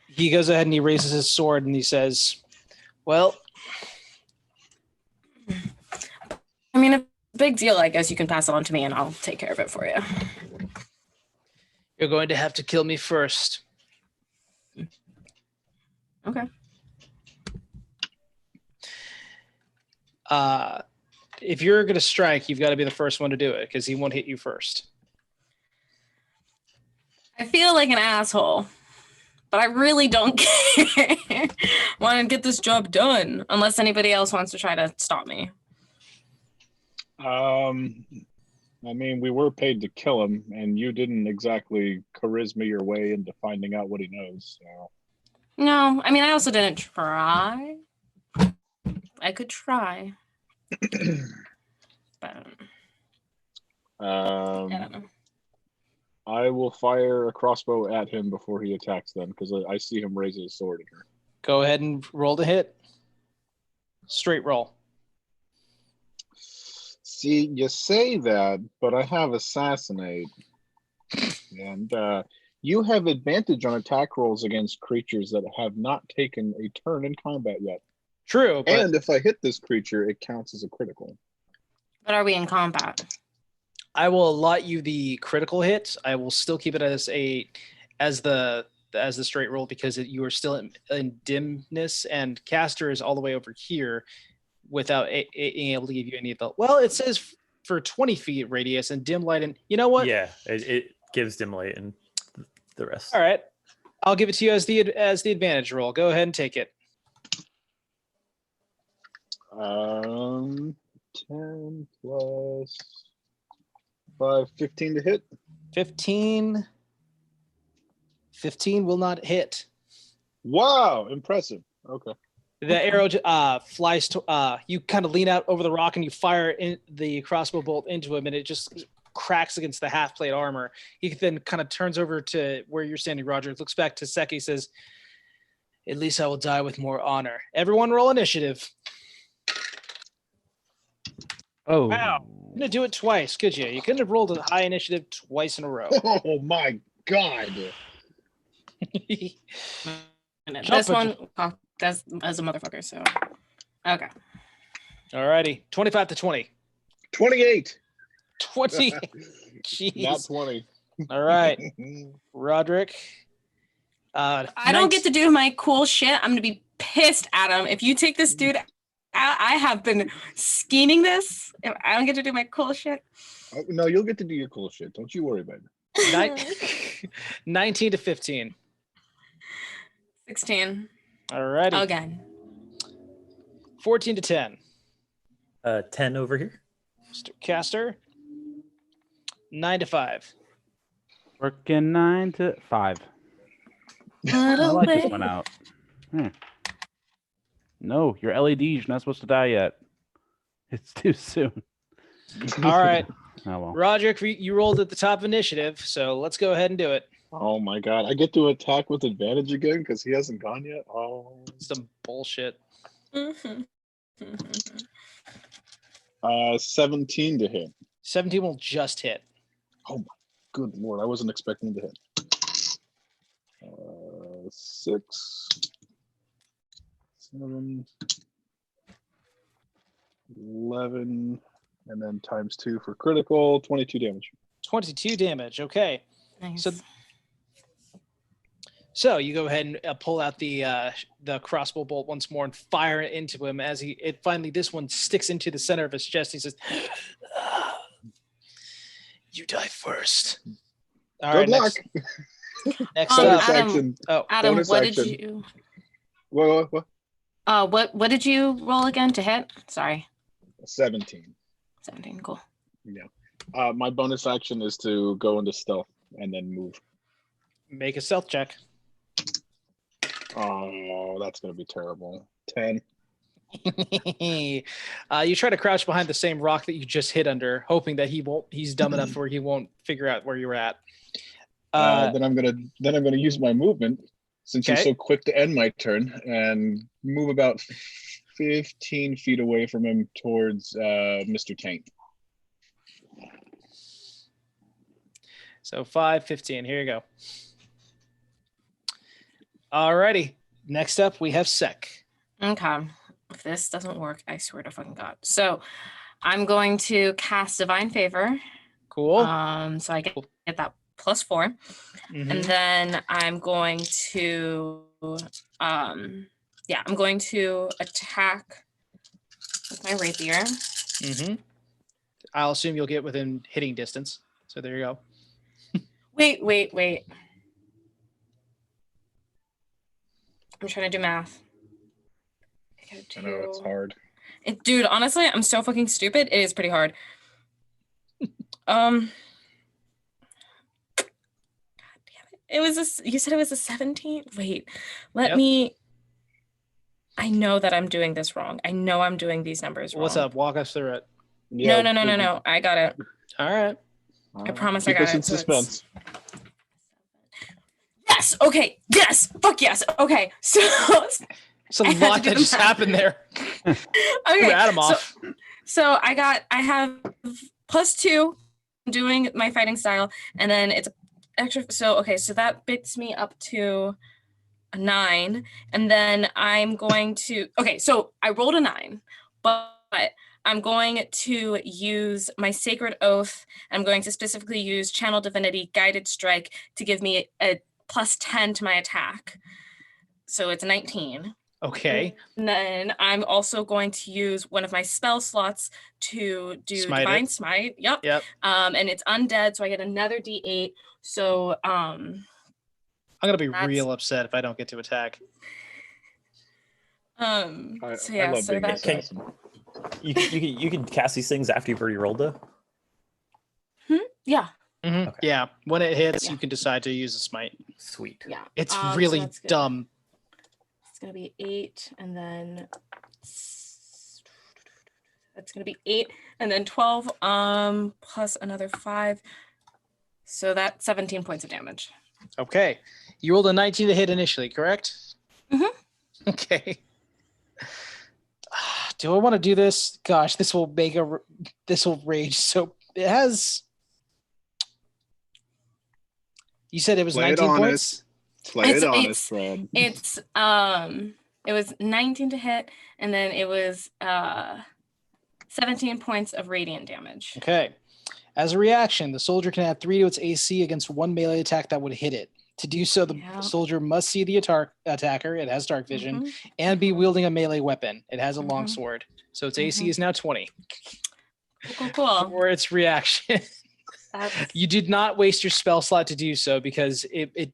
He goes ahead and he raises his sword and he says, well, I mean, a big deal, I guess you can pass it on to me and I'll take care of it for you. You're going to have to kill me first. Okay. If you're going to strike, you've got to be the first one to do it because he won't hit you first. I feel like an asshole, but I really don't care. Want to get this job done, unless anybody else wants to try to stop me. I mean, we were paid to kill him, and you didn't exactly charisma your way into finding out what he knows. So. No, I mean, I also didn't try. I could try. But I don't know. I will fire a crossbow at him before he attacks them, because I see him raise his sword at her. Go ahead and roll to hit. Straight roll. See, you say that, but I have assassinate, and you have advantage on attack rolls against creatures that have not taken a turn in combat yet. True, but And if I hit this creature, it counts as a critical. But are we in combat? I will allot you the critical hit. I will still keep it as the straight roll because you are still in dimness, and caster is all the way over here without being able to give you any of the. Well, it says for 20 feet radius and dim light, and you know what? Yeah, it gives dim light and the rest. All right, I'll give it to you as the advantage roll. Go ahead and take it. 10 plus 5, 15 to hit. 15 will not hit. Wow, impressive. Okay. The arrow flies to you kind of lean out over the rock and you fire in the crossbow bolt into him, and it just cracks against the half plate armor. He then kind of turns over to where you're standing, Roger, looks back to Seki, says, "At least I will die with more honor." Everyone roll initiative. Oh. Wow. You couldn't do it twice, could you? You couldn't have rolled a high initiative twice in a row. Oh my god. This one, that's as a motherfucker, so. Okay. Alrighty. 25 to 20. 28. 20. Jeez. Not 20. All right. Roderick. I don't get to do my cool shit. I'm gonna be pissed at him. If you take this dude out, I have been scheming this. If I don't get to do my cool shit. Oh, no, you'll get to do your cool shit. Don't you worry about it. 19 to 15. 16. All righty. Again. 14 to 10. 10 over here. Mr. Caster. 9 to 5. Working 9 to 5. I like this one out. No, your LEDs, you're not supposed to die yet. It's too soon. All right. Oh, well. Roderick, you rolled at the top of initiative, so let's go ahead and do it. Oh my god. I get to attack with advantage again because he hasn't gone yet? Oh. Some bullshit. 17 to hit. 17 will just hit. Oh my good lord. I wasn't expecting to hit. 6, 7, 11, and then times 2 for critical, 22 damage. 22 damage. Okay. Nice. So you go ahead and pull out the crossbow bolt once more and fire it into him as finally this one sticks into the center of his chest. He says, "You die first." All right. Good luck. Next Bonus up. action. Oh, Adam, bonus what action. did you? What? What did you roll again to hit? Sorry. 17. 17. Cool. Yeah. My bonus action is to go into stealth and then move. make a stealth check. Oh, that's gonna be terrible. 10. You try to crouch behind the same rock that you just hid under, hoping that he's dumb enough where he won't figure out where you're at. Then I'm gonna use my movement since you're Okay. so quick to end my turn and move about 15 feet away from him towards Mr. Tank. So 5, 15. Here you go. Alrighty. Next up, we have Sek. Okay. If this doesn't work, I swear to fucking God. So I'm going to cast Divine Favor. Cool. So I get that +4. Mhm. And then I'm going to I'm going to attack with my rapier. Mhm. I'll assume you'll get within hitting distance. So there you go. Wait. I'm trying to do math. I know it's hard. Dude, honestly, I'm so fucking stupid. It is pretty hard. God damn it. You said it was a 17? Wait, let Yep. me. I know that I'm doing this wrong. I know I'm doing these numbers wrong. What's up? Walk us through it. Yeah, No. I got it. All right. I promise I keep got us it. in So it's- suspense. Yes. Okay. Yes. Fuck yes. Okay. So It's a I had lot to do that the just math. happened there. Okay, Adam so, off. so I have +2 doing my fighting style, and then it's extra. So okay, so that gets me up to a 9, and then I'm going to. Okay, so I rolled a 9, but I'm going to use my Sacred Oath. I'm going to specifically use Channel Divinity Guided Strike to give me a +10 to my attack. So it's a 19. Okay. And then I'm also going to use one of my spell slots to do Smite Divine it. Smite. Yep. Yep. And it's undead, so I get another D8. So I'm gonna be That's- real upset if I don't get to attack. I so yeah, love so being that assassin. You can cast these things after you've already rolled though. yeah. Mhm. Okay. Yeah. When it hits, Yeah. you can decide to use a smite. Sweet. Yeah. It's So really that's good. dumb. It's gonna be 8, and then that's gonna be 8, and then 12, plus another 5. So that's 17 points of damage. Okay. You rolled a 19 to hit initially, correct? Mhm. Okay. Do I want to do this? Gosh, this will rage. So it has. You said it was Play it 19 honest. points? Play It's- it honest, Fred. It's it was 19 to hit, and then it was 17 points of radiant damage. Okay. As a reaction, the soldier can add 3 to its AC against one melee attack that would hit it. To do so, the Yeah. soldier must see the attacker. It has dark vision Mhm. and be wielding a melee weapon. It has a Mhm. longsword. So its AC Mhm. is now 20 Cool. for its reaction. That's- You did not waste your spell slot to do so because it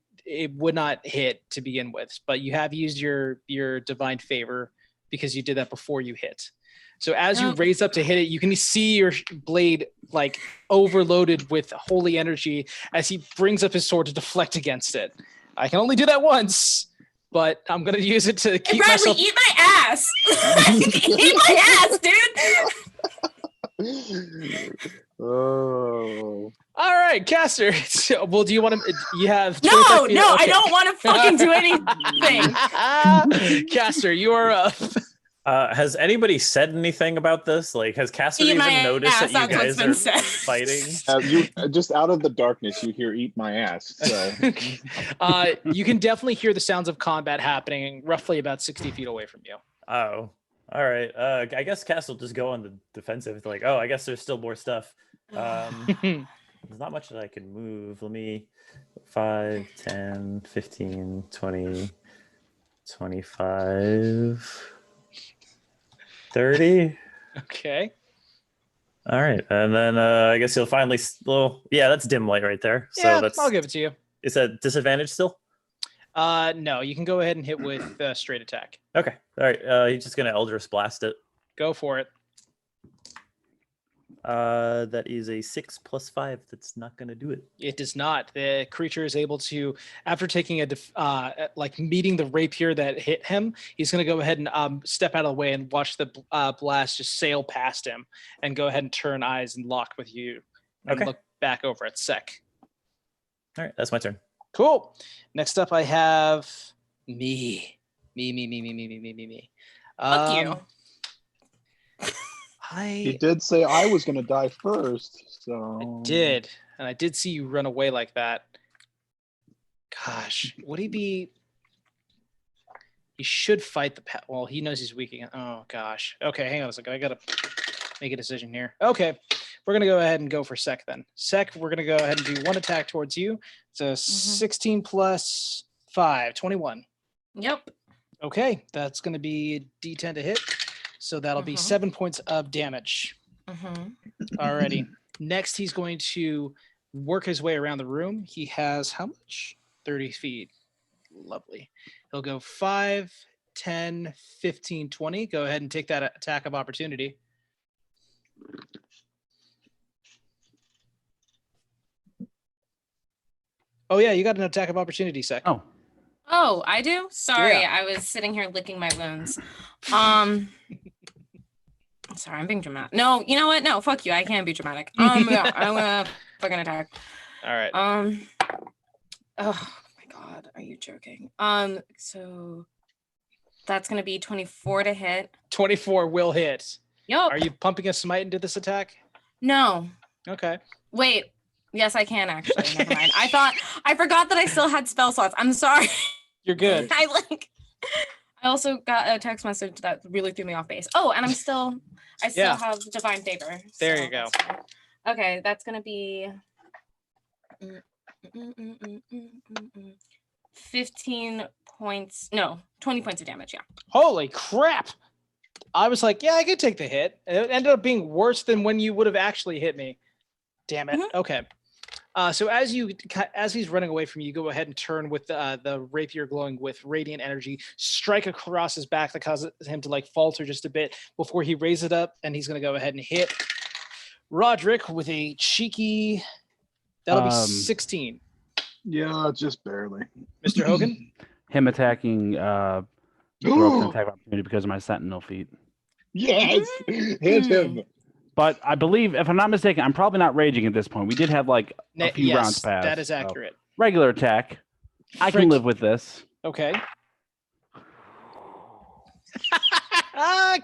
would not hit to begin with, but you have used your divine favor because you did that before you hit. So as you Yep. raise up to hit it, you can see your blade like overloaded with holy energy as he brings up his sword to deflect against it. I can only do that once, but I'm gonna use it to Hey, keep Bradley, myself. eat my ass! Eat my ass, dude! Oh. All right, caster. So, well, do you want to? You have 25 No, feet- I okay. don't want to fucking do anything. Caster, you are up. Has anybody said anything about this? Like, has Caster Eat even my noticed ass, that you that's what's guys been are said. fighting? You just out of the darkness, you hear "eat my ass." So You can definitely hear the sounds of combat happening roughly about 60 feet away from you. Oh, all right. I guess Cass will just go on the defensive. It's like, oh, I guess there's still more stuff. There's not much that I can move. Let me 5, 10, 15, 20, 25, 30. Okay. All right. And then I guess he'll finally yeah, that's dim light right there. So Yeah, that's I'll give it to you. Is that disadvantage still? No, you can go ahead and hit with straight attack. Okay. All right. He's just gonna Eldritch Blast it. Go for it. That is a 6 + 5. That's not gonna do it. It does not. The creature is able to, after taking like meeting the rapier that hit him, he's going to go ahead and step out of the way and watch the blast just sail past him, and go ahead and turn eyes and lock with you, and Okay. look back over at Sek. All right, that's my turn. Cool. Next up, I have me. Fuck you. he did say I was going to die first. So I did, and I did see you run away like that. Gosh, would he be? He should fight the well, he knows he's weak again. Oh gosh. Okay, hang on a second. I gotta make a decision here. Okay, we're gonna go ahead and go for Sek then. Sek, we're gonna go ahead and do one attack towards you. It's a 16 plus 5, 21. Yep. Okay, that's gonna be D10 to hit. So that'll be 7 points of damage. Alrighty. Next, he's going to work his way around the room. He has how much? 30 feet. Lovely. He'll go 5, 10, 15, 20. Go ahead and take that attack of opportunity. Oh, yeah, you got an attack of opportunity, Sek. Oh, I do? Sorry, Yeah. I was sitting here licking my wounds. Sorry, I'm being dramatic. No, you know what? No, fuck you. I can't be dramatic. Yeah, I'm gonna fucking attack. All right. Oh my god, are you joking? So That's going to be 24 to hit. 24 will hit. Yup. Are you pumping a smite into this attack? No. Okay. Wait. Yes, I can actually. Never mind. I forgot that I still had spell slots. I'm sorry. You're good. I also got a text message that really threw me off base. Oh, and I still have divine favor. There you go. Okay, that's gonna be 15 points. No, 20 points of damage. Yeah. Holy crap! I was like, yeah, I could take the hit. It ended up being worse than when you would have actually hit me. Damn it. Mm-hmm. Okay. So as he's running away from you, go ahead and turn with the rapier glowing with radiant energy, strike across his back that causes him to like falter just a bit before he raises it up, and he's going to go ahead and hit Roderick with a cheeky. That'll be 16. Yeah, just barely. Mr. Hogan? Him attacking broken attack opportunity because of my sentinel feat. Yes, hit him. But I believe, if I'm not mistaken, I'm probably not raging at this point. We did have like a few rounds passed. That is accurate. So regular attack. I can live with this. Okay.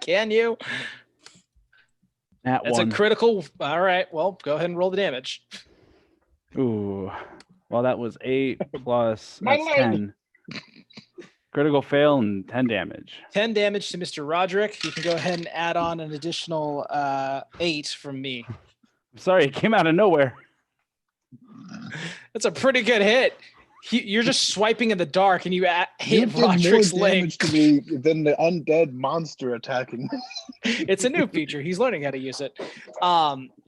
Can you? That's a critical. All right. Well, go ahead and roll the damage. Ooh. Well, that was 8 plus 10. Critical fail and 10 damage. 10 damage to Mr. Roderick. You can go ahead and add on an additional 8 from me. I'm sorry, it came out of nowhere. That's a pretty good hit. You're just swiping in the dark and you hit Roderick's leg. To me than the undead monster attacking. It's a new feature. He's learning how to use it.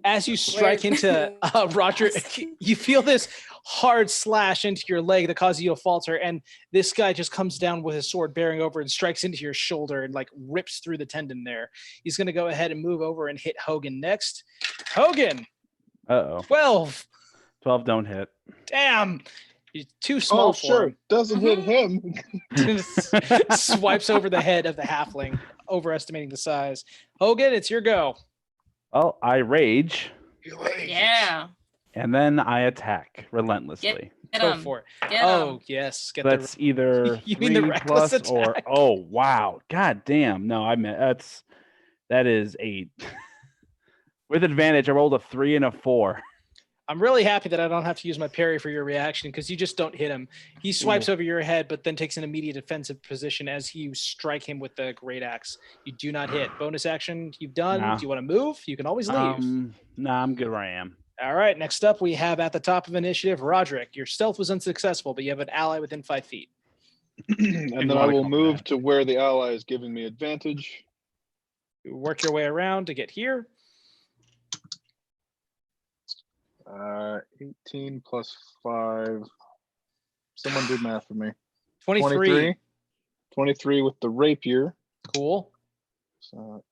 As you strike into Roderick, you feel this hard slash into your leg that causes you to falter, and this guy just comes down with his sword bearing over and strikes into your shoulder and like rips through the tendon there. He's going to go ahead and move over and hit Hogan next. Hogan! 12 don't hit. Damn! You're too small for him. Doesn't hit him. Swipes over the head of the halfling, overestimating the size. Hogan, it's your go. Well, I rage. Yeah. And then I attack relentlessly. Go for it. Yes. That's either you mean the reckless plus attack? or wow. God damn. No, I meant that is 8. With advantage, I rolled a 3 and a 4. I'm really happy that I don't have to use my parry for your reaction because you just don't hit him. He swipes over your head, but then takes an immediate defensive position as you strike him with the great axe. You do not hit. Bonus action you've done. Nah. Do you want to move? You can always leave. Nah, I'm good where I am. All right. Next up, we have at the top of initiative, Roderick. Your stealth was unsuccessful, but you have an ally within 5 feet. And then I will move to where the ally is giving me advantage. You work your way around to get here. 18 plus 5. Someone do math for me. 23. 23 with the rapier. Cool. So,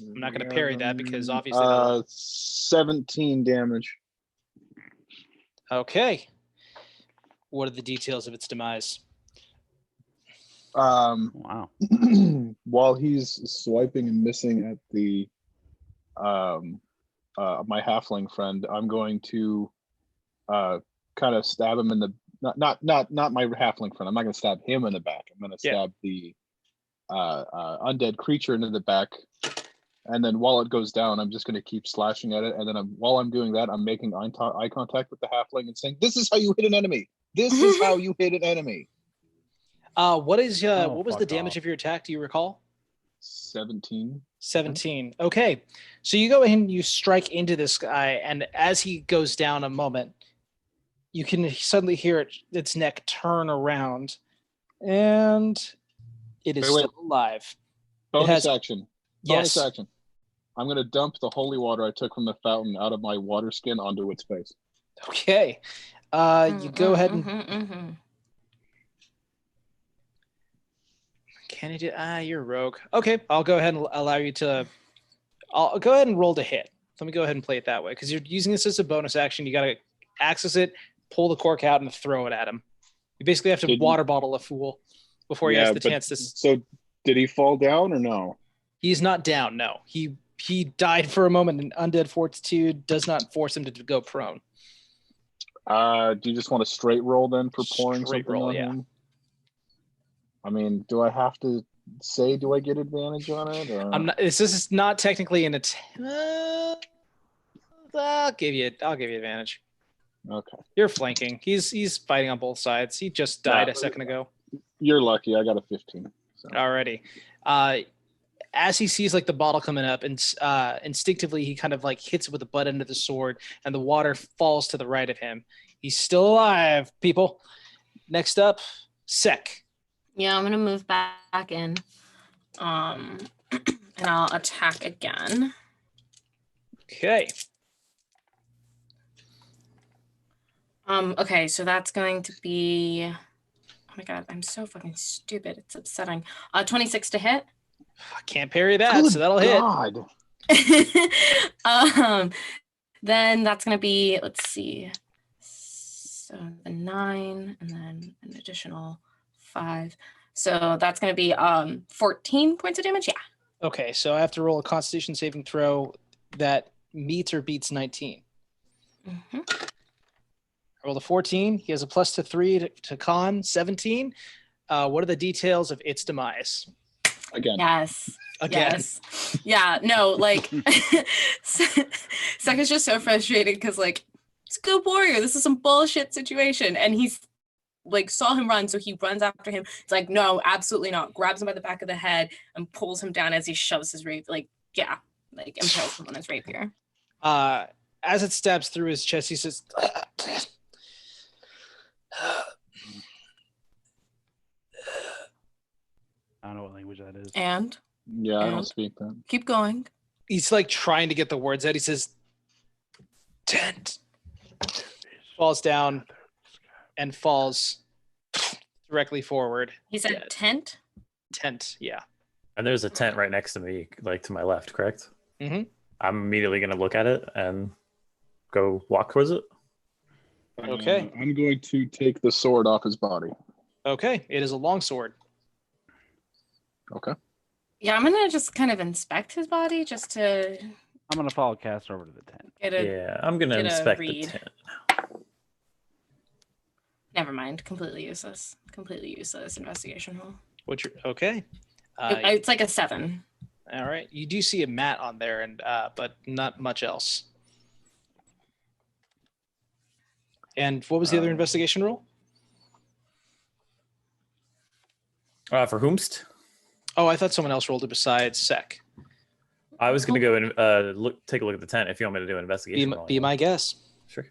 I'm not going to parry that because obviously. 17 damage. Okay. What are the details of its demise? Wow. While he's swiping and missing at the my halfling friend, I'm going to kind of stab him in the not my halfling friend. I'm not going to stab him in the back. I'm going to stab the undead creature into the back, and then while it goes down, I'm just going to keep slashing at it. And then while I'm doing that, I'm making eye contact with the halfling and saying, "This is how you hit an enemy. This is how you hit an enemy." What was the damage of your attack? Do you recall? 17. 17. Okay. So you go ahead and you strike into this guy, and as he goes down a moment, you can suddenly hear its neck turn around, and it is still alive. Bonus action. Yes. Bonus action. I'm going to dump the holy water I took from the fountain out of my water skin onto its face. Okay. You go ahead and... Can you do? You're a rogue. Okay, I'll go ahead and allow you to. I'll go ahead and roll to hit. Let me go ahead and play it that way because you're using this as a bonus action. You got to access it, pull the cork out, and throw it at him. You basically have to water bottle a fool before he has the chance to. So, did he fall down or no? He's not down. No, he died for a moment, and undead fortitude does not force him to go prone. Do you just want a straight roll then for pouring straight something roll? on Yeah. him? I mean, do I have to say, do I get advantage on it? Or... I'm not. This is not technically an attack. I'll give you advantage. Okay. You're flanking. He's fighting on both sides. He just died a second ago. You're lucky. I got a 15. So. Alrighty. As he sees like the bottle coming up, and instinctively he kind of like hits it with the butt end of the sword, and the water falls to the right of him. He's still alive, people. Next up, Sek. Yeah, I'm gonna move back in, and I'll attack again. Okay. Okay, so that's going to be. Oh my god, I'm so fucking stupid. It's upsetting. 26 to hit. I can't parry that, Good so that'll God. hit. Then that's gonna be. Let's see. So the 9, and then an additional 5. So that's going to be 14 points of damage. Yeah. Okay, so I have to roll a Constitution saving throw that meets or beats 19. Mm-hmm. I rolled a 14. He has a plus to 3 to con, 17. What are the details of its demise? Again. Yes. Again. Yes. Yeah. No, like, Sek is just so frustrated because, like, it's a good warrior. This is some bullshit situation. And he's like saw him run, so he runs after him. It's like, no, absolutely not. Grabs him by the back of the head and pulls him down as he shoves his rapier. Like, yeah, like impales him on his rapier. As it stabs through his chest, he says, I don't know what language that is. And Yeah, I don't speak that. keep going. he's like trying to get the words out. He says, tent. Falls down and falls directly forward. He said Dead. tent. Tent, yeah. And there's a tent right next to me, like to my left, correct? Mm-hmm. I'm immediately going to look at it and go walk towards it. Okay. I'm going to take the sword off his body. Okay, it is a longsword. Okay. Yeah, I'm gonna just kind of inspect his body just to I'm gonna follow Caster over to the tent. get a. Yeah, I'm going to get a inspect the read. tent. Never mind. Completely useless. Completely useless investigation roll. What's your okay? It's like a 7. All right. You do see a mat on there, and but not much else. And what was the other investigation roll? For whomst? Oh, I thought someone else rolled it besides Sek. I was going to go and take a look at the tent if you want me to do an investigation. Be my guess. Sure.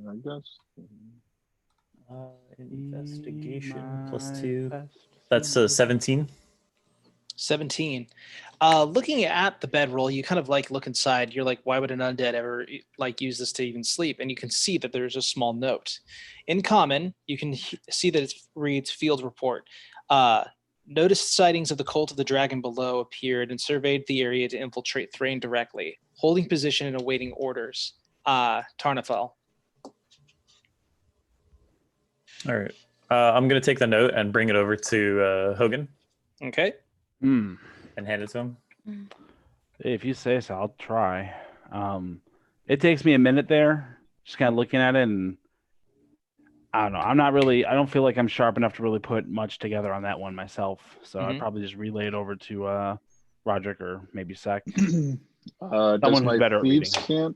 I guess. Investigation +2. That's 17. 17. Looking at the bedroll, you kind of like look inside. You're like, why would an undead ever like use this to even sleep? And you can see that there's a small note. In common, you can see that it reads field report. Noticed sightings of the cult of the dragon below appeared and surveyed the area to infiltrate Thrane directly, holding position and awaiting orders. Tarnafel. All right. I'm going to take the note and bring it over to Hogan Okay. Hmm. and hand it to him. If you say so, I'll try. It takes me a minute there, just kind of looking at it, and I don't know. I don't feel like I'm sharp enough to really put much together on that one myself. So I'd probably just relay it over to Roderick or maybe Sek. Does Someone who's better at reading.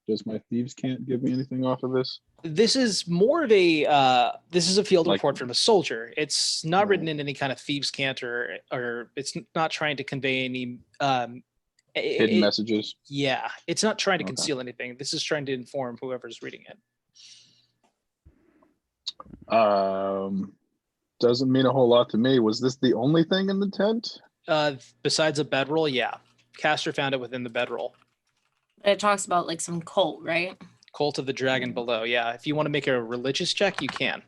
Does my thieves can't give me anything off of this? This is more of a this is a field Like- report from a soldier. It's not Right. written in any kind of thieves' cant or it's not trying to convey any Hidden messages? Yeah, it's not trying to Okay. conceal anything. This is trying to inform whoever's reading it. Doesn't mean a whole lot to me. Was this the only thing in the tent? Besides a bedroll, yeah. Caster found it within the bedroll. It talks about like some cult, right? Cult of the Dragon below. Yeah, if you want to make a religious check, you can.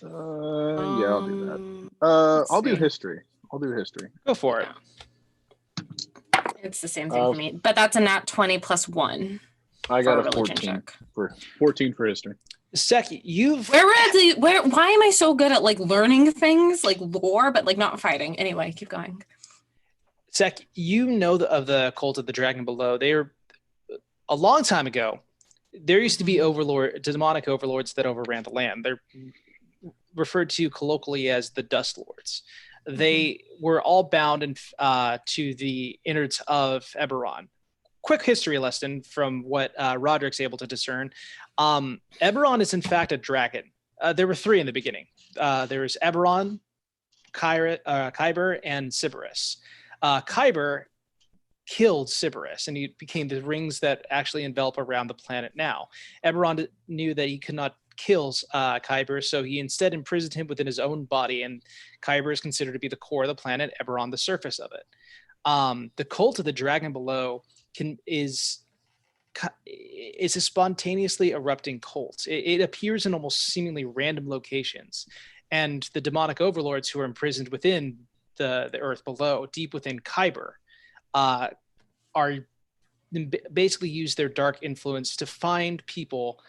Yeah, I'll do that. Let's I'll do see. history. I'll do history. Go for it. It's the same thing for me, but that's a nat 20 plus 1 I for a got a religion 14 check. for 14 for history. Sek, you've Why am I so good at like learning things like lore, but like not fighting? Anyway, keep going. Sek, you know of the Cult of the Dragon below. They are a long time ago. There used to be demonic overlords that overran the land. They're referred to colloquially as the Dust Lords. They were all bound to the innards of Eberron. Quick history lesson from what Roderick's able to discern. Eberron is in fact a dragon. There were 3 in the beginning. There was Eberron, Kyber, and Sybaris. Kyber killed Sybaris, and he became the rings that actually envelop around the planet now. Eberron knew that he could not kill Kyber, so he instead imprisoned him within his own body, and Kyber is considered to be the core of the planet, Eberron the surface of it. The cult of the dragon below is a spontaneously erupting cult. It appears in almost seemingly random locations, and the demonic overlords who are imprisoned within the earth below, deep within Kyber, are basically use their dark influence to find people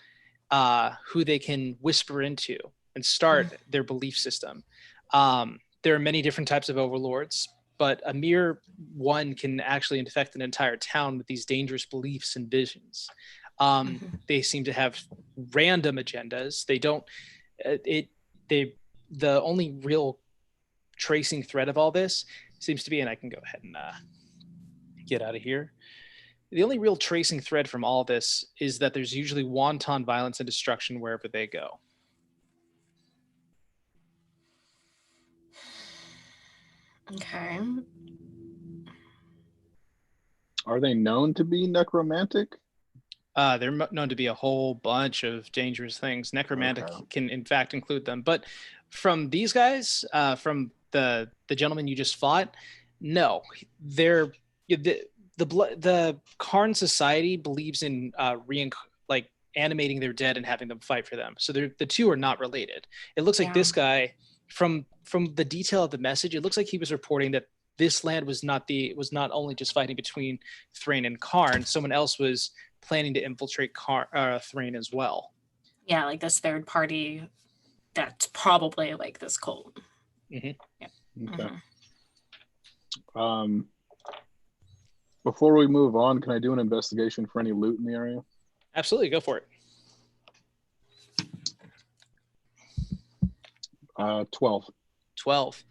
who they can whisper into and start their belief system. There are many different types of overlords, but a mere one can actually infect an entire town with these dangerous beliefs and visions. They seem to have random agendas. They don't. The only real tracing thread of all this seems to be, and I can go ahead and get out of here. The only real tracing thread from all this is that there's usually wanton violence and destruction wherever they go. Okay. Are they known to be necromantic? They're known to be a whole bunch of dangerous things. Necromantic can, in fact, include them. But from these guys, from the gentleman you just fought, no, they're the Karn society believes in animating their dead and having them fight for them. So the two are not related. It looks like this guy, from the detail of the message, it looks like he was reporting that this land was not only just fighting between Thrane and Karn. Someone else was planning to infiltrate Thrane as well. Yeah, like this third party that's probably like this cult. Mm-hmm. Yeah. Okay. Before we move on, can I do an investigation for any loot in the area? Absolutely, go for it. 12. 12.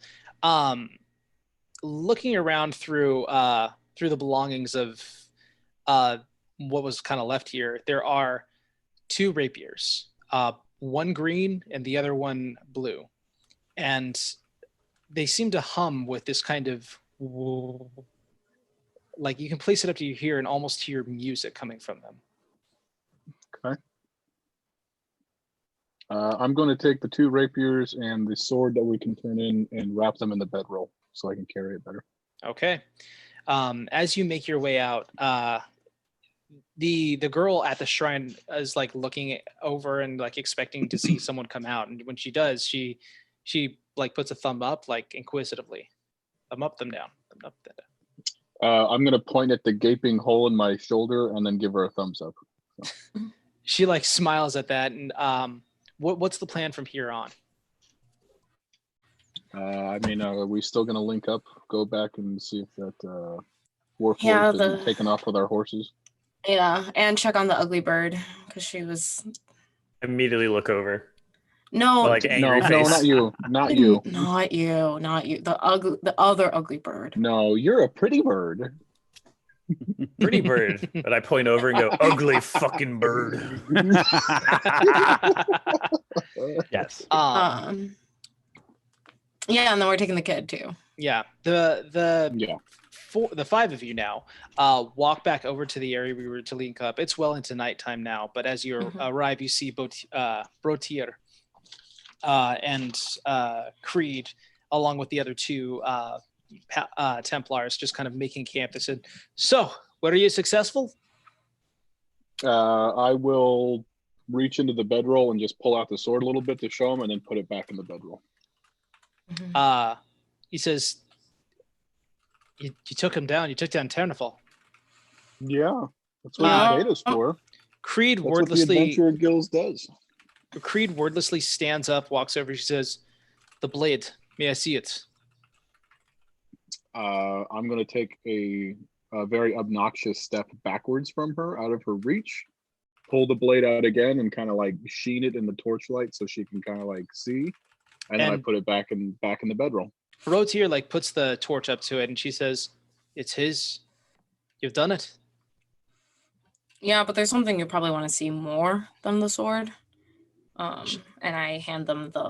Looking around through the belongings of what was kind of left here, there are 2 rapiers, one green and the other one blue, and they seem to hum with this kind of, like, you can place it up to your ear and almost hear music coming from them. Okay. I'm going to take the 2 rapiers and the sword that we can turn in and wrap them in the bedroll so I can carry it better. Okay. As you make your way out, the girl at the shrine is like looking over and like expecting to see someone come out, and when she does, she like puts a thumb up, like inquisitively. Thumb up, thumb down, thumb up, thumb down. I'm going to point at the gaping hole in my shoulder and then give her a thumbs up. So. She like smiles at that, and what's the plan from here on? Are we still going to link up, go back and see if that warforged isn't taken off with our horses? Yeah, and check on the ugly bird, because she was... Immediately look over. No, like angry face. No, not you. Not you. Not you. Not you. The other ugly bird. No, you're a pretty bird. Pretty bird. But I point over and go, ugly fucking bird. Yes. Yeah, and then we're taking the kid too. Yeah. The 5 of you now walk back over to the area we were to link up. It's well into nighttime now, but as you arrive, you see Brotier and Creed, along with the other 2 Templars, just kind of making camp. They said, "So, were you successful?" I will reach into the bedroll and just pull out the sword a little bit to show him, and then put it back in the bedroll. He says, you took him down. You took down Ternafel. Yeah, that's what he paid us for. Creed that's wordlessly. What the Adventurer Guilds does. Creed wordlessly stands up, walks over. She says, "The blade. May I see it?" I'm going to take a very obnoxious step backwards from her, out of her reach, pull the blade out again, and kind of like sheen it in the torchlight so she can kind of like see. And then I And- put it back in the bedroll. Rotier like puts the torch up to it, and she says, "It's his. You've done it." Yeah, but there's something you probably want to see more than the sword. And I hand them the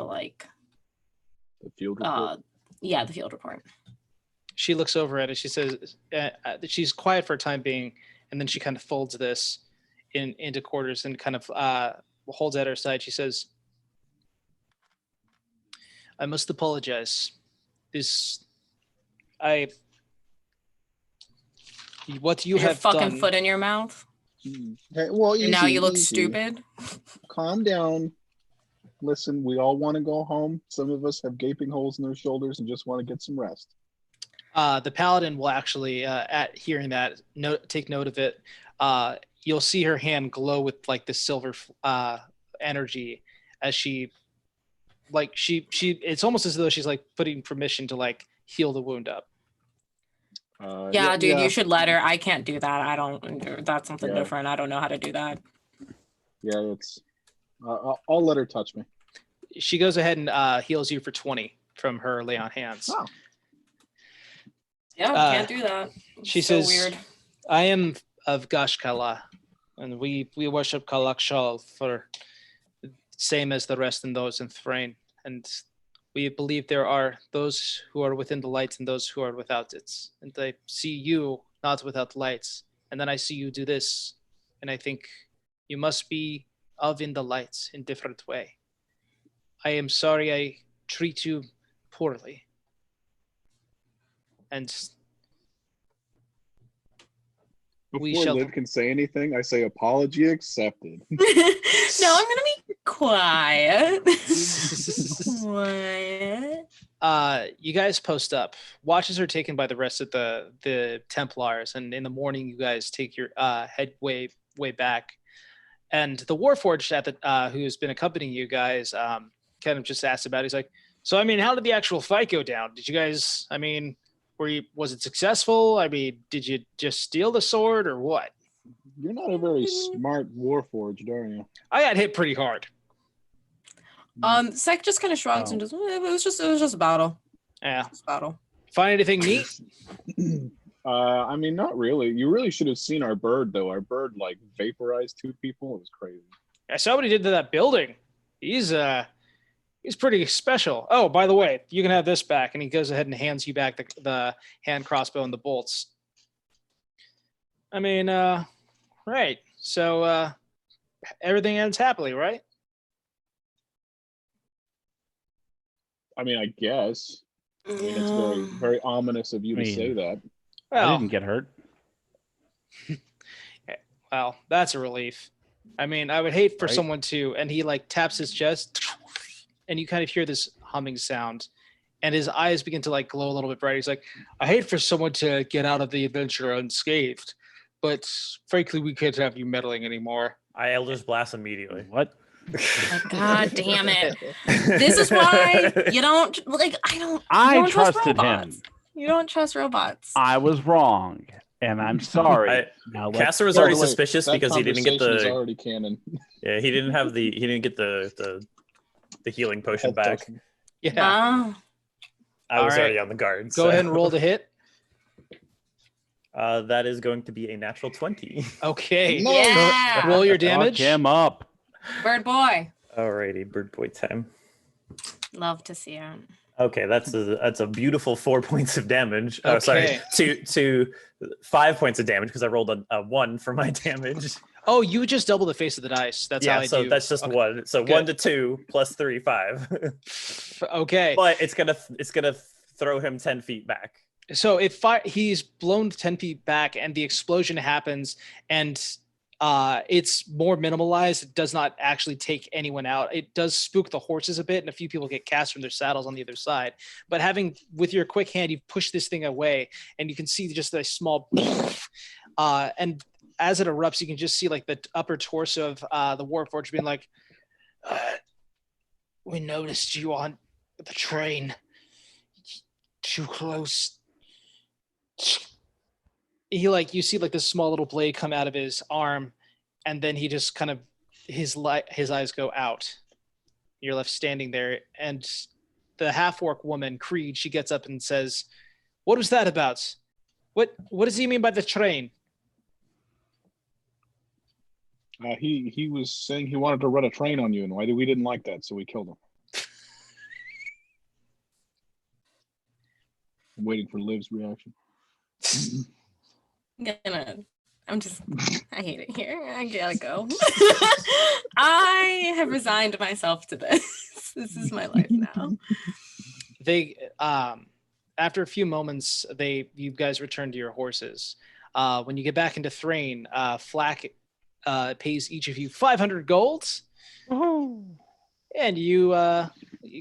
The field report. the field report. She looks over at it. She says, she's quiet for a time being, and then she kind of folds this into quarters and kind of holds at her side. She says, "I must apologize. What you Your have fucking done." foot in your mouth. Hey, well, And now easy, you look easy. stupid. Calm down. Listen, we all want to go home. Some of us have gaping holes in their shoulders and just want to get some rest. The paladin will actually, at hearing that, take note of it. You'll see her hand glow with like the silver energy as she it's almost as though she's like putting permission to like heal the wound up. Yeah, dude, you should let her. I can't do that. I don't. That's something Yeah. different. I don't know how to do that. Yeah, it's. I'll let her touch me. She goes ahead and heals you for 20 from her lay on hands. Oh. Yeah, can't do that. She So says, weird. "I am of Gashkala, and we worship Kalakshal for same as the rest and those in Thrane. And we believe there are those who are within the lights and those who are without it. And I see you not without lights, and then I see you do this, and I think you must be of in the lights in different way. I am sorry I treat you poorly. And we Before shall." Liv can say anything, I say apology accepted. No, I'm gonna be quiet. Quiet. You guys post up. Watches are taken by the rest of the Templars, and in the morning you guys take your head way back. And the Warforged at the who's been accompanying you guys kind of just asked about it. He's like, "So I mean, how did the actual fight go down? Did you guys? I mean, was it successful? I mean, did you just steal the sword or what?" You're not a very smart warforged, are you? I got hit pretty hard. Sek just kind of shrugs and just it was just a battle. Yeah. Just a battle. Find anything neat? I mean, not really. You really should have seen our bird, though. Our bird like vaporized 2 people. It was crazy. I saw what he did to that building. He's pretty special. Oh, by the way, you can have this back. And he goes ahead and hands you back the hand crossbow and the bolts. I mean, right. So everything ends happily, right? I mean, I guess. I mean, it's very, very ominous of you to say that. I Well, didn't get hurt. well, that's a relief. I mean, I would hate for Right. someone to, and he like taps his chest, and you kind of hear this humming sound, and his eyes begin to like glow a little bit brighter. He's like, "I hate for someone to get out of the adventure unscathed, but frankly, we can't have you meddling anymore." I Eldritch Blast immediately. What? God damn it. This is why you don't I don't trust trusted robots. him. You don't trust robots. I was wrong, and I'm sorry. Now let's Castor was By the already way, suspicious that because he didn't get conversation is the already canon. yeah he didn't get the healing potion Health back. token. Yeah. Ah. I was All right. already on the guard. Go ahead and roll to hit. That is going to be a natural 20. Okay. No. Yeah. Roll your fuck damage. him up. Bird boy. Alrighty, bird boy time. Love to see it. Okay, that's a beautiful 4 points of damage. Oh, sorry, Okay. to 5 points of damage because I rolled a 1 for my damage. Oh, you just double the face of the dice. That's how Yeah, I so do. that's just Okay. 1. So Good. 1 to 2 plus 3, 5. Okay. But it's gonna throw him 10 feet back. So if he's blown 10 feet back and the explosion happens and it's more minimalized, it does not actually take anyone out. It does spook the horses a bit, and a few people get cast from their saddles on the other side. But with your quick hand, you push this thing away, and you can see just a small and as it erupts, you can just see like the upper torso of the Warforged being like, "We noticed you on the train. Too close." You see like this small little blade come out of his arm, and then he just kind of his eyes go out. You're left standing there, and the half-orc woman, Creed, she gets up and says, "What was that about? What does he mean by the train?" He was saying he wanted to run a train on you, and we didn't like that, so we killed him. I'm waiting for Liv's reaction. I hate it here. I gotta go. I have resigned myself to this. This is my life now. They after a few moments, you guys return to your horses. When you get back into Thrane, Flack pays each of you 500 gold. And you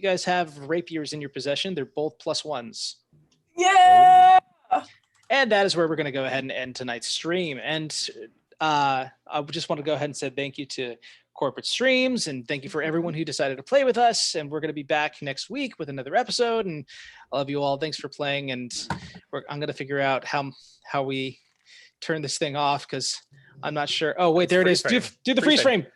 guys have rapiers in your possession. They're both +1s. Yeah. And that is where we're going to go ahead and end tonight's stream. And I just want to go ahead and say thank you to Corporate Streams, and thank you for everyone who decided to play with us. And we're going to be back next week with another episode. And I love you all. Thanks for playing. And I'm going to figure out how we turn this thing off, because I'm not sure. Oh, wait, there it is. Do the freeze frame.